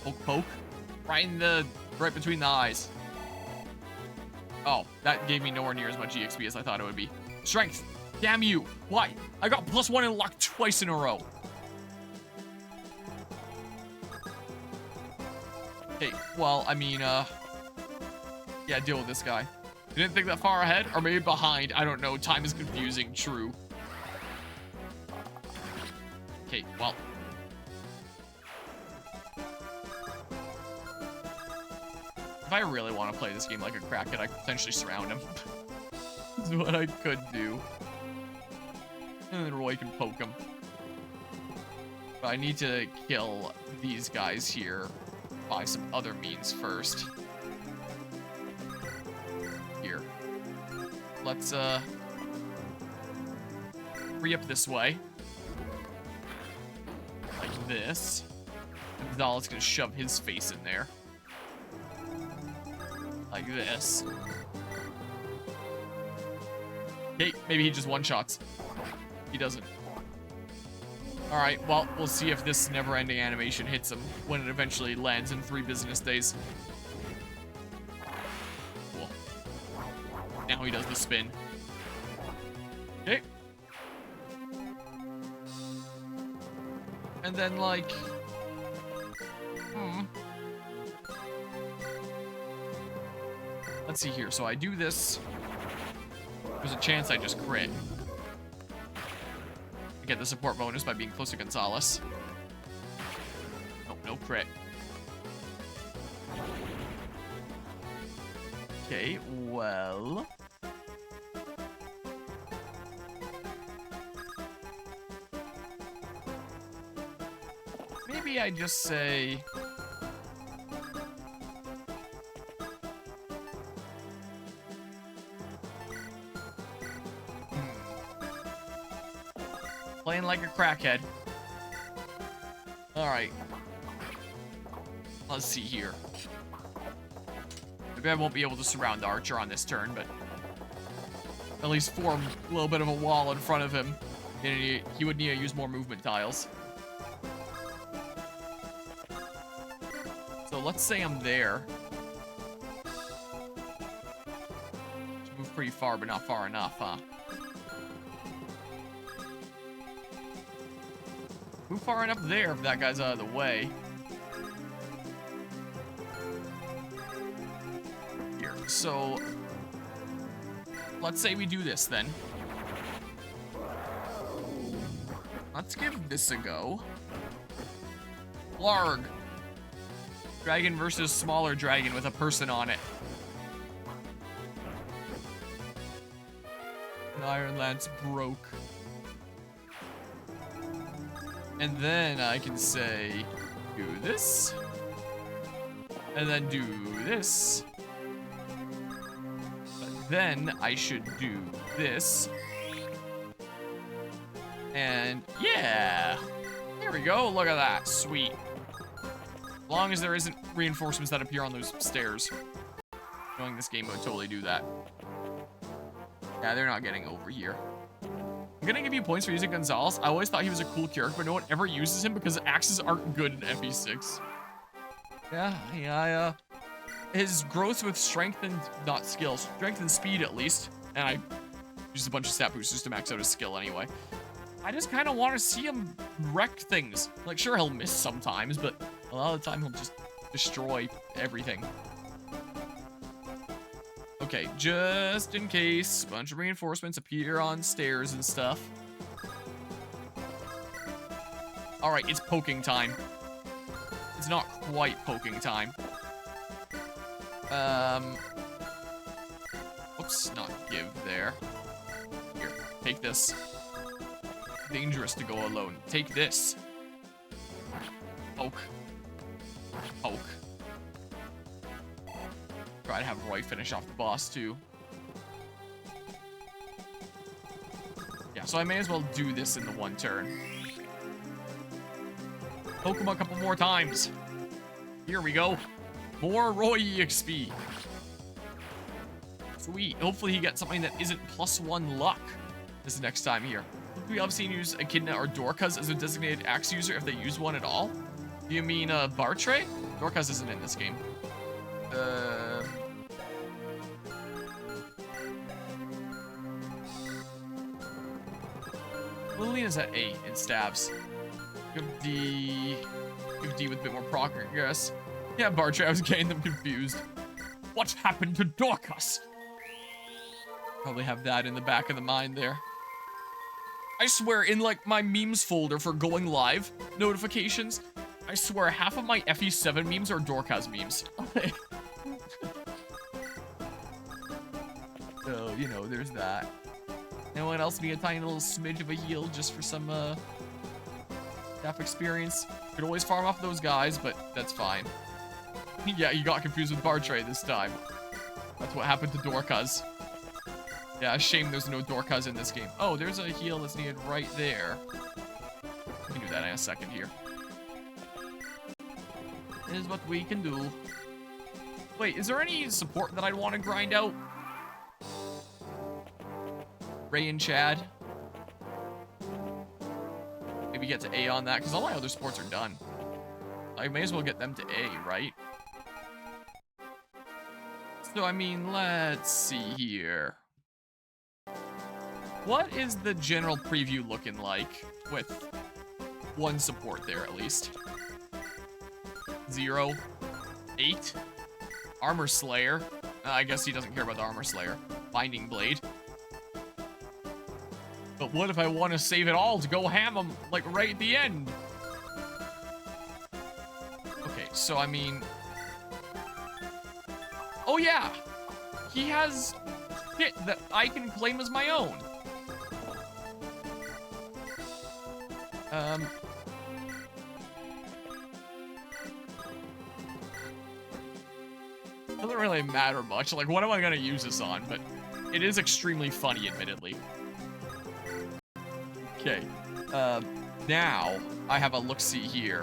Poke, poke. Right between the eyes. Oh, that gave me nowhere near as much EXP as I thought it would be. Strength. Damn you. Why? I got +1 in luck twice in a row. Okay, well, I mean, yeah, deal with this guy. Didn't think that far ahead, or maybe behind. I don't know. Time is confusing. True. Okay, well. If I really want to play this game like a crackhead, I could potentially surround him. That's what I could do. And then Roy can poke him. But I need to kill these guys here by some other means first. Here. Let's, free up this way. Like this. And Zala's gonna shove his face in there. Like this. Okay, maybe he just one-shots. He doesn't. Alright, well, we'll see if this never-ending animation hits him when it eventually lands in 3 business days. Cool. Now he does the spin. Okay. And then, like... Let's see here. So I do this. There's a chance I just crit. I get the support bonus by being close to Gonzalez. Nope, no crit. Okay, well... Maybe I just say... Playing like a crackhead. Alright. Let's see here. Maybe I won't be able to surround the archer on this turn, but... At least form a little bit of a wall in front of him. And he would need to use more movement tiles. So let's say I'm there. Move pretty far, but not far enough, huh? Move far enough there if that guy's out of the way. Here, so... Let's say we do this, then. Let's give this a go. Larg. Dragon versus smaller dragon with a person on it. And Iron Lance broke. And then I can say, do this. And then do this. But then I should do this. And yeah. There we go. Look at that. Sweet. As long as there isn't reinforcements that appear on those stairs. Knowing this game would totally do that. Yeah, they're not getting over here. I'm gonna give you points for using Gonzalez. I always thought he was a cool character, but no one ever uses him because axes aren't good in FE6. Yeah, his growth with strength and, not skill, strength and speed at least. And I used a bunch of stat boosters to max out his skill anyway. I just kind of want to see him wreck things. Like, sure, he'll miss sometimes, but a lot of the time he'll just destroy everything. Okay, just in case a bunch of reinforcements appear on stairs and stuff. Alright, it's poking time. It's not quite poking time. Whoops, not give there. Here, take this. Dangerous to go alone. Take this. Poke. Poke. Try to have Roy finish off the boss, too. Yeah, so I may as well do this in the one turn. Poke him a couple more times. Here we go. More Roy EXP. Sweet. Hopefully he gets something that isn't +1 luck this next time here. We have seen use Echidna or Dorcas as a designated axe user if they use one at all. Do you mean Bartray? Dorcas isn't in this game. Lillian's at 8 in stabs. Give D with a bit more progress. Yeah, Bartray, I was getting them confused. What happened to Dorcas? Probably have that in the back of the mind there. I swear, in like my memes folder for going live notifications, I swear half of my FE7 memes are Dorcas memes. So, you know, there's that. Anyone else need a tiny little smidge of a heal just for some, staff experience? Could always farm off those guys, but that's fine. Yeah, you got confused with Bartray this time. That's what happened to Dorcas. Yeah, shame there's no Dorcas in this game. Oh, there's a heal that's needed right there. We can do that in a second here. This is what we can do. Wait, is there any support that I'd want to grind out? Ray and Chad. Maybe get to A on that, because all my other sports are done. I may as well get them to A, right? So, I mean, let's see here. What is the general preview looking like with one support there, at least? 0. 8. Armor Slayer. I guess he doesn't care about the Armor Slayer. Binding Blade. But what if I want to save it all to go ham him, like, right at the end? Okay, so, I mean... Oh, yeah! He has hit that I can claim as my own. Doesn't really matter much. Like, what am I gonna use this on? But it is extremely funny, admittedly. Okay. Now I have a look-see here.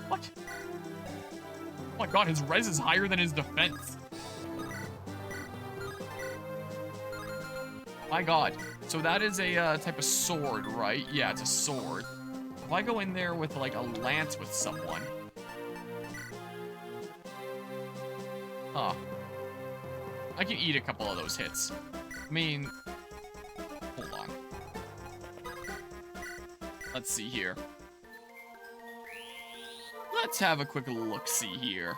What? Oh my god, his res is higher than his defense. My god. So that is a type of sword, right? Yeah, it's a sword. If I go in there with, like, a lance with someone... Huh. I can eat a couple of those hits. I mean... Hold on. Let's see here. Let's have a quick look-see here.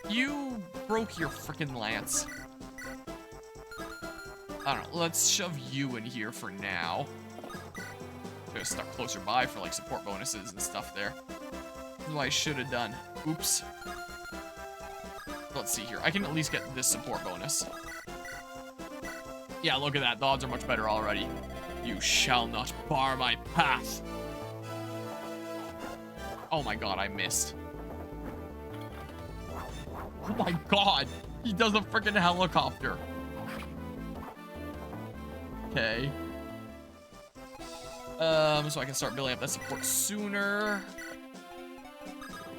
You broke your freaking lance. I don't know. Let's shove you in here for now. Should have stuck closer by for like support bonuses and stuff there. This is what I should have done. Oops. Let's see here. I can at least get this support bonus. Yeah, look at that. The odds are much better already. You shall not bar my path. Oh my god, I missed. Oh my god. He does a freaking helicopter. Okay. So I can start building up that support sooner.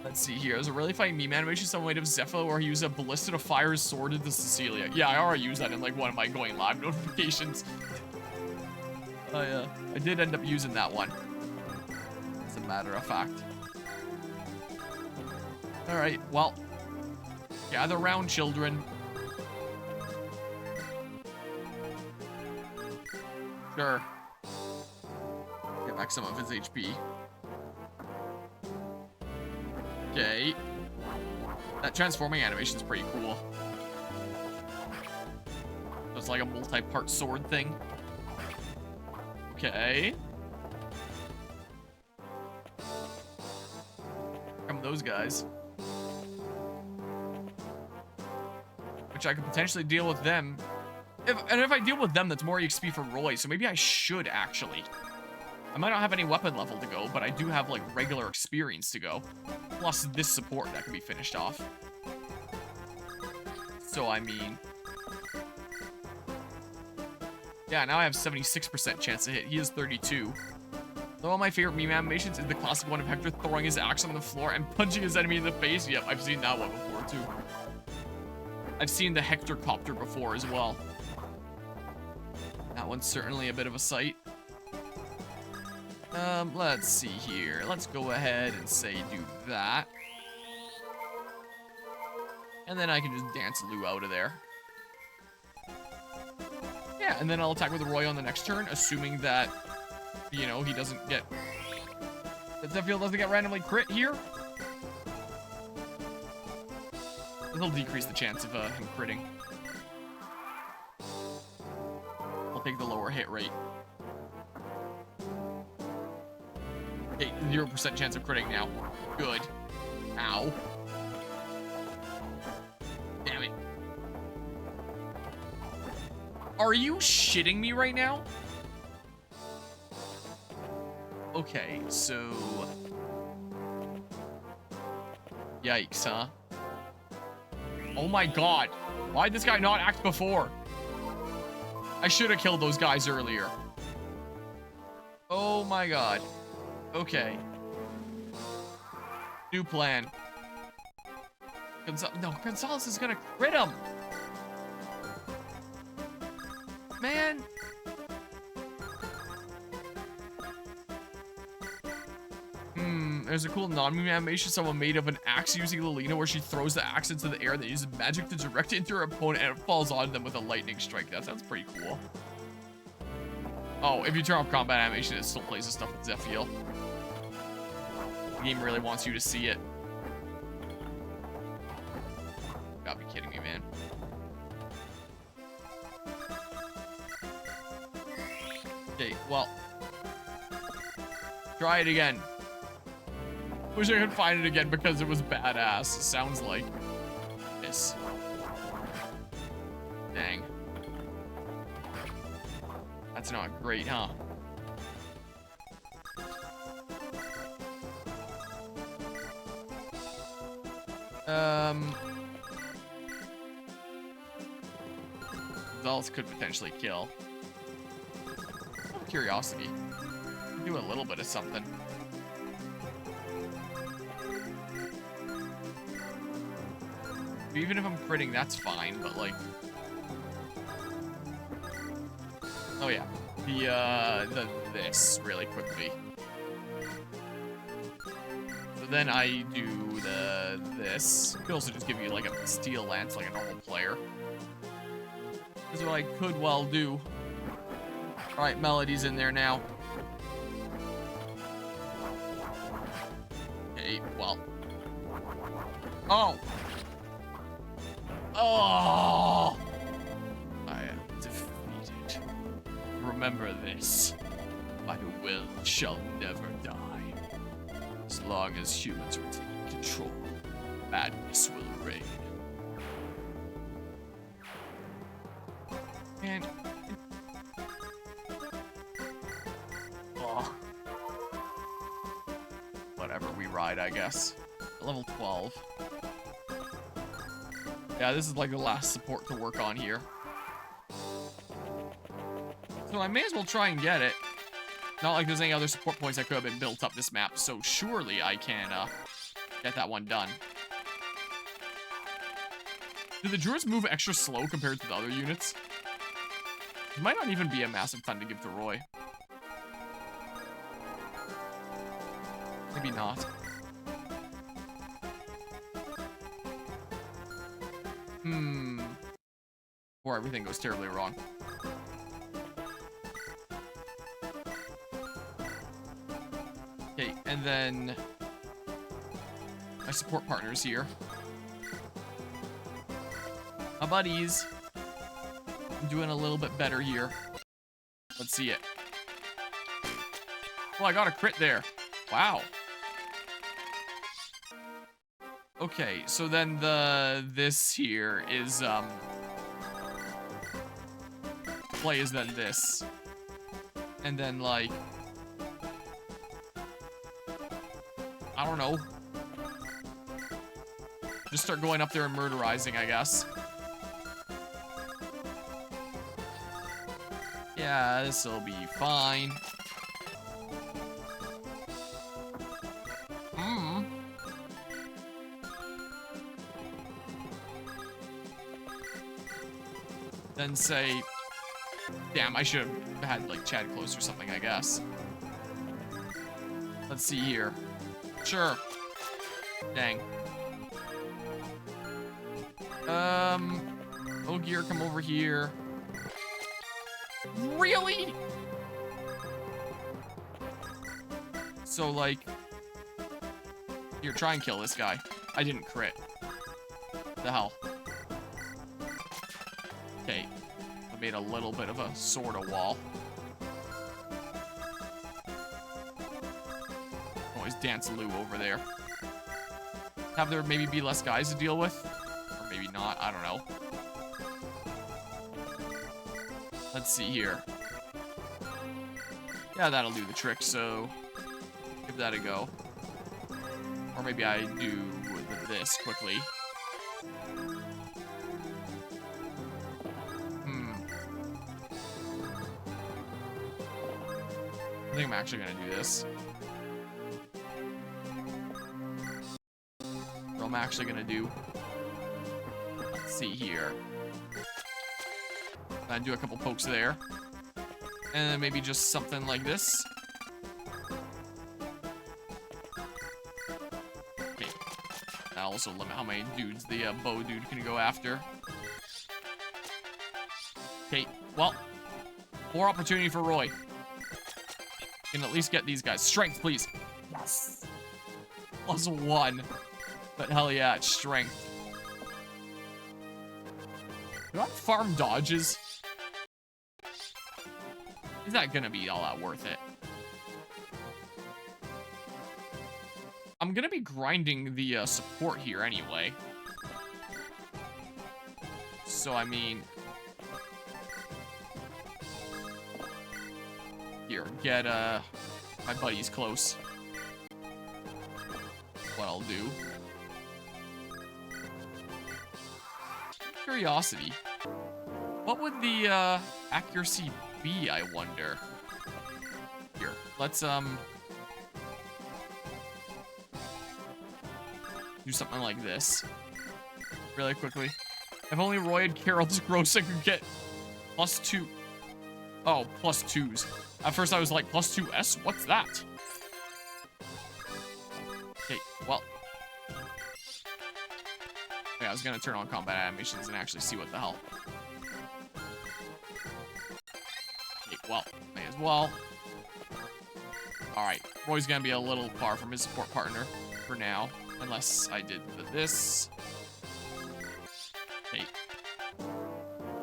Let's see here. There's a really funny meme animation some way of Zepho where he used a ballista to fire his sword into Cecilia. Yeah, I already used that in like one of my going live notifications. I did end up using that one. As a matter of fact. Alright, well. Gather round, children. Sure. Get back some of his HP. Okay. That transforming animation is pretty cool. It's like a multi-part sword thing. Okay. Come those guys. Which I could potentially deal with them. If I deal with them, that's more EXP for Roy, so maybe I should actually. I might not have any weapon level to go, but I do have like regular experience to go. Plus this support that can be finished off. So I mean... Yeah, now I have 76% chance to hit. He has 32. One of my favorite meme animations is the classic one of Hector throwing his axe on the floor and punching his enemy in the face. Yep, I've seen that one before too. I've seen the Hector copter before as well. That one's certainly a bit of a sight. Let's see here. Let's go ahead and say do that. And then I can just dance Lou out of there. Yeah, and then I'll attack with Roy on the next turn, assuming that, you know, he doesn't get... That Zephiel doesn't get randomly crit here. It'll decrease the chance of him critting. I'll take the lower hit rate. Okay, 0% chance of critting now. Good. Ow. Damn it. Are you shitting me right now? Okay, so... Yikes, huh? Oh my god. Why'd this guy not act before? I should have killed those guys earlier. Oh my god. Okay. New plan. No, Gonzalez is gonna crit him. Man. There's a cool non-meme animation someone made of an axe using Lilina where she throws the axe into the air and then uses magic to direct it into her opponent and it falls on them with a lightning strike. That sounds pretty cool. Oh, if you turn off combat animation, it still plays the stuff with Zephiel. The game really wants you to see it. Gotta be kidding me, man. Okay, well. Try it again. Wish I could find it again because it was badass. It sounds like this. Dang. That's not great, huh? Gonzalez could potentially kill. Out of curiosity. Do a little bit of something. Even if I'm critting, that's fine, but like... Oh yeah. This really quickly. So then I do this. It could also just give you like a steel lance like a normal player. This is what I could well do. Alright, Melody's in there now. Okay, well. Oh! Oh! I am defeated. Remember this. My will shall never die. As long as humans retain control, madness will reign. And... oh. Whatever, we ride, I guess. Level 12. Yeah, this is like the last support to work on here. So I may as well try and get it. Not like there's any other support points that could have been built up this map, so surely I can get that one done. Do the druids move extra slow compared to the other units? It might not even be a massive ton to give to Roy. Maybe not. Or everything goes terribly wrong. Okay, and then my support partners here. My buddies. I'm doing a little bit better here. Let's see it. Oh, I got a crit there. Wow. Okay, so then this here is play is then this. And then like I don't know. Just start going up there and murderizing, I guess. Yeah, this'll be fine. Then say, damn, I should have had like Chad close or something, I guess. Let's see here. Sure. Dang. Ogier, come over here. Really? So like, here, try and kill this guy. I didn't crit. The hell. Okay. made a little bit of a sort of wall. Always dance Lou over there. Have there maybe be less guys to deal with? Or maybe not, I don't know. Let's see here. Yeah, that'll do the trick, so give that a go. Or maybe I do this quickly. I think I'm actually gonna do this. What I'm actually gonna do. Let's see here. And do a couple pokes there. And then maybe just something like this. Okay. That'll also limit how many dudes the bow dude can go after. Okay, well. More opportunity for Roy. Can at least get these guys. Strength, please. Yes. +1. But hell yeah, it's strength. Do I farm dodges? Is that gonna be all that worth it? I'm gonna be grinding the support here anyway. So, I mean... Here, get, my buddies close. What I'll do. Curiosity. What would the, accuracy be, I wonder? Here, let's, do something like this. Really quickly. If only Roy and Carol's gross, I could get +2. Oh, +2s. At first I was like, +2S? What's that? Okay, well. Yeah, I was gonna turn on combat animations and actually see what the hell. Okay, well, may as well. Alright, Roy's gonna be a little far from his support partner for now. Unless I did this. Okay.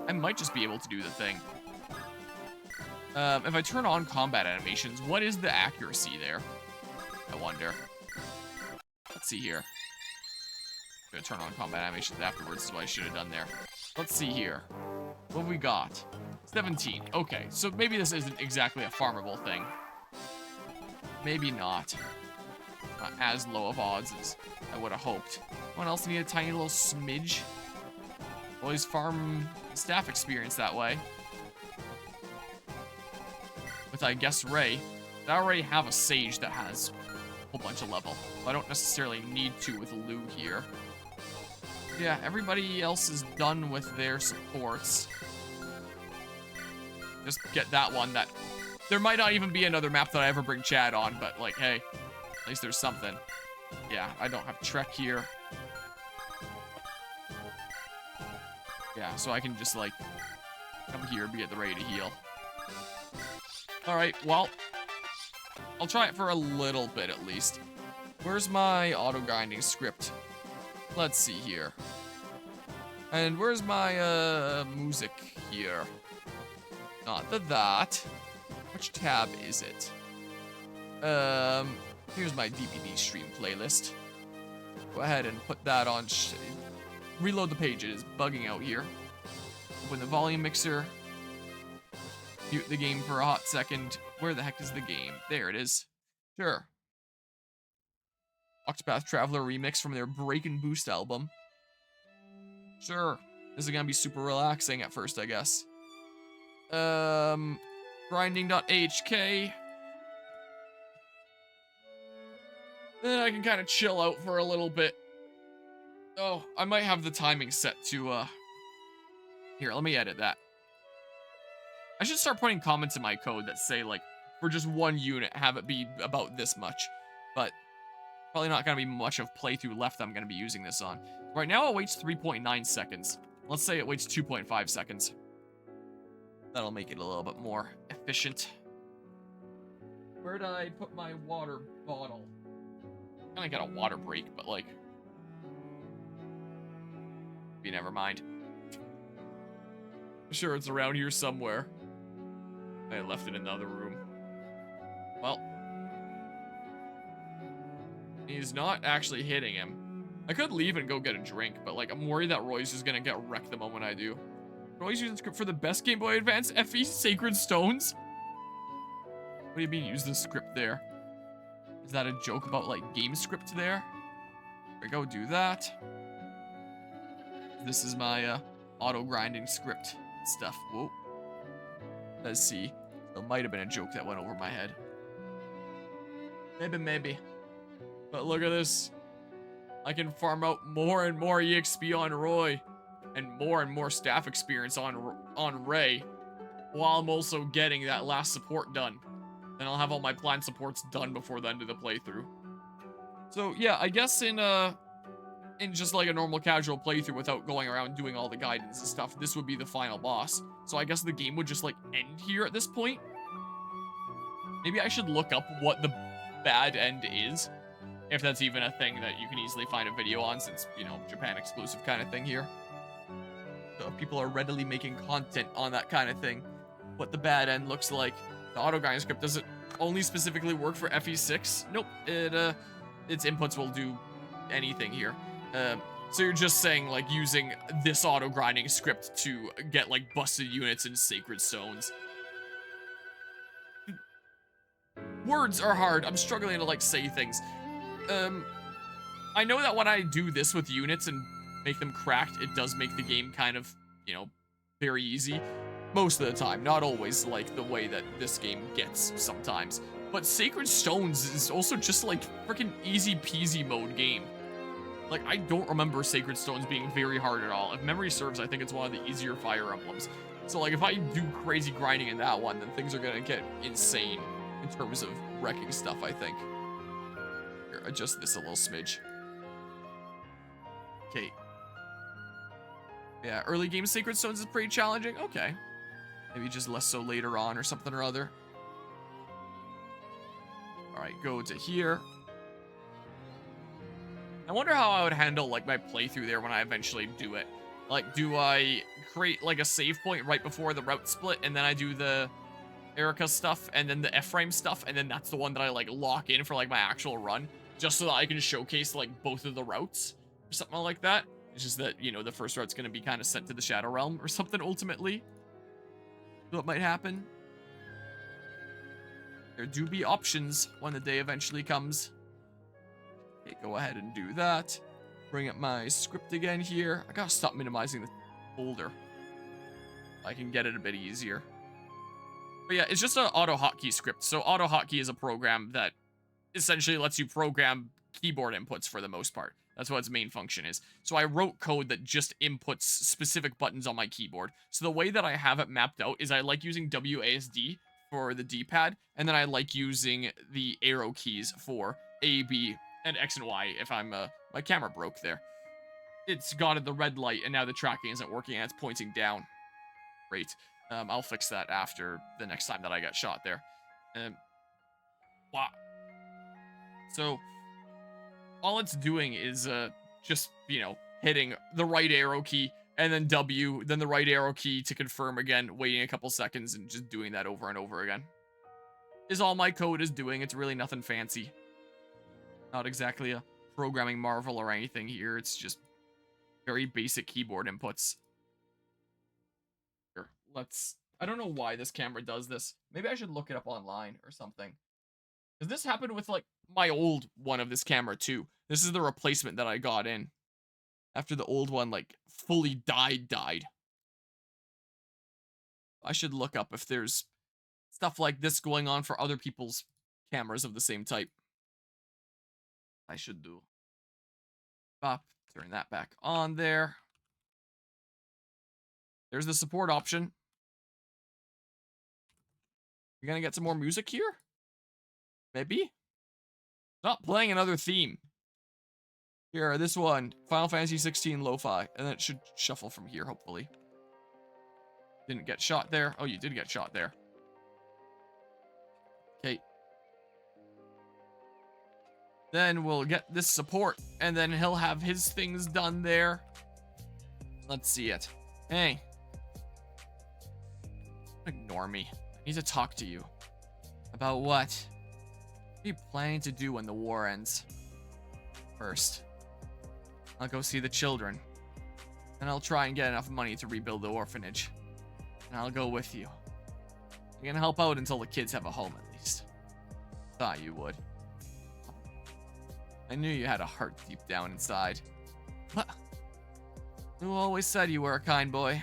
I might just be able to do the thing. If I turn on combat animations, what is the accuracy there? I wonder. Let's see here. I'm gonna turn on combat animations afterwards, is what I should have done there. Let's see here. What have we got? 17. Okay, so maybe this isn't exactly a farmable thing. Maybe not. Not as low of odds as I would have hoped. Anyone else need a tiny little smidge? Always farm staff experience that way. With, I guess, Ray. I already have a Sage that has a whole bunch of level. So I don't necessarily need to with Lou here. Yeah, everybody else is done with their supports. Just get that one that... There might not even be another map that I ever bring Chad on, but, like, hey. At least there's something. Yeah, I don't have Trek here. Yeah, so I can just, like, come here, be at the ready to heal. Alright, well, I'll try it for a little bit at least. Where's my auto-grinding script? Let's see here. And where's my, music here? Not that. Which tab is it? Here's my DVD stream playlist. Go ahead and put that on. Reload the page, it is bugging out here. Open the volume mixer. Mute the game for a hot second. Where the heck is the game? There it is. Sure. Octopath Traveler remix from their Break and Boost album. Sure. This is gonna be super relaxing at first, I guess. Grinding.hk. Then I can kind of chill out for a little bit. Oh, I might have the timing set to, Here, let me edit that. I should start putting comments in my code that say, like, for just one unit, have it be about this much. But probably not going to be much of playthrough left I'm going to be using this on. Right now, it waits 3.9 seconds. Let's say it waits 2.5 seconds. That'll make it a little bit more efficient. Where did I put my water bottle? I kind of got a water break, but, like... Maybe never mind. I'm sure it's around here somewhere. I left it in another room. Well, he's not actually hitting him. I could leave and go get a drink, but like I'm worried that Roy's just gonna get wrecked the moment I do. Roy's using script for the best Game Boy Advance FE Sacred Stones? What do you mean use the script there? Is that a joke about like game script there? Here we go, do that. This is my auto grinding script stuff. Whoa. Let's see. It might have been a joke that went over my head. Maybe. But look at this. I can farm out more and more EXP on Roy and more staff experience on Ray while I'm also getting that last support done. Then I'll have all my planned supports done before the end of the playthrough. So yeah, I guess in just like a normal casual playthrough without going around doing all the guidance and stuff, this would be the final boss. So I guess the game would just like end here at this point. Maybe I should look up what the bad end is, if that's even a thing that you can easily find a video on, since, you know, Japan exclusive kind of thing here. So if people are readily making content on that kind of thing, what the bad end looks like. The auto grinding script, does it only specifically work for FE6? Nope, its inputs will do anything here. So you're just saying, like, using this auto grinding script to get, like, busted units and sacred stones. Words are hard. I'm struggling to, like, say things. I know that when I do this with units and make them cracked, it does make the game kind of, you know, very easy. Most of the time. Not always, like, the way that this game gets sometimes. But Sacred Stones is also just, like, freaking easy peasy mode game. Like, I don't remember Sacred Stones being very hard at all. If memory serves, I think it's one of the easier Fire Emblems. So, like, if I do crazy grinding in that one, then things are gonna get insane in terms of wrecking stuff, I think. Here, adjust this a little smidge. Okay. Yeah, early game Sacred Stones is pretty challenging. Okay. Maybe just less so later on or something or other. Alright, go to here. I wonder how I would handle, like, my playthrough there when I eventually do it. Like, do I create, like, a save point right before the route split, and then I do the Erica stuff, and then the Ephraim stuff, and then that's the one that I, like, lock in for, like, my actual run, just so that I can showcase, like, both of the routes, or something like that. It's just that, you know, the first route's gonna be kind of sent to the Shadow Realm, or something, ultimately. So it might happen. There do be options when the day eventually comes. Okay, go ahead and do that. Bring up my script again here. I gotta stop minimizing the folder. I can get it a bit easier. But yeah, it's just an auto hotkey script. So auto hotkey is a program that essentially lets you program keyboard inputs for the most part. That's what its main function is. So I wrote code that just inputs specific buttons on my keyboard. So the way that I have it mapped out is I like using WASD for the D-pad, and then I like using the arrow keys for A, B, and X and Y if I'm, my camera broke there. It's got the red light, and now the tracking isn't working, and it's pointing down. Great. I'll fix that after the next time that I get shot there. Wow. So, all it's doing is, just, you know, hitting the right arrow key, and then W, then the right arrow key to confirm again, waiting a couple seconds, and just doing that over and over again. Is all my code is doing. It's really nothing fancy. Not exactly a programming marvel or anything here. It's just very basic keyboard inputs. Here, I don't know why this camera does this. Maybe I should look it up online or something. Because this happened with, like, my old one of this camera, too. This is the replacement that I got in. After the old one, like, fully died. I should look up if there's stuff like this going on for other people's cameras of the same type. I should do. Pop, turn that back on there. There's the support option. You're gonna get some more music here? Maybe? Not playing another theme. Here, this one. Final Fantasy 16 Lo-Fi. And then it should shuffle from here, hopefully. Didn't get shot there. Oh, you did get shot there. Okay. Then we'll get this support. And then he'll have his things done there. Let's see it. Hey. ignore me. I need to talk to you. About what? What are you planning to do when the war ends? First, I'll go see the children. Then I'll try and get enough money to rebuild the orphanage. And I'll go with you. You can help out until the kids have a home, at least. Thought you would. I knew you had a heart deep down inside. What? You always said you were a kind boy.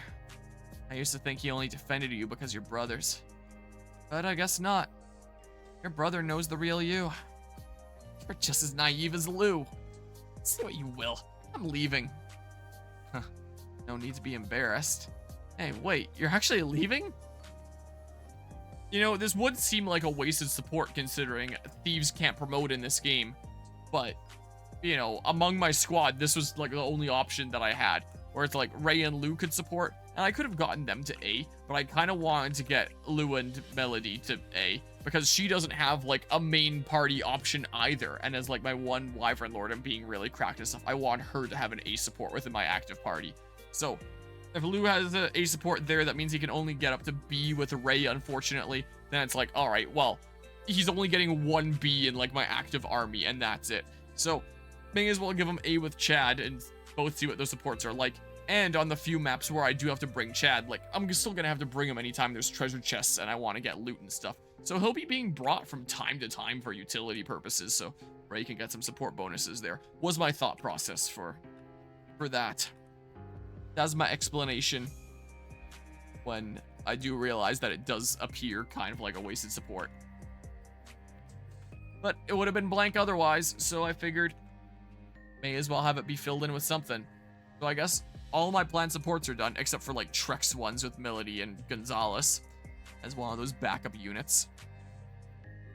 I used to think he only defended you because you're brothers. But I guess not. Your brother knows the real you. You're just as naive as Lou. Say what you will. I'm leaving. Huh. No need to be embarrassed. Hey, wait, you're actually leaving? You know, this would seem like a wasted support considering thieves can't promote in this game. But, you know, among my squad, this was like the only option that I had. Where it's like Ray and Lou could support. And I could have gotten them to A, but I kind of wanted to get Lou and Melody to A. Because she doesn't have like a main party option either. And as like my one Wyvern Lord and being really cracked and stuff, I want her to have an A support within my active party. So, if Lou has an A support there, that means he can only get up to B with Ray, unfortunately. Then it's like, alright, well, he's only getting one B in like my active army, and that's it. So, may as well give him A with Chad and both see what those supports are like. And on the few maps where I do have to bring Chad, like, I'm still gonna have to bring him anytime there's treasure chests and I want to get loot and stuff. So he'll be being brought from time to time for utility purposes, so Ray can get some support bonuses there. Was my thought process for that. That's my explanation when I do realize that it does appear kind of like a wasted support. But it would have been blank otherwise, so I figured may as well have it be filled in with something. So I guess all my planned supports are done, except for like Trek's ones with Melody and Gonzalez as one of those backup units.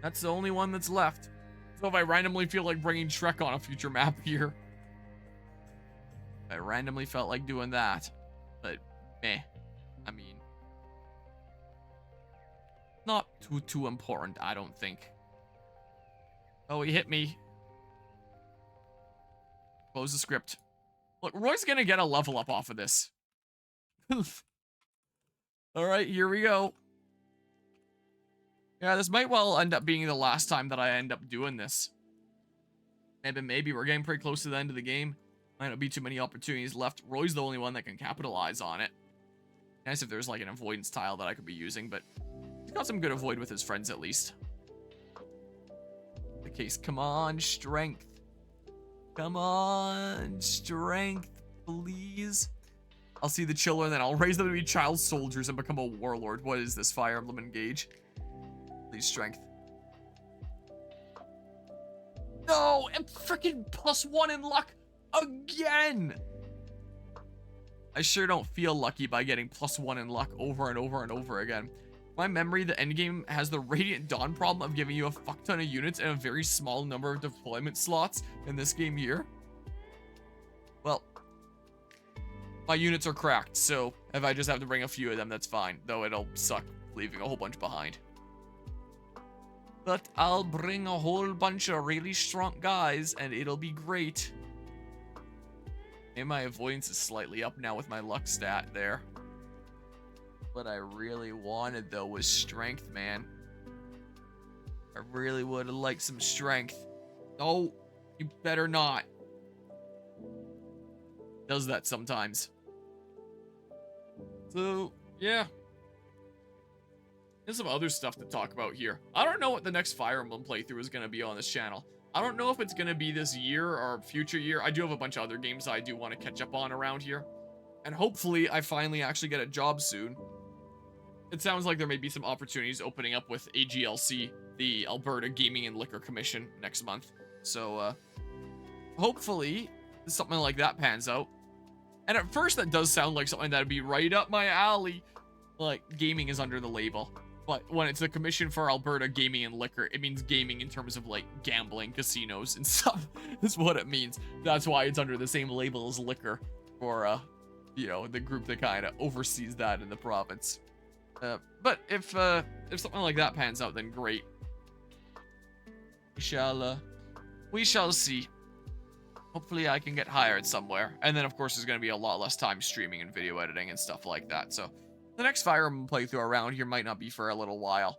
That's the only one that's left. So if I randomly feel like bringing Trek on a future map here, I randomly felt like doing that, but meh. I mean, not too important, I don't think. Oh, he hit me. Close the script. Look, Roy's gonna get a level up off of this. Alright, here we go. Yeah, this might well end up being the last time that I end up doing this. Maybe we're getting pretty close to the end of the game. Might not be too many opportunities left. Roy's the only one that can capitalize on it. Nice if there's like an avoidance tile that I could be using, but he's got some good avoid with his friends at least. The case, come on, strength. Come on, strength, please. I'll see the children, then I'll raise them to be child soldiers and become a warlord. What is this, Fire Emblem Engage? Please, strength. No, and freaking +1 in luck again. I sure don't feel lucky by getting +1 in luck over and over and over again. My memory, the endgame has the Radiant Dawn problem of giving you a fuck ton of units and a very small number of deployment slots in this game here. Well, my units are cracked, so if I just have to bring a few of them, that's fine. Though it'll suck leaving a whole bunch behind. But I'll bring a whole bunch of really strong guys, and it'll be great. And my avoidance is slightly up now with my luck stat there. What I really wanted, though, was strength, man. I really would have liked some strength. No, you better not. Does that sometimes. So, yeah. There's some other stuff to talk about here. I don't know what the next Fire Emblem playthrough is going to be on this channel. I don't know if it's going to be this year or future year. I do have a bunch of other games I do want to catch up on around here. And hopefully I finally actually get a job soon. It sounds like there may be some opportunities opening up with AGLC, the Alberta Gaming and Liquor Commission, next month. So, hopefully something like that pans out. And at first that does sound like something that would be right up my alley. Like, gaming is under the label. But when it's the Commission for Alberta Gaming and Liquor, it means gaming in terms of, like, gambling, casinos, and stuff. Is what it means. That's why it's under the same label as liquor for, you know, the group that kind of oversees that in the province. But if something like that pans out, then great. We shall see. Hopefully I can get hired somewhere. And then, of course, there's going to be a lot less time streaming and video editing and stuff like that. So, the next Fire Emblem playthrough around here might not be for a little while.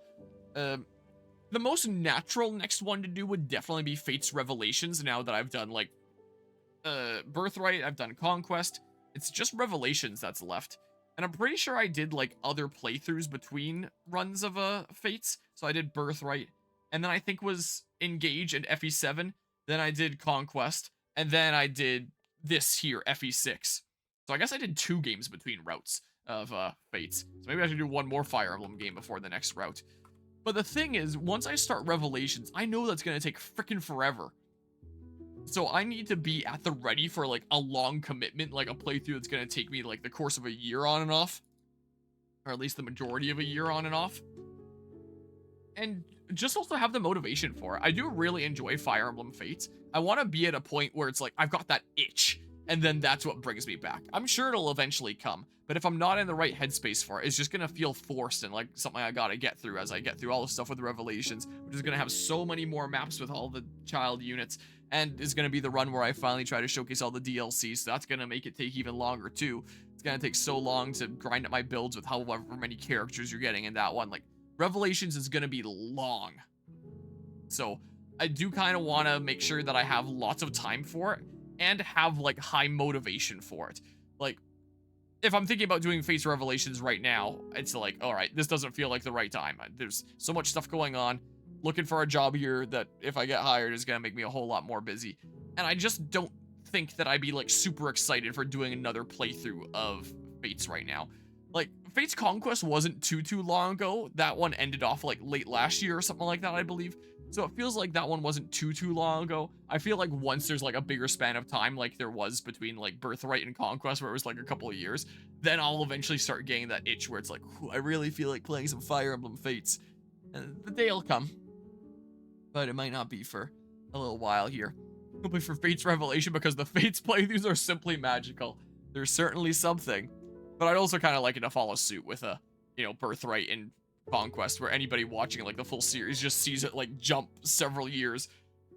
The most natural next one to do would definitely be Fate's Revelations, now that I've done, like, Birthright, I've done Conquest. It's just Revelations that's left. And I'm pretty sure I did, like, other playthroughs between runs of, Fates. So I did Birthright, and then I think was Engage and FE7. Then I did Conquest, and then I did this here, FE6. So I guess I did 2 games between routes of, Fates. So maybe I should do one more Fire Emblem game before the next route. But the thing is, once I start Revelations, I know that's going to take freaking forever. So I need to be at the ready for, like, a long commitment, like a playthrough that's going to take me, like, the course of a year on and off. Or at least the majority of a year on and off. And just also have the motivation for it. I do really enjoy Fire Emblem Fates. I want to be at a point where it's like, I've got that itch, and then that's what brings me back. I'm sure it'll eventually come, but if I'm not in the right headspace for it, it's just going to feel forced and like something I got to get through as I get through all the stuff with Revelations, which is going to have so many more maps with all the child units, and is going to be the run where I finally try to showcase all the DLC, so that's going to make it take even longer too. It's going to take so long to grind up my builds with however many characters you're getting in that one. Like, Revelations is going to be long. So I do kind of want to make sure that I have lots of time for it and have, like, high motivation for it. Like, if I'm thinking about doing Fates Revelations right now, it's like, all right, this doesn't feel like the right time. There's so much stuff going on. Looking for a job here that if I get hired is going to make me a whole lot more busy. And I just don't think that I'd be, like, super excited for doing another playthrough of Fates right now. Like, Fates Conquest wasn't too long ago. That one ended off, like, late last year or something like that, I believe. So it feels like that one wasn't too long ago. I feel like once there's, like, a bigger span of time, like there was between, like, Birthright and Conquest, where it was, like, a couple of years, then I'll eventually start getting that itch where it's like, I really feel like playing some Fire Emblem Fates. And the day will come. But it might not be for a little while here. It'll be for Fates Revelation, because the Fates playthroughs are simply magical. There's certainly something. But I'd also kind of like it to follow suit with a, you know, Birthright and Conquest, where anybody watching, like, the full series just sees it, like, jump several years.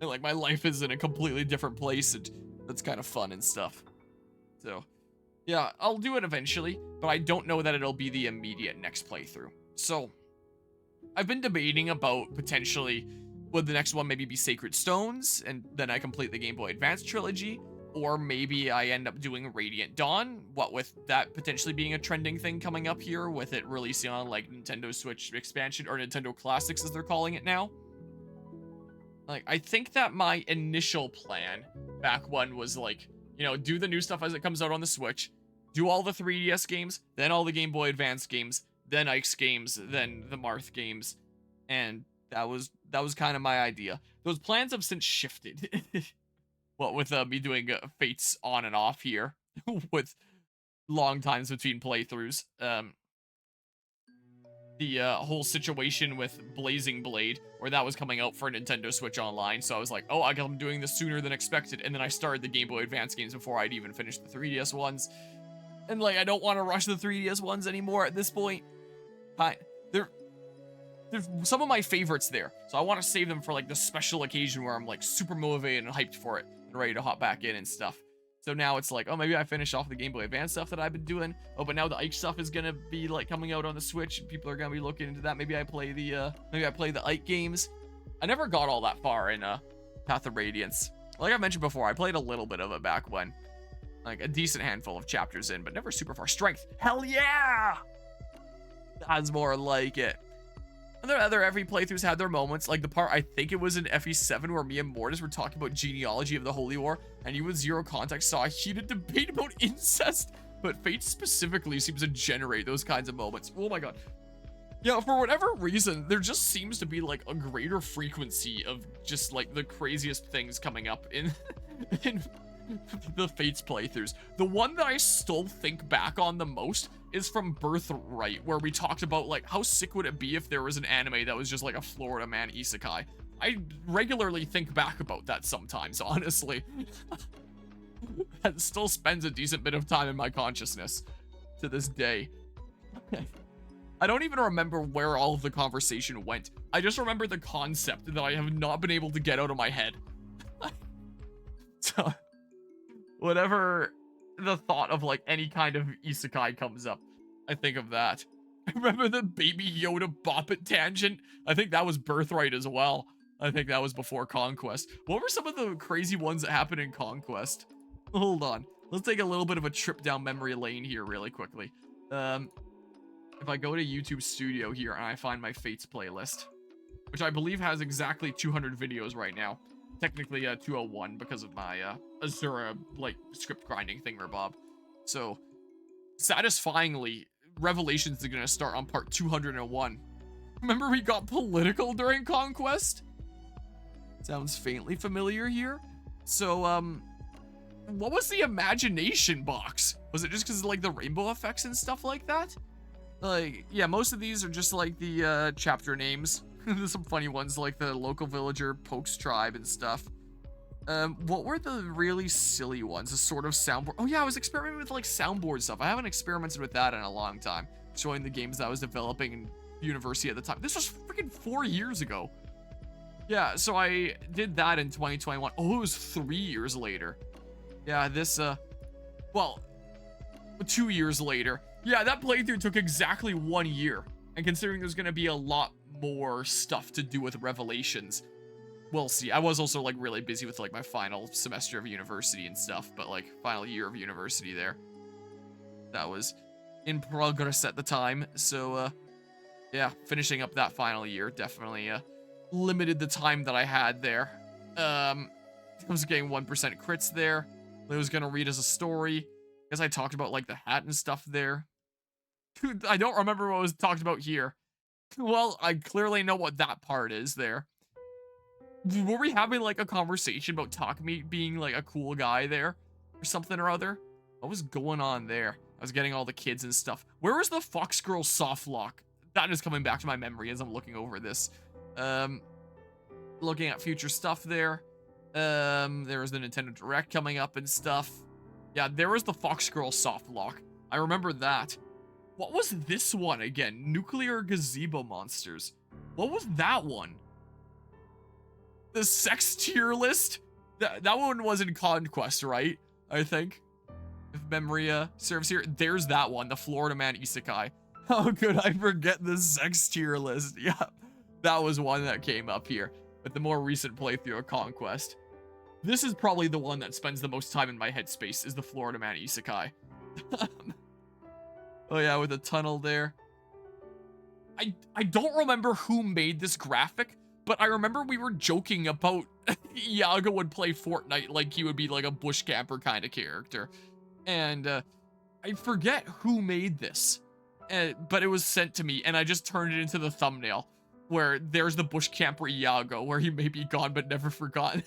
And, like, my life is in a completely different place, and that's kind of fun and stuff. So, yeah, I'll do it eventually, but I don't know that it'll be the immediate next playthrough. So, I've been debating about potentially, would the next one maybe be Sacred Stones, and then I complete the Game Boy Advance trilogy, or maybe I end up doing Radiant Dawn, what with that potentially being a trending thing coming up here, with it releasing on, like, Nintendo Switch Expansion, or Nintendo Classics as they're calling it now. Like, I think that my initial plan back when was, like, you know, do the new stuff as it comes out on the Switch, do all the 3DS games, then all the Game Boy Advance games, then Ike's games, then the Marth games, and that was kind of my idea. Those plans have since shifted. What with me doing Fates on and off here, with long times between playthroughs. The whole situation with Blazing Blade, where that was coming out for Nintendo Switch Online, so I was like, oh, I'm doing this sooner than expected, and then I started the Game Boy Advance games before I'd even finished the 3DS ones. And, like, I don't want to rush the 3DS ones anymore at this point. There's some of my favorites there, so I want to save them for, like, the special occasion where I'm, like, super motivated and hyped for it and ready to hop back in and stuff. So now it's like, oh, maybe I finish off the Game Boy Advance stuff that I've been doing. Oh, but now the Ike stuff is gonna be, like, coming out on the Switch, and people are gonna be looking into that. Maybe I play the Ike games. I never got all that far in Path of Radiance. Like I mentioned before, I played a little bit of it back when, like, a decent handful of chapters in, but never super far. Strength, hell yeah! That's more like it. And the other every playthroughs had their moments, like the part, I think it was in FE7, where me and Mortis were talking about genealogy of the Holy War, and you with zero context saw a heated debate about incest, but Fate specifically seems to generate those kinds of moments. Oh my god. Yeah, for whatever reason, there just seems to be, like, a greater frequency of just, like, the craziest things coming up in, in the Fates playthroughs. The one that I still think back on the most is from Birthright, where we talked about, like, how sick would it be if there was an anime that was just like a Florida man isekai. I regularly think back about that sometimes, honestly. That still spends a decent bit of time in my consciousness to this day. I don't even remember where all of the conversation went. I just remember the concept that I have not been able to get out of my head. So, whatever the thought of, like, any kind of isekai comes up, I think of that. I remember the Baby Yoda Bop It tangent. I think that was Birthright as well. I think that was before Conquest. What were some of the crazy ones that happened in Conquest? Hold on. Let's take a little bit of a trip down memory lane here really quickly. If I go to YouTube Studio here and I find my Fates playlist, which I believe has exactly 200 videos right now. Technically 201 because of my Azura like script grinding thingamabob. So satisfyingly, Revelations is gonna start on part 201. Remember we got political during Conquest? Sounds faintly familiar here. So what was the imagination box? Was it just because of like the rainbow effects and stuff like that? Like, yeah, most of these are just like the chapter names. There's some funny ones like the local villager Pokes tribe and stuff. What were the really silly ones? The sort of soundboard. Oh yeah, I was experimenting with like soundboard stuff. I haven't experimented with that in a long time. Showing the games that I was developing in university at the time. This was freaking 4 years ago. Yeah, so I did that in 2021. Oh, it was 3 years later. Yeah, this, well, 2 years later. Yeah, that playthrough took exactly 1 year. And considering there's gonna be a lot more stuff to do with Revelations, we'll see. I was also like really busy with like my final semester of university and stuff, but like final year of university there. That was in progress at the time. So, yeah, finishing up that final year definitely, limited the time that I had there. I was getting 1% crits there. I was gonna read as a story. Guess I talked about like the hat and stuff there. Dude, I don't remember what was talked about here. Well, I clearly know what that part is there. Were we having like a conversation about Takumi being like a cool guy there? Or something or other? What was going on there? I was getting all the kids and stuff. Where was the Fox Girl soft lock? That is coming back to my memory as I'm looking over this. Looking at future stuff there. There was the Nintendo Direct coming up and stuff. Yeah, there was the Fox Girl soft lock. I remember that. What was this one again? Nuclear Gazebo Monsters. What was that one? The sex tier list? That one was in Conquest, right? I think. If memory serves here. There's that one, the Florida Man Isekai. How could I forget the sex tier list? Yeah, that was one that came up here. With the more recent playthrough of Conquest. This is probably the one that spends the most time in my headspace, is the Florida Man Isekai. Oh yeah, with a tunnel there. I don't remember who made this graphic, but I remember we were joking about Iago would play Fortnite like he would be like a bush camper kind of character. And I forget who made this, but it was sent to me and I just turned it into the thumbnail where there's the bush camper Iago where he may be gone but never forgotten.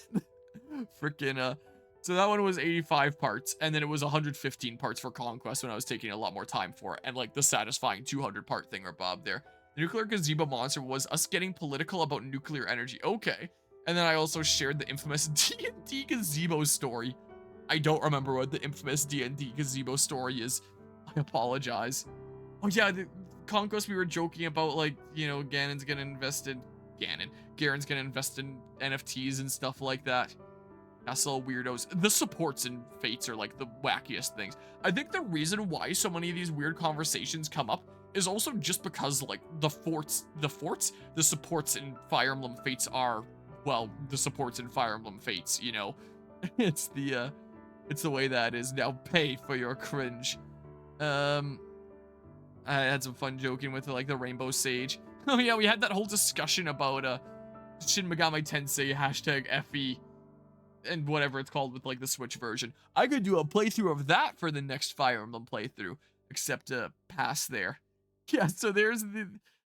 Freaking so that one was 85 parts, and then it was 115 parts for Conquest when I was taking a lot more time for it, and like the satisfying 200 part thingamabob there. The Nuclear Gazebo Monster was us getting political about nuclear energy. Okay. And then I also shared the infamous D&D Gazebo story. I don't remember what the infamous D&D Gazebo story is. I apologize. Oh yeah, the Conquest we were joking about, like, you know, Garen's gonna invest in NFTs and stuff like that. Castle weirdos. The supports and fates are like the wackiest things. I think the reason why so many of these weird conversations come up is also just because like the supports in Fire Emblem Fates are, well, the supports in Fire Emblem Fates, you know. It's the way that is. Now pay for your cringe. I had some fun joking with like the Rainbow Sage. Oh yeah, we had that whole discussion about Shin Megami Tensei #FE and whatever it's called with like the Switch version. I could do a playthrough of that for the next Fire Emblem playthrough, except pass there. Yeah, so there's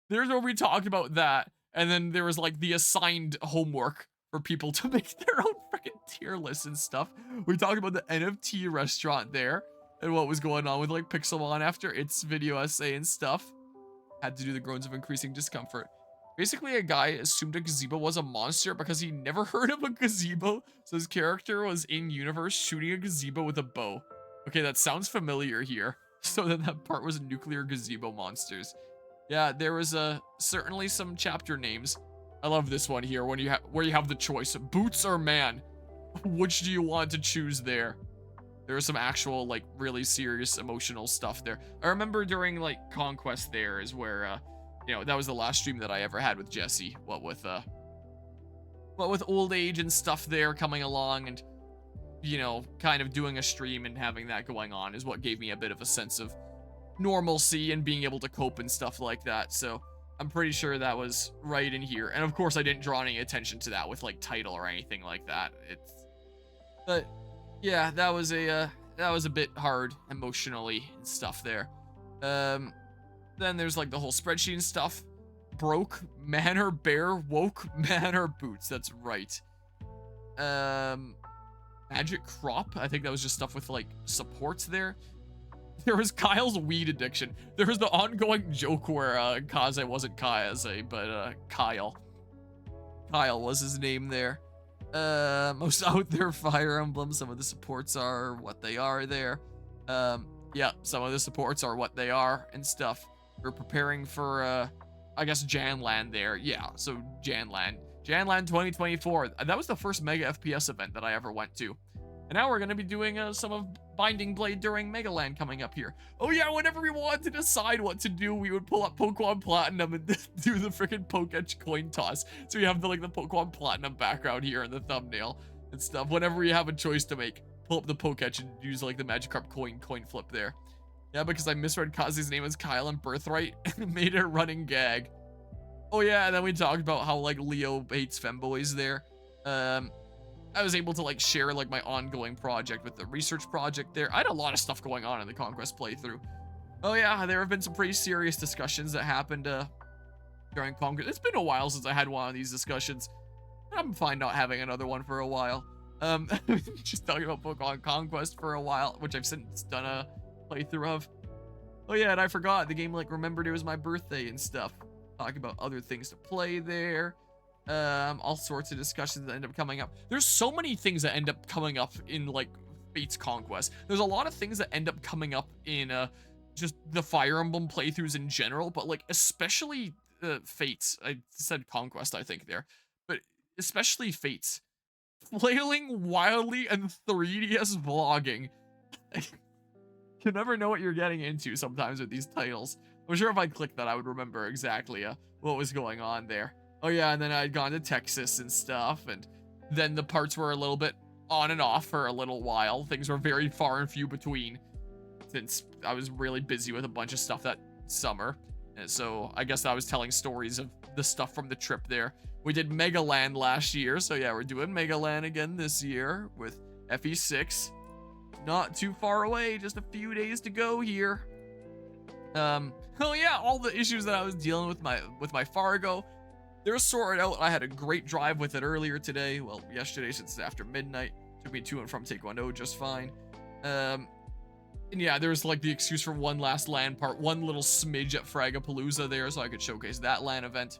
where we talked about that, and then there was like the assigned homework for people to make their own freaking tier lists and stuff. We talked about the NFT restaurant there and what was going on with like Pixelmon after its video essay and stuff. Had to do the groans of increasing discomfort. Basically, a guy assumed a gazebo was a monster because he never heard of a gazebo, so his character was in-universe shooting a gazebo with a bow. Okay, that sounds familiar here. So that part was Nuclear Gazebo Monsters. Yeah, there was certainly some chapter names. I love this one here when where you have the choice, boots or man. Which do you want to choose there? There was some actual, like, really serious emotional stuff there. I remember during, like, Conquest there is where, you know, that was the last stream that I ever had with Jesse. What with old age and stuff there coming along, and, you know, kind of doing a stream and having that going on is what gave me a bit of a sense of normalcy and being able to cope and stuff like that. So I'm pretty sure that was right in here. And of course I didn't draw any attention to that with, like, title or anything like that. But yeah, that was a bit hard emotionally and stuff there. Then there's, like, the whole spreadsheet and stuff. Broke, manor, bear, woke, manor, boots. That's right. Magic crop. I think that was just stuff with, like, supports there. There was Kyle's weed addiction. There was the ongoing joke where Kaze wasn't Kaze, but Kyle. Kyle was his name there. Most out there Fire Emblem. Some of the supports are what they are there. Yeah, some of the supports are what they are and stuff. We're preparing for, I guess, Janland there. Yeah, so Janland. Janland 2024. That was the first Mega FPS event that I ever went to. And now we're going to be doing some of Binding Blade during Megaland coming up here. Oh yeah, whenever we wanted to decide what to do, we would pull up Pokemon Platinum and do the freaking Poketch coin toss. So we have the Pokemon Platinum background here in the thumbnail and stuff. Whenever we have a choice to make, pull up the Poketch and use, like, the Magikarp coin flip there. Yeah, because I misread Kazi's name as Kyle in Birthright and made it a running gag. Oh yeah, and then we talked about how, like, Leo hates femboys there. I was able to, like, share, like, my ongoing project with the research project there. I had a lot of stuff going on in the Conquest playthrough. Oh yeah, there have been some pretty serious discussions that happened during Conquest. It's been a while since I had one of these discussions. I'm fine not having another one for a while. Just talking about Pokemon Conquest for a while, which I've since done a playthrough of. Oh yeah, and I forgot, the game, like, remembered it was my birthday and stuff. Talking about other things to play there. All sorts of discussions that end up coming up. There's so many things that end up coming up in, like, Fate's Conquest. There's a lot of things that end up coming up in just the Fire Emblem playthroughs in general, but, like, especially Fates. I said Conquest, I think, there, but especially Fates. Flailing wildly and 3DS vlogging. You never know what you're getting into sometimes with these titles. I'm sure if I clicked that, I would remember exactly what was going on there. Oh yeah, and then I'd gone to Texas and stuff, and then the parts were a little bit on and off for a little while. Things were very far and few between, since I was really busy with a bunch of stuff that summer. And so I guess I was telling stories of the stuff from the trip there. We did Megaland last year, so yeah, we're doing Megaland again this year with FE6. Not too far away, just a few days to go here. Oh yeah, all the issues that I was dealing with my Fargo, they're sorted out. I had a great drive with it earlier today. Well, yesterday, since it's after midnight. Took me to and from Taekwondo just fine. And yeah, there's, like, the excuse for one last LAN part, one little smidge at Fragapalooza there, so I could showcase that LAN event.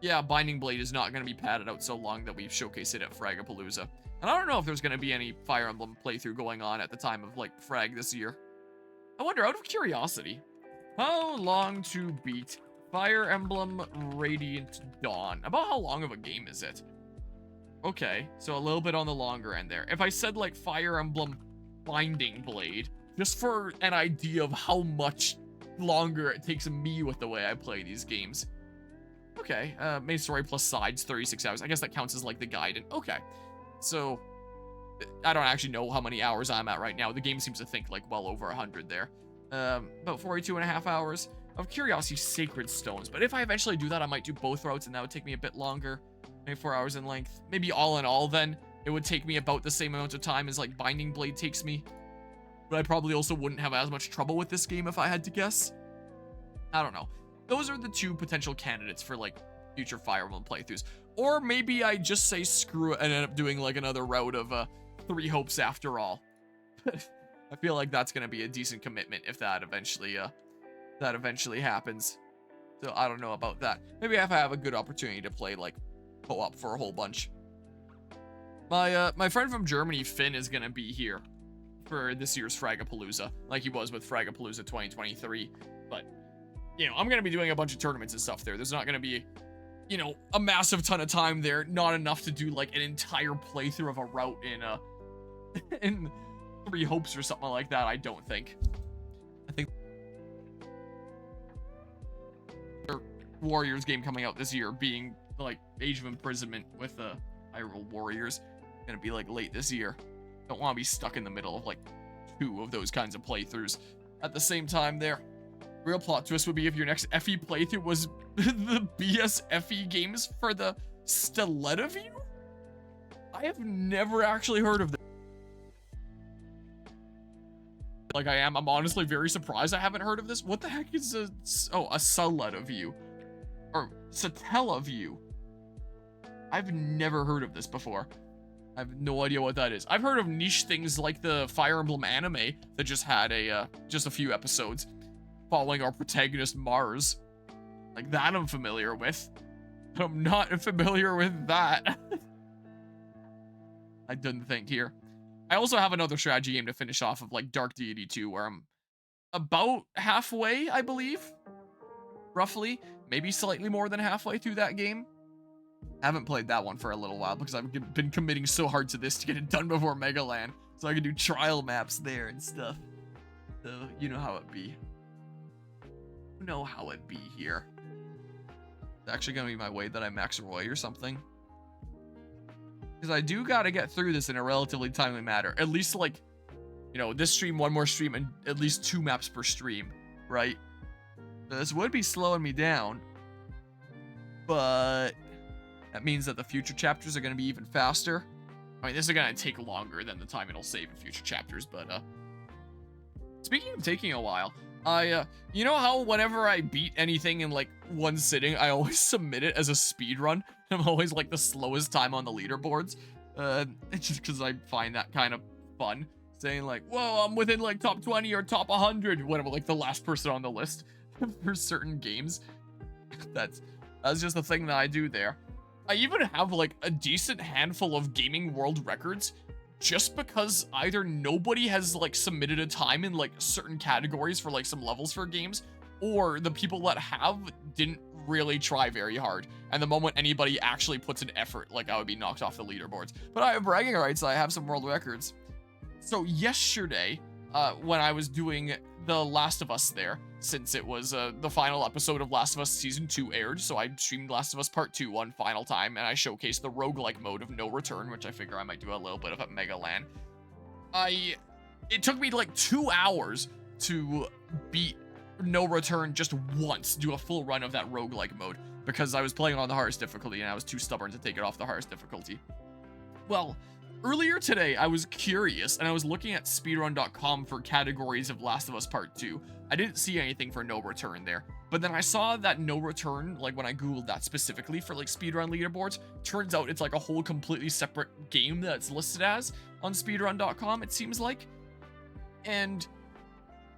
Yeah, Binding Blade is not going to be padded out so long that we showcase it at Fragapalooza. And I don't know if there's going to be any Fire Emblem playthrough going on at the time of, like, Frag this year. I wonder, out of curiosity, how long to beat Fire Emblem Radiant Dawn? About how long of a game is it? Okay, so a little bit on the longer end there. If I said, like, Fire Emblem Binding Blade, just for an idea of how much longer it takes me with the way I play these games. Okay, main story plus sides, 36 hours. I guess that counts as, like, the guide. And okay, so I don't actually know how many hours I'm at right now. The game seems to think, like, well over 100 there. About 42.5 hours. Of curiosity, Sacred Stones. But if I eventually do that, I might do both routes, and that would take me a bit longer. Maybe 4 hours in length. Maybe all in all, then, it would take me about the same amount of time as, like, Binding Blade takes me. But I probably also wouldn't have as much trouble with this game if I had to guess. I don't know. Those are the two potential candidates for, like, future Fire Emblem playthroughs. Or maybe I just say screw it and end up doing, like, another route of 3 Hopes after all. I feel like that's gonna be a decent commitment if that eventually happens. So I don't know about that. Maybe if I have a good opportunity to play, like, co-op for a whole bunch. My friend from Germany, Finn, is gonna be here for this year's Fragapalooza, like he was with Fragapalooza 2023. But, you know, I'm gonna be doing a bunch of tournaments and stuff there. There's not gonna be, you know, a massive ton of time there. Not enough to do, like, an entire playthrough of a route in 3 Three Hopes or something like that, I don't think. I think Warriors game coming out this year being like Age of Imprisonment with Hyrule Warriors, gonna be like late this year. Don't want to be stuck in the middle of like 2 of those kinds of playthroughs at the same time there. Real plot twist would be if your next FE playthrough was the BS FE games for the Stiletto View? I have never actually heard of this. Like I'm honestly very surprised I haven't heard of this. What the heck is a Stiletto View? Or Satella View? I've never heard of this before. I have no idea what that is. I've heard of niche things like the Fire Emblem anime that just had just a few episodes following our protagonist Mars. Like that I'm familiar with. But I'm not familiar with that. I didn't think here. I also have another strategy game to finish off of like Dark Deity 2 where I'm about halfway, I believe. Roughly. Maybe slightly more than halfway through that game. I haven't played that one for a little while because I've been committing so hard to this to get it done before Mega Land. So I can do trial maps there and stuff. So, you know how it be. You know how it be here. It's actually going to be my way that I max Roy or something. Because I do got to get through this in a relatively timely manner. At least, like, you know, this stream, one more stream, and at least 2 maps per stream, right? So this would be slowing me down. But that means that the future chapters are going to be even faster. I mean, this is going to take longer than the time it'll save in future chapters, but, speaking of taking a while, you know how whenever I beat anything in, like, one sitting, I always submit it as a speed run? I'm always, like, the slowest time on the leaderboards. It's just because I find that kind of fun. Saying, like, whoa, I'm within, like, top 20 or top 100, whatever, like, the last person on the list for certain games. That's just the thing that I do there. I even have, like, a decent handful of gaming world records just because either nobody has, like, submitted a time in, like, certain categories for, like, some levels for games, or the people that have didn't really try very hard. And the moment anybody actually puts an effort, like, I would be knocked off the leaderboards. But I have bragging rights, I have some world records. So yesterday, when I was doing The Last of Us there, since it was the final episode of Last of Us Season 2 aired, so I streamed Last of Us Part 2 one final time, and I showcased the roguelike mode of No Return, which I figure I might do a little bit of at Mega Land. It took me like 2 hours to beat No Return just once, do a full run of that roguelike mode, because I was playing on the hardest difficulty, and I was too stubborn to take it off the hardest difficulty. Well, earlier today, I was curious, and I was looking at speedrun.com for categories of Last of Us Part 2. I didn't see anything for No Return there, but then I saw that No Return, like when I googled that specifically for like speedrun leaderboards, turns out it's like a whole completely separate game that's listed as on speedrun.com, it seems like. And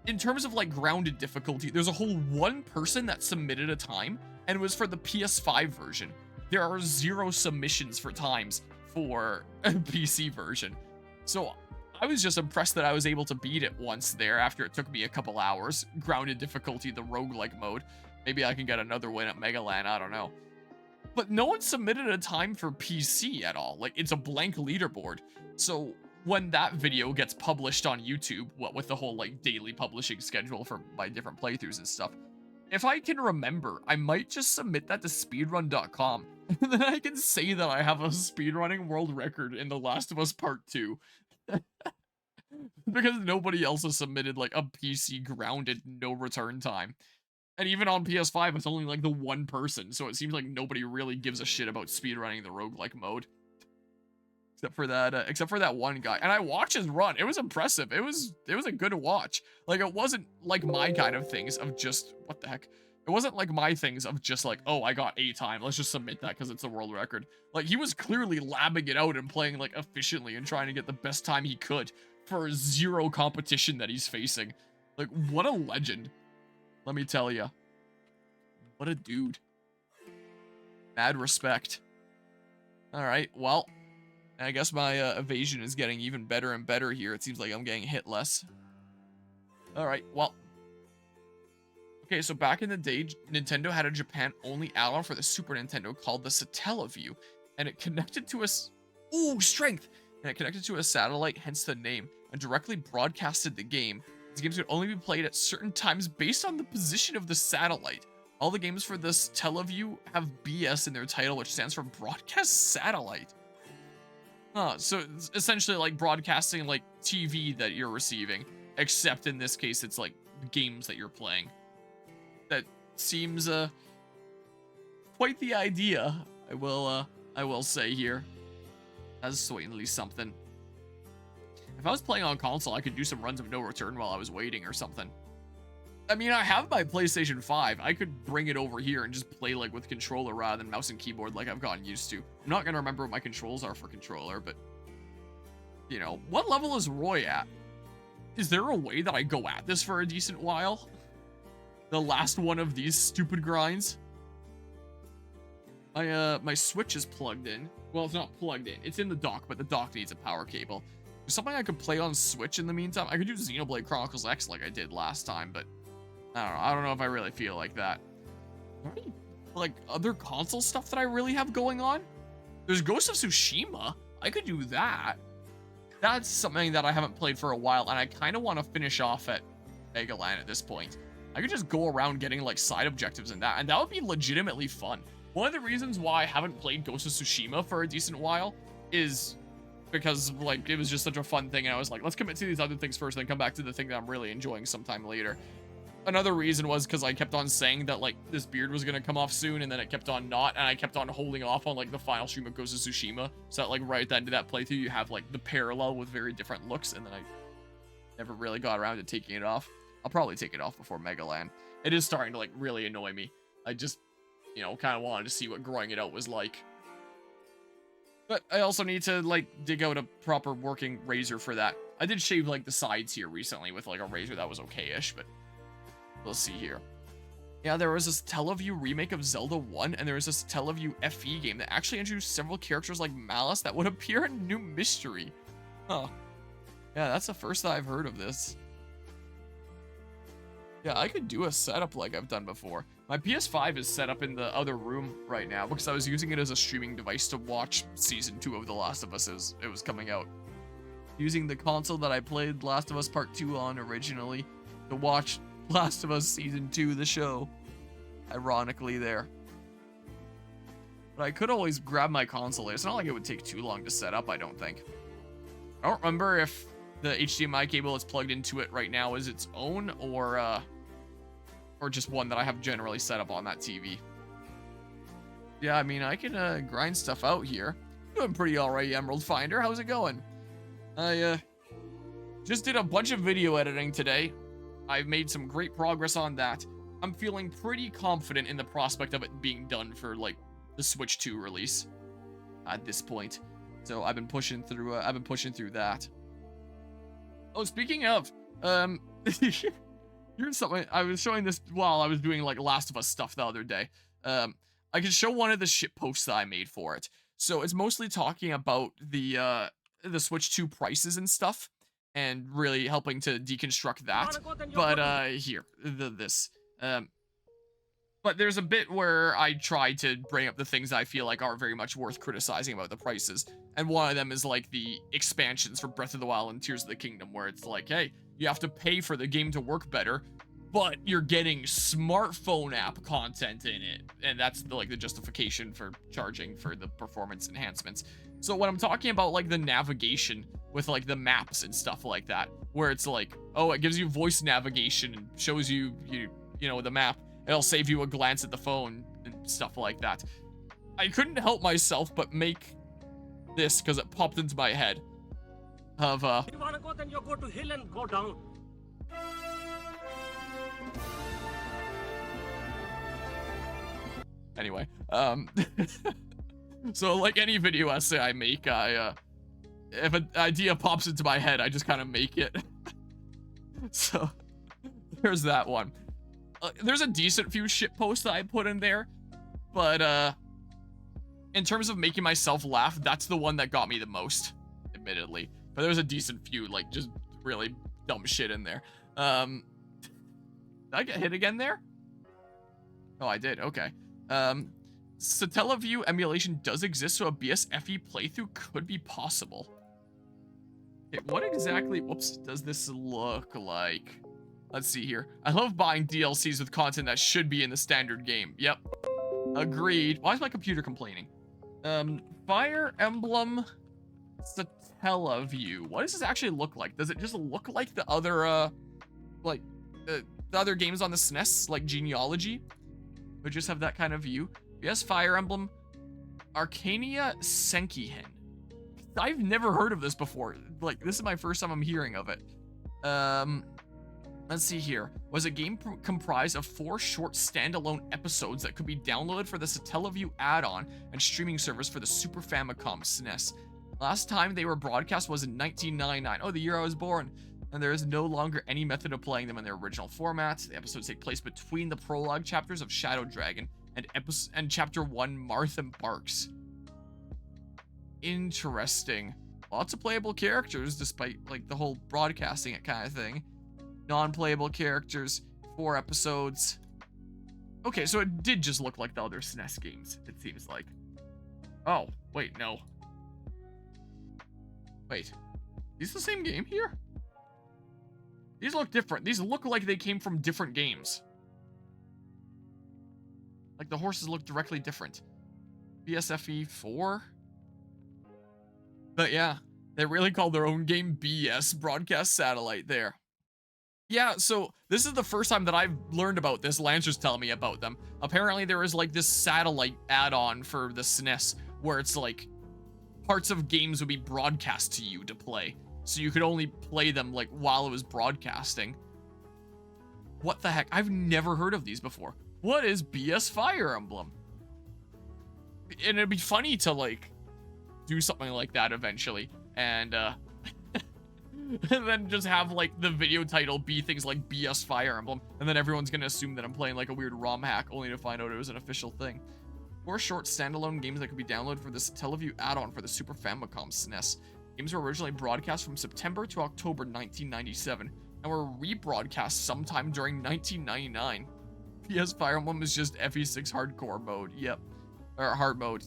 in terms of like grounded difficulty, there's a whole 1 person that submitted a time, and it was for the PS5 version. There are 0 submissions for times for a PC version. So I was just impressed that I was able to beat it once there after it took me a couple hours. Grounded difficulty, the roguelike mode. Maybe I can get another win at Mega Land, I don't know. But no one submitted a time for PC at all. Like, it's a blank leaderboard. So when that video gets published on YouTube, what with the whole like daily publishing schedule for my different playthroughs and stuff, if I can remember, I might just submit that to speedrun.com. And then I can say that I have a speedrunning world record in The Last of Us Part 2. Because nobody else has submitted like a PC grounded No Return time. And even on PS5, it's only like the 1 person, so it seems like nobody really gives a shit about speedrunning the roguelike mode. Except for that one guy. And I watched his run. It was impressive. It was a good watch. Like, it wasn't like my kind of things of just, what the heck? It wasn't like my things of just like, oh, I got a time, let's just submit that because it's a world record. Like, he was clearly labbing it out and playing like efficiently and trying to get the best time he could for 0 competition that he's facing. Like, what a legend. Let me tell you. What a dude. Mad respect. Alright, well, I guess my evasion is getting even better and better here. It seems like I'm getting hit less. Alright, well. Okay, so back in the day, Nintendo had a Japan-only add-on for the Super Nintendo called the Satella View, and it connected to a... Ooh, strength! And it connected to a satellite, hence the name. and directly broadcasted the game. These games could only be played at certain times based on the position of the satellite. All the games for this Teleview have BS in their title, which stands for Broadcast Satellite. So it's essentially like broadcasting like TV that you're receiving, except in this case it's like games that you're playing. That seems quite the idea, I will say here. That's certainly something. If I was playing on console, I could do some runs of no return while I was waiting or something. I mean, I have my PlayStation 5. I could bring it over here and just play like with controller rather than mouse and keyboard like I've gotten used to. I'm not gonna remember what my controls are for controller, but you know, what level is Roy at? Is there a way that I go at this for a decent while? The last one of these stupid grinds? My Switch is plugged in. Well, it's not plugged in. It's in the dock, but the dock needs a power cable. There's something I could play on Switch in the meantime. I could do Xenoblade Chronicles X like I did last time, but I don't know. I don't know if I really feel like that. Are there any, like, other console stuff that I really have going on? There's Ghost of Tsushima. I could do that. That's something that I haven't played for a while, and I kind of want to finish off at Megaland at this point. I could just go around getting, like, side objectives in that, and that would be legitimately fun. One of the reasons why I haven't played Ghost of Tsushima for a decent while is because, like, it was just such a fun thing, and I was like, let's commit to these other things first, and then come back to the thing that I'm really enjoying sometime later. Another reason was because I kept on saying that, like, this beard was going to come off soon, and then it kept on not, and I kept on holding off on, like, the final stream of Ghost of Tsushima, so that, like, right at the end of that playthrough, you have, like, the parallel with very different looks, and then I never really got around to taking it off. I'll probably take it off before Megaland. It is starting to, like, really annoy me. I just, you know, kind of wanted to see what growing it out was like. But I also need to, like, dig out a proper working razor for that. I did shave, like, the sides here recently with, like, a razor that was okay-ish, but we'll see here. Yeah, there was this Teleview remake of Zelda 1, and there was this Teleview FE game that actually introduced several characters like Malice that would appear in New Mystery. Huh. Yeah, that's the first that I've heard of this. Yeah, I could do a setup like I've done before. My PS5 is set up in the other room right now because I was using it as a streaming device to watch Season 2 of The Last of Us as it was coming out. Using the console that I played Last of Us Part 2 on originally to watch Last of Us Season 2, the show. Ironically there. But I could always grab my console. It's not like it would take too long to set up, I don't think. I don't remember if the HDMI cable that's plugged into it right now is its own or just one that I have generally set up on that TV. Yeah, I mean, I can grind stuff out here. Doing pretty alright, Emerald Finder. How's it going? I just did a bunch of video editing today. I've made some great progress on that. I'm feeling pretty confident in the prospect of it being done for, like, the Switch 2 release at this point. So I've been pushing through that. Oh, speaking of, here's something. I was showing this while I was doing, like, Last of Us stuff the other day. I can show one of the shit posts that I made for it. So it's mostly talking about the Switch 2 prices and stuff, and really helping to deconstruct that. But here, this. But there's a bit where I try to bring up the things I feel like are very much worth criticizing about the prices. And one of them is, like, the expansions for Breath of the Wild and Tears of the Kingdom, where it's like, hey, you have to pay for the game to work better, but you're getting smartphone app content in it. And that's the justification for charging for the performance enhancements. So when I'm talking about, like, the navigation with, like, the maps and stuff like that, where it's like, oh, it gives you voice navigation and shows you know, the map. It'll save you a glance at the phone and stuff like that. I couldn't help myself but make this because it popped into my head of You wanna go, then you go to hill and go down. Anyway, so like any video essay I make, if an idea pops into my head, I just kind of make it. So there's that one. There's a decent few shit posts that I put in there, but in terms of making myself laugh, that's the one that got me the most, admittedly. But there's a decent few, like, just really dumb shit in there. Did I get hit again there? Oh, I did. Okay. Satellaview emulation does exist, so a BSFE playthrough could be possible. Okay, what exactly, whoops, does this look like? Let's see here. I love buying DLCs with content that should be in the standard game. Yep. Agreed. Why is my computer complaining? Fire Emblem Satellaview. What does this actually look like? Does it just look like the other, like, the other games on the SNES, like Genealogy? Would just have that kind of view? Yes, Fire Emblem Arcania Senkihin. I've never heard of this before. Like, this is my first time I'm hearing of it. Let's see here. Was a game comprised of 4 short standalone episodes that could be downloaded for the Satellaview add-on and streaming service for the Super Famicom SNES. Last time they were broadcast was in 1999. Oh, the year I was born. And there is no longer any method of playing them in their original format. The episodes take place between the prologue chapters of Shadow Dragon and Chapter 1 Marth Embarks. Interesting. Lots of playable characters, despite like the whole broadcasting it kind of thing. Non-playable characters, 4 episodes. Okay, so it did just look like the other SNES games, it seems like. Oh, wait, no. Wait, these the same game here? These look different. These look like they came from different games. Like the horses look directly different. BSFE 4? But yeah, they really called their own game BS Broadcast Satellite there. Yeah, so this is the first time that I've learned about this. Lancer's telling me about them. Apparently there is like this satellite add-on for the SNES where it's like parts of games would be broadcast to you to play. So you could only play them like while it was broadcasting. What the heck? I've never heard of these before. What is BS Fire Emblem? And it'd be funny to like do something like that eventually. And and then just have like the video title be things like BS Fire Emblem, and then everyone's gonna assume that I'm playing like a weird ROM hack, only to find out it was an official thing. 4 short standalone games that could be downloaded for this Satellaview add-on for the Super Famicom SNES. Games were originally broadcast from September to October 1997, and were rebroadcast sometime during 1999. PS Fire Emblem is just FE6 hardcore mode. Yep. Or hard mode.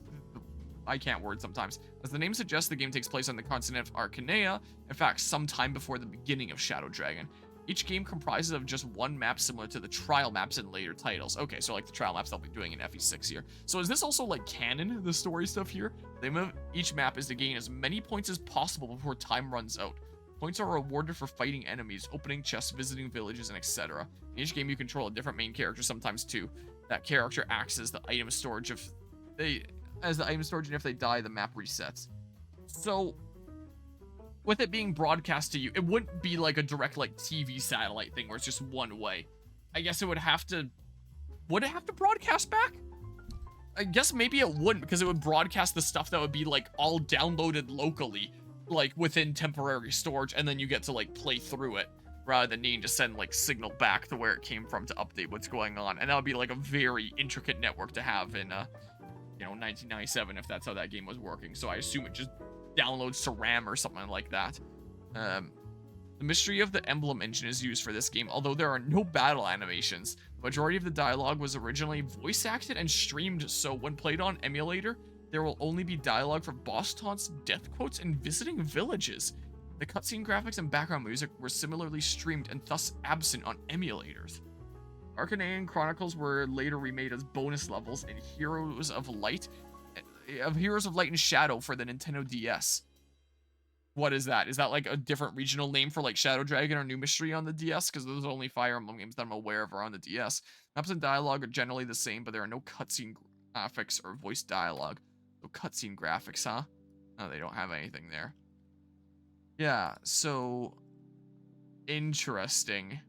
I can't word sometimes. As the name suggests, the game takes place on the continent of Arcania, in fact, sometime before the beginning of Shadow Dragon. Each game comprises of just one map similar to the trial maps in later titles. Okay, so like the trial maps they'll be doing in FE6 here. So is this also like canon, the story stuff here? The aim of each map is to gain as many points as possible before time runs out. Points are rewarded for fighting enemies, opening chests, visiting villages, and etc. In each game you control a different main character sometimes too. That character acts as the item storage and if they die, the map resets. So, with it being broadcast to you, it wouldn't be like a direct like TV satellite thing where it's just one way. I guess it would have to... Would it have to broadcast back? I guess maybe it wouldn't, because it would broadcast the stuff that would be like all downloaded locally, like within temporary storage, and then you get to like play through it, rather than needing to send like signal back to where it came from to update what's going on. And that would be like a very intricate network to have in 1997, if that's how that game was working. So I assume it just downloads to RAM or something like that. The mystery of the Emblem engine is used for this game, although there are no battle animations. The majority of the dialogue was originally voice acted and streamed, so when played on Emulator, there will only be dialogue for boss taunts, death quotes, and visiting villages. The cutscene graphics and background music were similarly streamed and thus absent on emulators. Arcanian Chronicles were later remade as bonus levels in Heroes of Light and Shadow for the Nintendo DS. What is that? Is that like a different regional name for like Shadow Dragon or New Mystery on the DS? Because those are only Fire Emblem games that I'm aware of are on the DS. Maps and dialogue are generally the same, but there are no cutscene graphics or voice dialogue. No cutscene graphics, huh? No, they don't have anything there. Yeah, so... Interesting.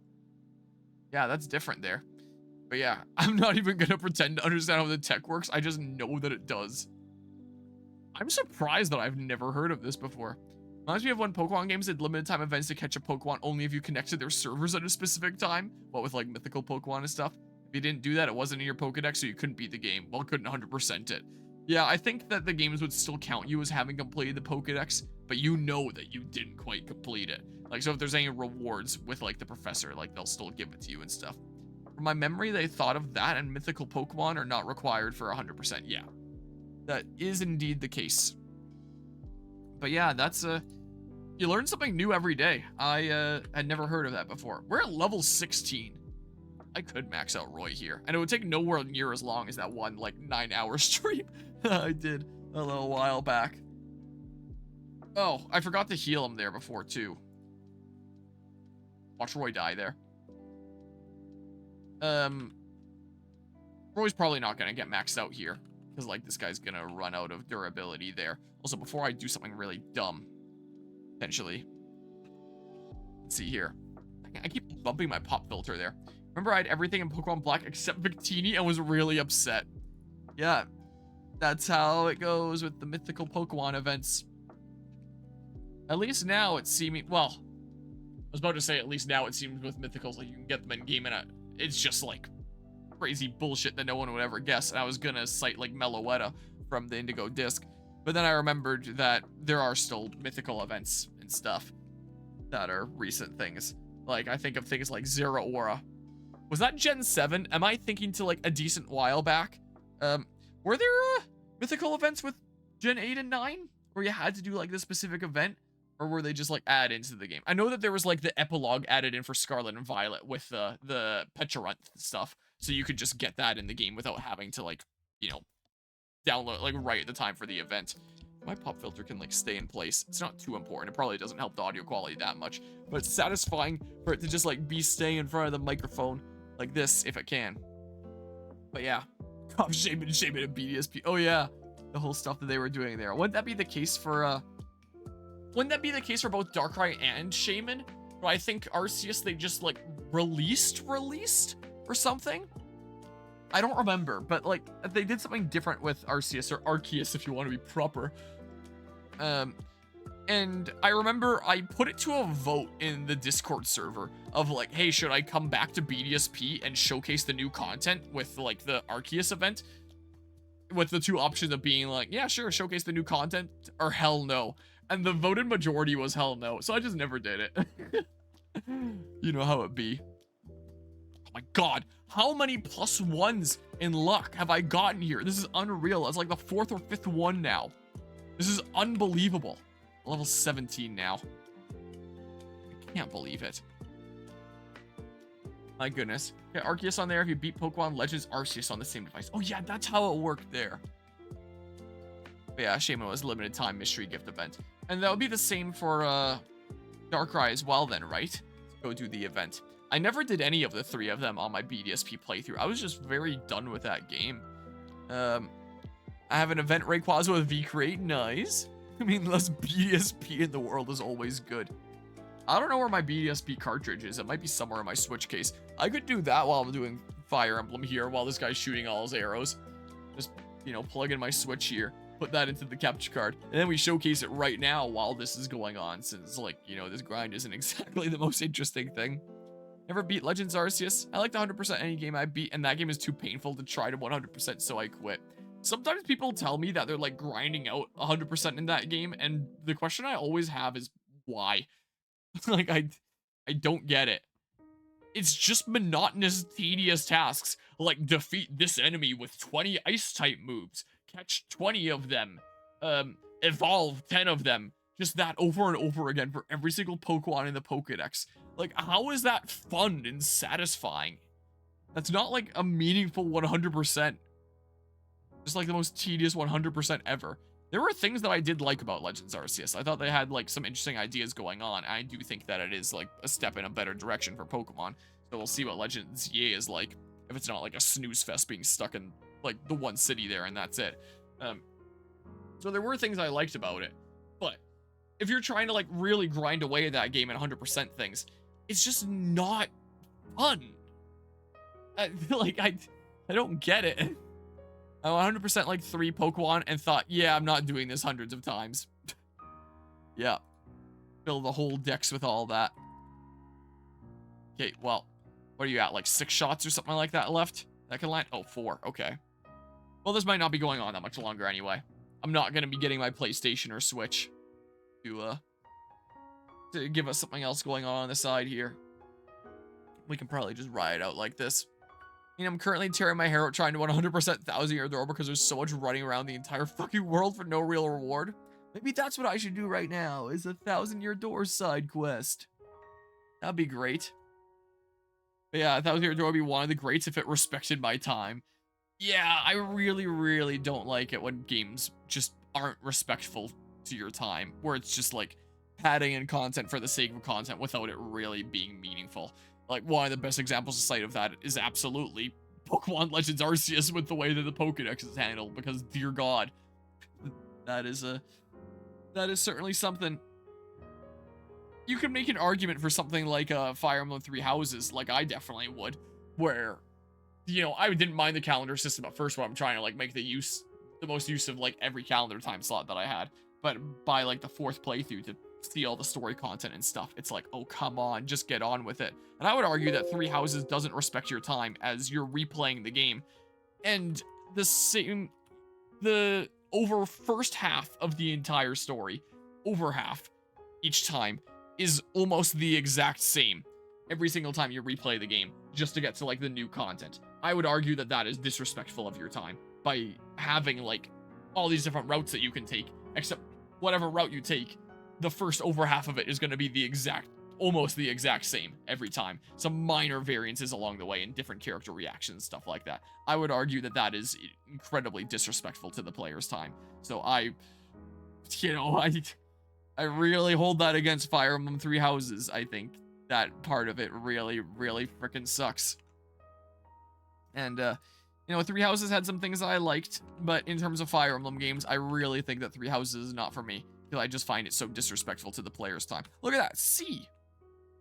Yeah, that's different there. But yeah, I'm not even gonna pretend to understand how the tech works. I just know that it does. I'm surprised that I've never heard of this before. Reminds me of when Pokemon games did limited time events to catch a Pokemon only if you connected their servers at a specific time. What with like mythical Pokemon and stuff. If you didn't do that, it wasn't in your Pokedex, so you couldn't beat the game. Well, couldn't 100% it. Yeah, I think that the games would still count you as having completed the Pokedex, but you know that you didn't quite complete it. Like, so if there's any rewards with like the professor, like they'll still give it to you and stuff. From my memory, they thought of that, and mythical Pokemon are not required for 100%. Yeah, that is indeed the case. But yeah, that's You learn something new every day. I had never heard of that before. We're at level 16. I could max out Roy here. And it would take nowhere near as long as that one, like, 9-hour stream I did a little while back. Oh, I forgot to heal him there before, too. Watch Roy die there. Roy's probably not going to get maxed out here. Because, like, this guy's going to run out of durability there. Also, before I do something really dumb, potentially. Let's see here. I keep bumping my pop filter there. Remember, I had everything in Pokemon Black except Victini and was really upset. Yeah, that's how it goes with the mythical Pokemon events. At least now it's seeming, well, I was about to say at least now it seems with mythicals like you can get them in game and it's just like crazy bullshit that no one would ever guess. And I was gonna cite like Meloetta from the Indigo Disc, but then I remembered that there are still mythical events and stuff that are recent things. Like I think of things like Zero Aura. Was that Gen 7? Am I thinking to like a decent while back? Were there mythical events with Gen 8 and 9 where you had to do like this specific event? Or were they just like added into the game? I know that there was like the epilogue added in for Scarlet and Violet with the Pecharunt stuff. So you could just get that in the game without having to like, you know, download like right at the time for the event. My pop filter can like stay in place. It's not too important. It probably doesn't help the audio quality that much. But it's satisfying for it to just like be staying in front of the microphone like this if it can. But yeah. Oh, Shaman and BDSP. Oh yeah. The whole stuff that they were doing there. Wouldn't that be the case for wouldn't that be the case for both Darkrai and Shaman? But I think Arceus they just like released or something? I don't remember, but like they did something different with Arceus or Arceus if you want to be proper. And I remember I put it to a vote in the Discord server of like, hey, should I come back to BDSP and showcase the new content with like the Arceus event? With the two options of being like, yeah, sure, showcase the new content or hell no. And the voted majority was hell no. So I just never did it. You know how it be. Oh my god, how many +1s in luck have I gotten here? This is unreal. It's like the 4th or 5th one now. This is unbelievable. Level 17 now. I can't believe it. My goodness. Yeah, Arceus on there if you beat Pokemon Legends Arceus on the same device. Oh yeah, that's how it worked there. But yeah, Shaman was limited time mystery gift event. And that would be the same for Darkrai as well then, right? Go do the event. I never did any of the 3 of them on my BDSP playthrough. I was just very done with that game. I have an event Rayquaza with V-Create. Nice. I mean, less BDSP in the world is always good. I don't know where my BDSP cartridge is. It might be somewhere in my Switch case. I could do that while I'm doing Fire Emblem here, while this guy's shooting all his arrows. Just, you know, plug in my Switch here, put that into the capture card, and then we showcase it right now while this is going on, since, like, you know, this grind isn't exactly the most interesting thing. Never beat Legends Arceus. I like to 100% any game I beat, and that game is too painful to try to 100%, so I quit. Sometimes people tell me that they're like grinding out 100% in that game, and the question I always have is why? Like I don't get it. It's just monotonous, tedious tasks like defeat this enemy with 20 ice type moves, catch 20 of them, evolve 10 of them. Just that over and over again for every single Pokemon in the Pokedex. Like, how is that fun and satisfying? That's not like a meaningful 100%. Just like the most tedious 100% ever. There were things that I did like about Legends Arceus. I thought they had like some interesting ideas going on. I do think that it is like a step in a better direction for Pokemon. So we'll see what Legends EA is like. If it's not like a snooze fest being stuck in like the one city there and that's it. So there were things I liked about it. But if you're trying to like really grind away at that game and 100% things, it's just not fun. I don't get it. I 100% like 3 Pokemon and thought, yeah, I'm not doing this hundreds of times. Yeah. Fill the whole dex with all that. Okay, well, what are you at? Like 6 shots or something like that left? That can land? Oh, 4. Okay. Well, this might not be going on that much longer anyway. I'm not going to be getting my PlayStation or Switch to give us something else going on the side here. We can probably just ride out like this. You know, I'm currently tearing my hair out trying to 100% 1,000-year door because there's so much running around the entire fucking world for no real reward. Maybe that's what I should do right now, is a 1,000-Year Door side quest. That'd be great. But yeah, 1,000-Year Door would be one of the greats if it respected my time. Yeah, I really, really don't like it when games just aren't respectful to your time, where it's just like padding in content for the sake of content without it really being meaningful. Like, one of the best examples of sight of that is absolutely Pokemon Legends Arceus with the way that the Pokedex is handled, because dear God, that is certainly something. You can make an argument for something like Fire Emblem Three Houses, like I definitely would, where, you know, I didn't mind the calendar system at first when I'm trying to like make the most use of like every calendar time slot that I had. But by like the 4th playthrough to see all the story content and stuff, it's like, oh, come on, just get on with it. And I would argue that Three Houses doesn't respect your time as you're replaying the game. And the over first half of the entire story, over half each time, is almost the exact same every single time you replay the game, just to get to like the new content. I would argue that that is disrespectful of your time by having like all these different routes that you can take, except whatever route you take, the first over half of it is going to be almost the exact same every time. Some minor variances along the way and different character reactions, stuff like that. I would argue that that is incredibly disrespectful to the player's time. So I really hold that against Fire Emblem Three Houses. I think that part of it really, really freaking sucks. And, you know, Three Houses had some things that I liked, but in terms of Fire Emblem games, I really think that Three Houses is not for me, because I just find it so disrespectful to the player's time. Look at that, C.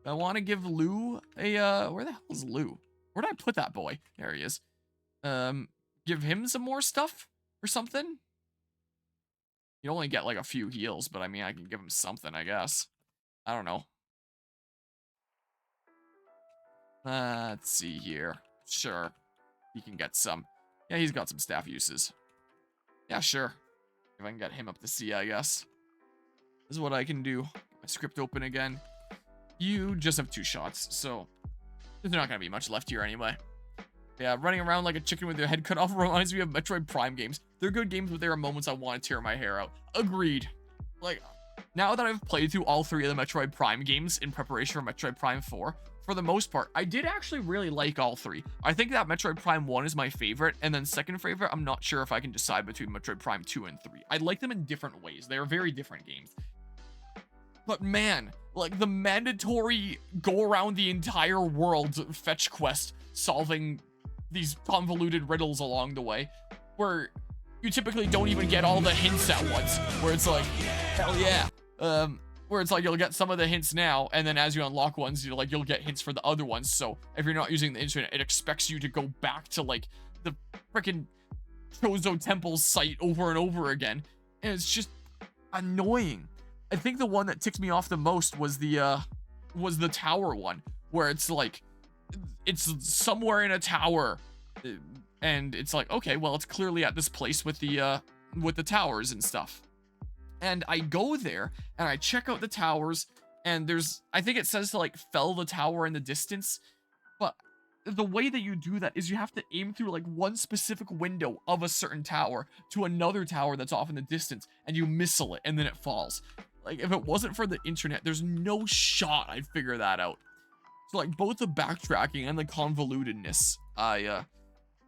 I want to give Lou a, where the hell is Lou? Where did I put that boy? There he is. Give him some more stuff or something? You only get like a few heals, but I mean, I can give him something, I guess. I don't know. Let's see here. Sure. He can get some. Yeah, he's got some staff uses. Yeah, sure. If I can get him up to C, I guess. This is what I can do. My script open again. You just have 2 shots, so there's not going to be much left here anyway. Yeah, running around like a chicken with your head cut off reminds me of Metroid Prime games. They're good games, but there are moments I want to tear my hair out. Agreed. Like, now that I've played through all 3 of the Metroid Prime games in preparation for Metroid Prime 4, for the most part, I did actually really like all 3. I think that Metroid Prime 1 is my favorite, and then second favorite, I'm not sure if I can decide between Metroid Prime 2 and 3. I like them in different ways. They are very different games. But man, like the mandatory go around the entire world fetch quest, solving these convoluted riddles along the way, where you typically don't even get all the hints at once, where it's like, hell yeah. Where it's like you'll get some of the hints now, and then as you unlock ones, you'll get hints for the other ones. So if you're not using the internet, it expects you to go back to like the freaking Chozo Temple site over and over again, and it's just annoying. I think the one that ticked me off the most was the tower one, where it's like it's somewhere in a tower, and it's like, okay, well, it's clearly at this place with the towers and stuff. And I go there and I check out the towers, and I think it says to like fell the tower in the distance, but the way that you do that is you have to aim through like one specific window of a certain tower to another tower that's off in the distance, and you missile it and then it falls. Like, if it wasn't for the internet, there's no shot I'd figure that out. So like both the backtracking and the convolutedness, I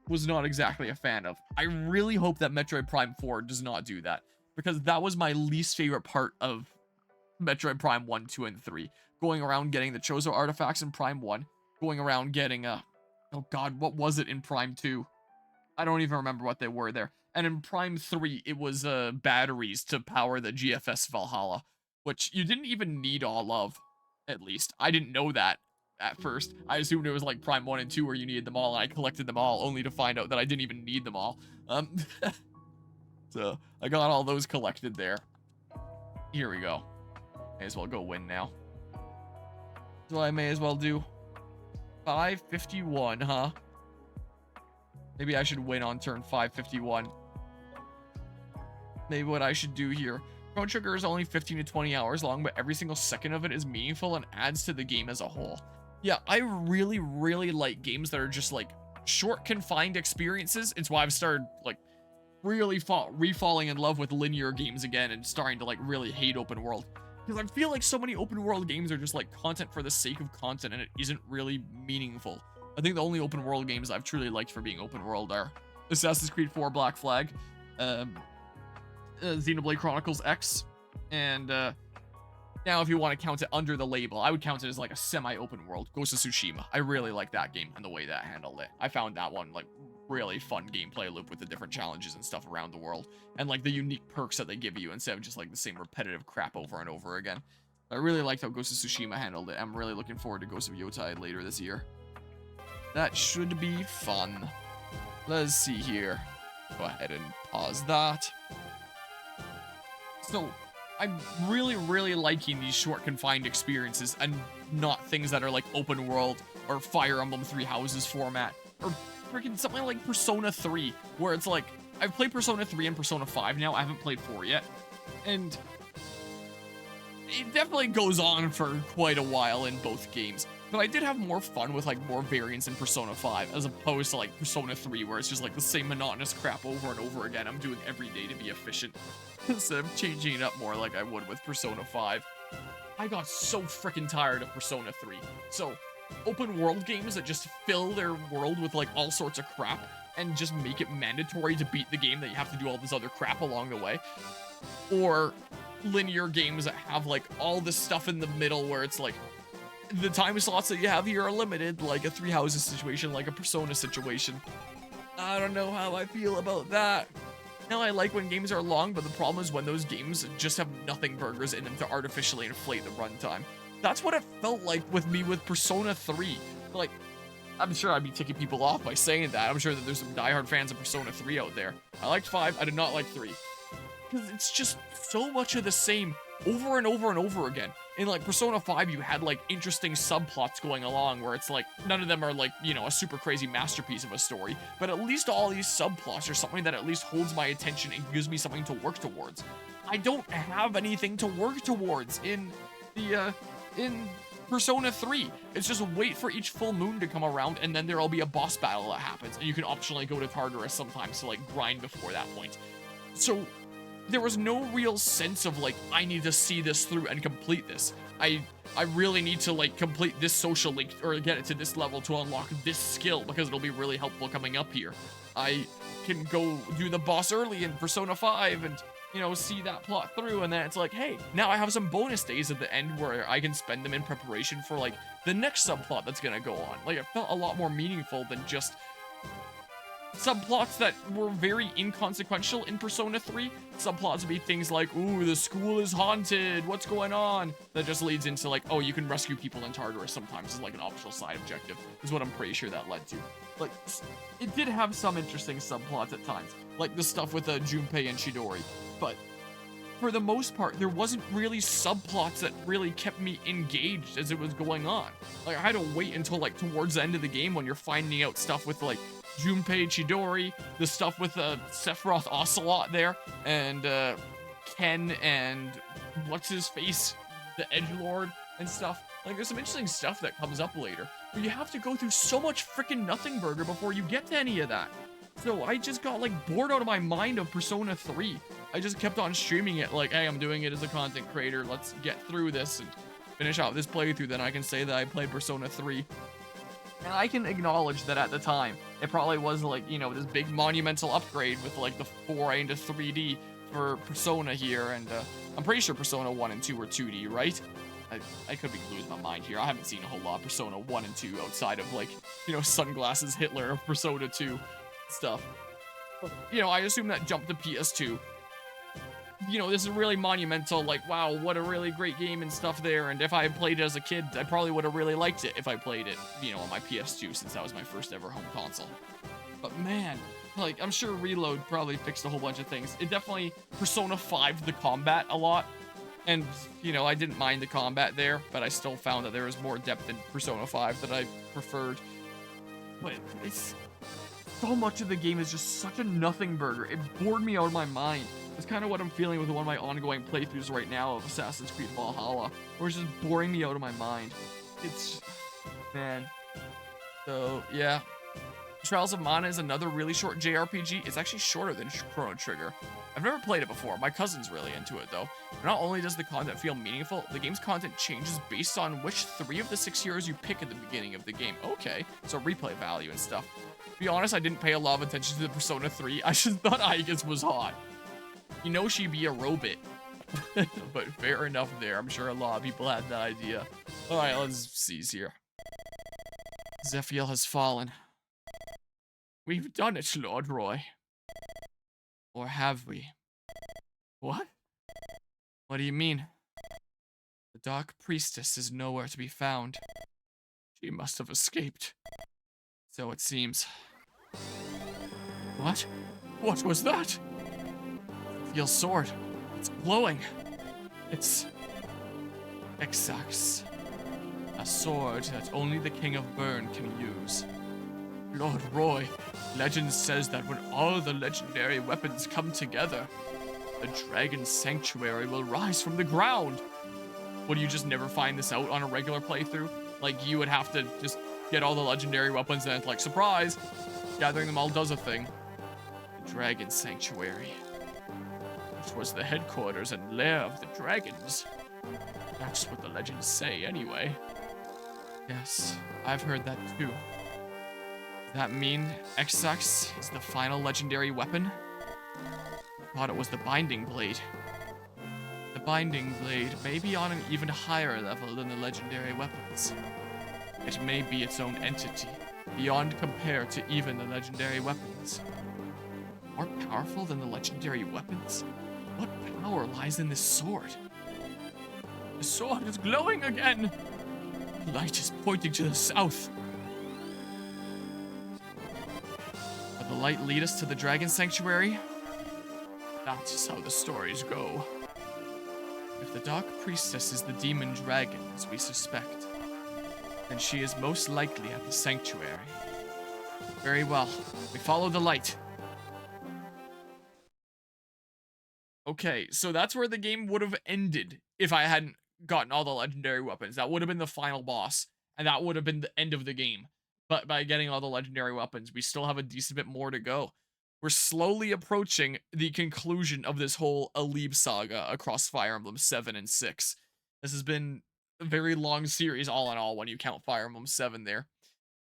was not exactly a fan of. I really hope that Metroid Prime 4 does not do that, because that was my least favorite part of Metroid Prime 1, 2, and 3. Going around getting the Chozo artifacts in Prime 1, going around getting oh god, what was it in Prime 2? I don't even remember what they were there. And in Prime 3, it was batteries to power the GFS Valhalla, which you didn't even need all of, at least. I didn't know that at first. I assumed it was like Prime 1 and 2 where you needed them all, and I collected them all, only to find out that I didn't even need them all. So, I got all those collected there. Here we go. May as well go win now. So I may as well do 551, huh? Maybe I should win on turn 551. Maybe what I should do here. Chrono Trigger is only 15 to 20 hours long, but every single second of it is meaningful and adds to the game as a whole. Yeah, I really, really like games that are just like short, confined experiences. It's why I've started like really re-falling in love with linear games again and starting to like really hate open world. Because I feel like so many open world games are just like content for the sake of content and it isn't really meaningful. I think the only open world games I've truly liked for being open world are Assassin's Creed 4 Black Flag, Xenoblade Chronicles X, and now if you want to count it under the label, I would count it as like a semi-open world, Ghost of Tsushima. I really like that game and the way that handled it. I found that one like really fun gameplay loop with the different challenges and stuff around the world, and like the unique perks that they give you instead of just like the same repetitive crap over and over again. I really liked how Ghost of Tsushima handled it. I'm really looking forward to Ghost of Yotei later this year. That should be fun. Let's see here. Go ahead and pause that. So, I'm really, really liking these short confined experiences and not things that are like open world or Fire Emblem Three Houses format or freaking something like Persona 3, where it's like, I've played Persona 3 and Persona 5 now, I haven't played 4 yet, and it definitely goes on for quite a while in both games, but I did have more fun with like more variants in Persona 5, as opposed to like Persona 3, where it's just like the same monotonous crap over and over again I'm doing every day to be efficient, instead of changing it up more like I would with Persona 5. I got so freaking tired of Persona 3, so open world games that just fill their world with like all sorts of crap and just make it mandatory to beat the game that you have to do all this other crap along the way, or linear games that have like all this stuff in the middle where it's like the time slots that you have here are limited, like a Three Houses situation, like a Persona situation. I don't know how I feel about that. Now, I like when games are long, but the problem is when those games just have nothing burgers in them to artificially inflate the runtime. That's what it felt like with me with Persona 3. Like, I'm sure I'd be ticking people off by saying that. I'm sure that there's some diehard fans of Persona 3 out there. I liked 5, I did not like 3. Because it's just so much of the same over and over and over again. In like Persona 5, you had like interesting subplots going along where it's like, none of them are like, you know, a super crazy masterpiece of a story, but at least all these subplots are something that at least holds my attention and gives me something to work towards. I don't have anything to work towards in Persona 3. It's just wait for each full moon to come around and then there'll be a boss battle that happens, and you can optionally go to Tartarus sometimes to like grind before that point. So there was no real sense of like, I need to see this through and complete this. I really need to like complete this social link or get it to this level to unlock this skill because it'll be really helpful coming up here. I can go do the boss early in Persona 5 and, you know, see that plot through, and then it's like, hey, now I have some bonus days at the end where I can spend them in preparation for like the next subplot that's gonna go on. Like, it felt a lot more meaningful than just subplots that were very inconsequential in Persona 3. Subplots would be things like, ooh, the school is haunted, what's going on? That just leads into like, oh, you can rescue people in Tartarus sometimes as like an optional side objective, is what I'm pretty sure that led to. Like, it did have some interesting subplots at times, like the stuff with Junpei and Chidori, but for the most part, there wasn't really subplots that really kept me engaged as it was going on. Like, I had to wait until like towards the end of the game when you're finding out stuff with like Junpei, Chidori, the stuff with Sephiroth Ocelot there, and Ken and what's his face, the Edgelord and stuff. Like, there's some interesting stuff that comes up later, but you have to go through so much freaking nothing burger before you get to any of that. So I just got like bored out of my mind of Persona 3. I just kept on streaming it like, hey, I'm doing it as a content creator, let's get through this and finish out this playthrough, then I can say that I played Persona 3. And I can acknowledge that at the time, it probably was like, you know, this big monumental upgrade with like the foray into 3D for Persona here, and I'm pretty sure Persona 1 and 2 were 2D, right? I could be losing my mind here. I haven't seen a whole lot of Persona 1 and 2 outside of like, you know, Sunglasses Hitler of Persona 2 stuff. But, you know, I assume that jumped to PS2. You know, this is really monumental, like, wow, what a really great game and stuff there, and if I had played it as a kid, I probably would have really liked it if I played it, you know, on my PS2, since that was my first ever home console. But man, like, I'm sure Reload probably fixed a whole bunch of things. It definitely Persona 5'd the combat a lot, and, you know, I didn't mind the combat there, but I still found that there was more depth in Persona 5 that I preferred. But it's so much of the game is just such a nothing burger. It bored me out of my mind. It's kind of what I'm feeling with one of my ongoing playthroughs right now of Assassin's Creed Valhalla, where it's just boring me out of my mind. It's, man. So, yeah. Trials of Mana is another really short JRPG. It's actually shorter than Chrono Trigger. I've never played it before. My cousin's really into it, though. Not only does the content feel meaningful, the game's content changes based on which 3 of the 6 heroes you pick at the beginning of the game. Okay, so replay value and stuff. To be honest, I didn't pay a lot of attention to the Persona 3. I just thought Aigis was hot. You know she'd be a robot. But fair enough there. I'm sure a lot of people had that idea. Alright, let's seize here. Zephiel has fallen. We've done it, Lord Roy. Or have we? What? What do you mean? The Dark Priestess is nowhere to be found. She must have escaped. So it seems. What? What was that? Zephiel's sword. It's glowing. It's Exax. A sword that only the King of Bern can use. Lord Roy, legend says that when all the legendary weapons come together, the Dragon Sanctuary will rise from the ground. Would you just never find this out on a regular playthrough? Like, you would have to just get all the legendary weapons and, like, surprise, gathering them all does a thing. The Dragon Sanctuary, which was the headquarters and lair of the dragons. That's what the legends say, anyway. Yes, I've heard that too. Does that mean Exax is the final legendary weapon? I thought it was the Binding Blade. The Binding Blade may be on an even higher level than the legendary weapons. It may be its own entity, beyond compare to even the legendary weapons. More powerful than the legendary weapons? What power lies in this sword? The sword is glowing again! The light is pointing to the south. Will the light lead us to the Dragon Sanctuary? That is how the stories go. If the Dark Priestess is the demon dragon, as we suspect, then she is most likely at the Sanctuary. Very well. We follow the light. Okay, so that's where the game would have ended if I hadn't gotten all the legendary weapons. That would have been the final boss, and that would have been the end of the game. But by getting all the legendary weapons, we still have a decent bit more to go. We're slowly approaching the conclusion of this whole Alib saga across Fire Emblem 7 and 6. This has been a very long series, all in all, when you count Fire Emblem 7 there.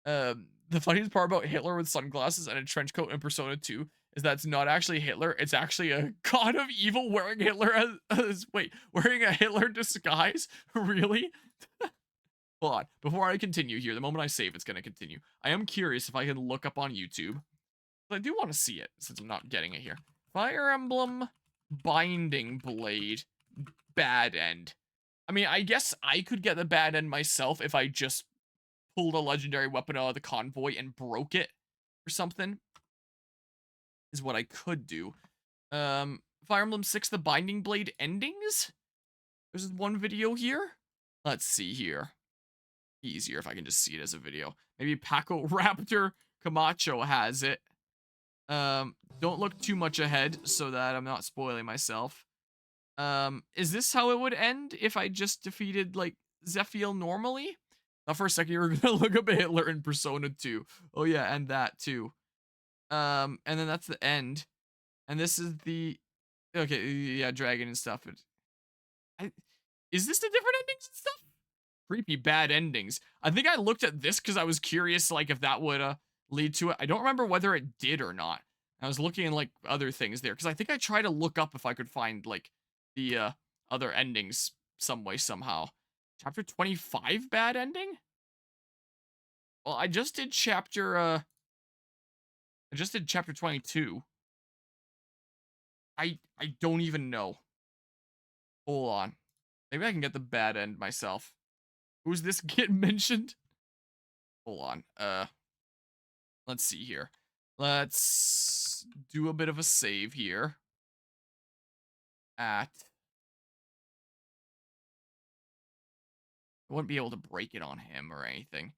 The funniest part about Hitler with sunglasses and a trench coat in Persona 2 is that it's not actually Hitler, it's actually a god of evil wearing Hitler wearing a Hitler disguise? Really? Hold on, before I continue here, the moment I save, it's gonna continue. I am curious if I can look up on YouTube. I do want to see it, since I'm not getting it here. Fire Emblem Binding Blade bad end. I mean, I guess I could get the bad end myself if I just pulled a legendary weapon out of the convoy and broke it or something. Is what I could do. Fire Emblem 6, the Binding Blade endings? There's one video here. Let's see here. Easier if I can just see it as a video. Maybe Paco Raptor Camacho has it. Don't look too much ahead so that I'm not spoiling myself. Is this how it would end if I just defeated, like, Zephiel normally? Thought for a second you were gonna look up Hitler in Persona 2. Oh yeah, and that too. And then that's the end. And this is the... Okay, yeah, dragon and stuff. Is this the different endings and stuff? Creepy bad endings. I think I looked at this because I was curious, like, if that would, lead to it. I don't remember whether it did or not. I was looking at, like, other things there, because I think I tried to look up if I could find, like, the, other endings some way, somehow. Chapter 25 bad ending? Well, I just did chapter 22. I don't even know. Hold on. Maybe I can get the bad end myself. Who's this get mentioned? Hold on. Let's see here. Let's do a bit of a save here. I wouldn't be able to break it on him or anything.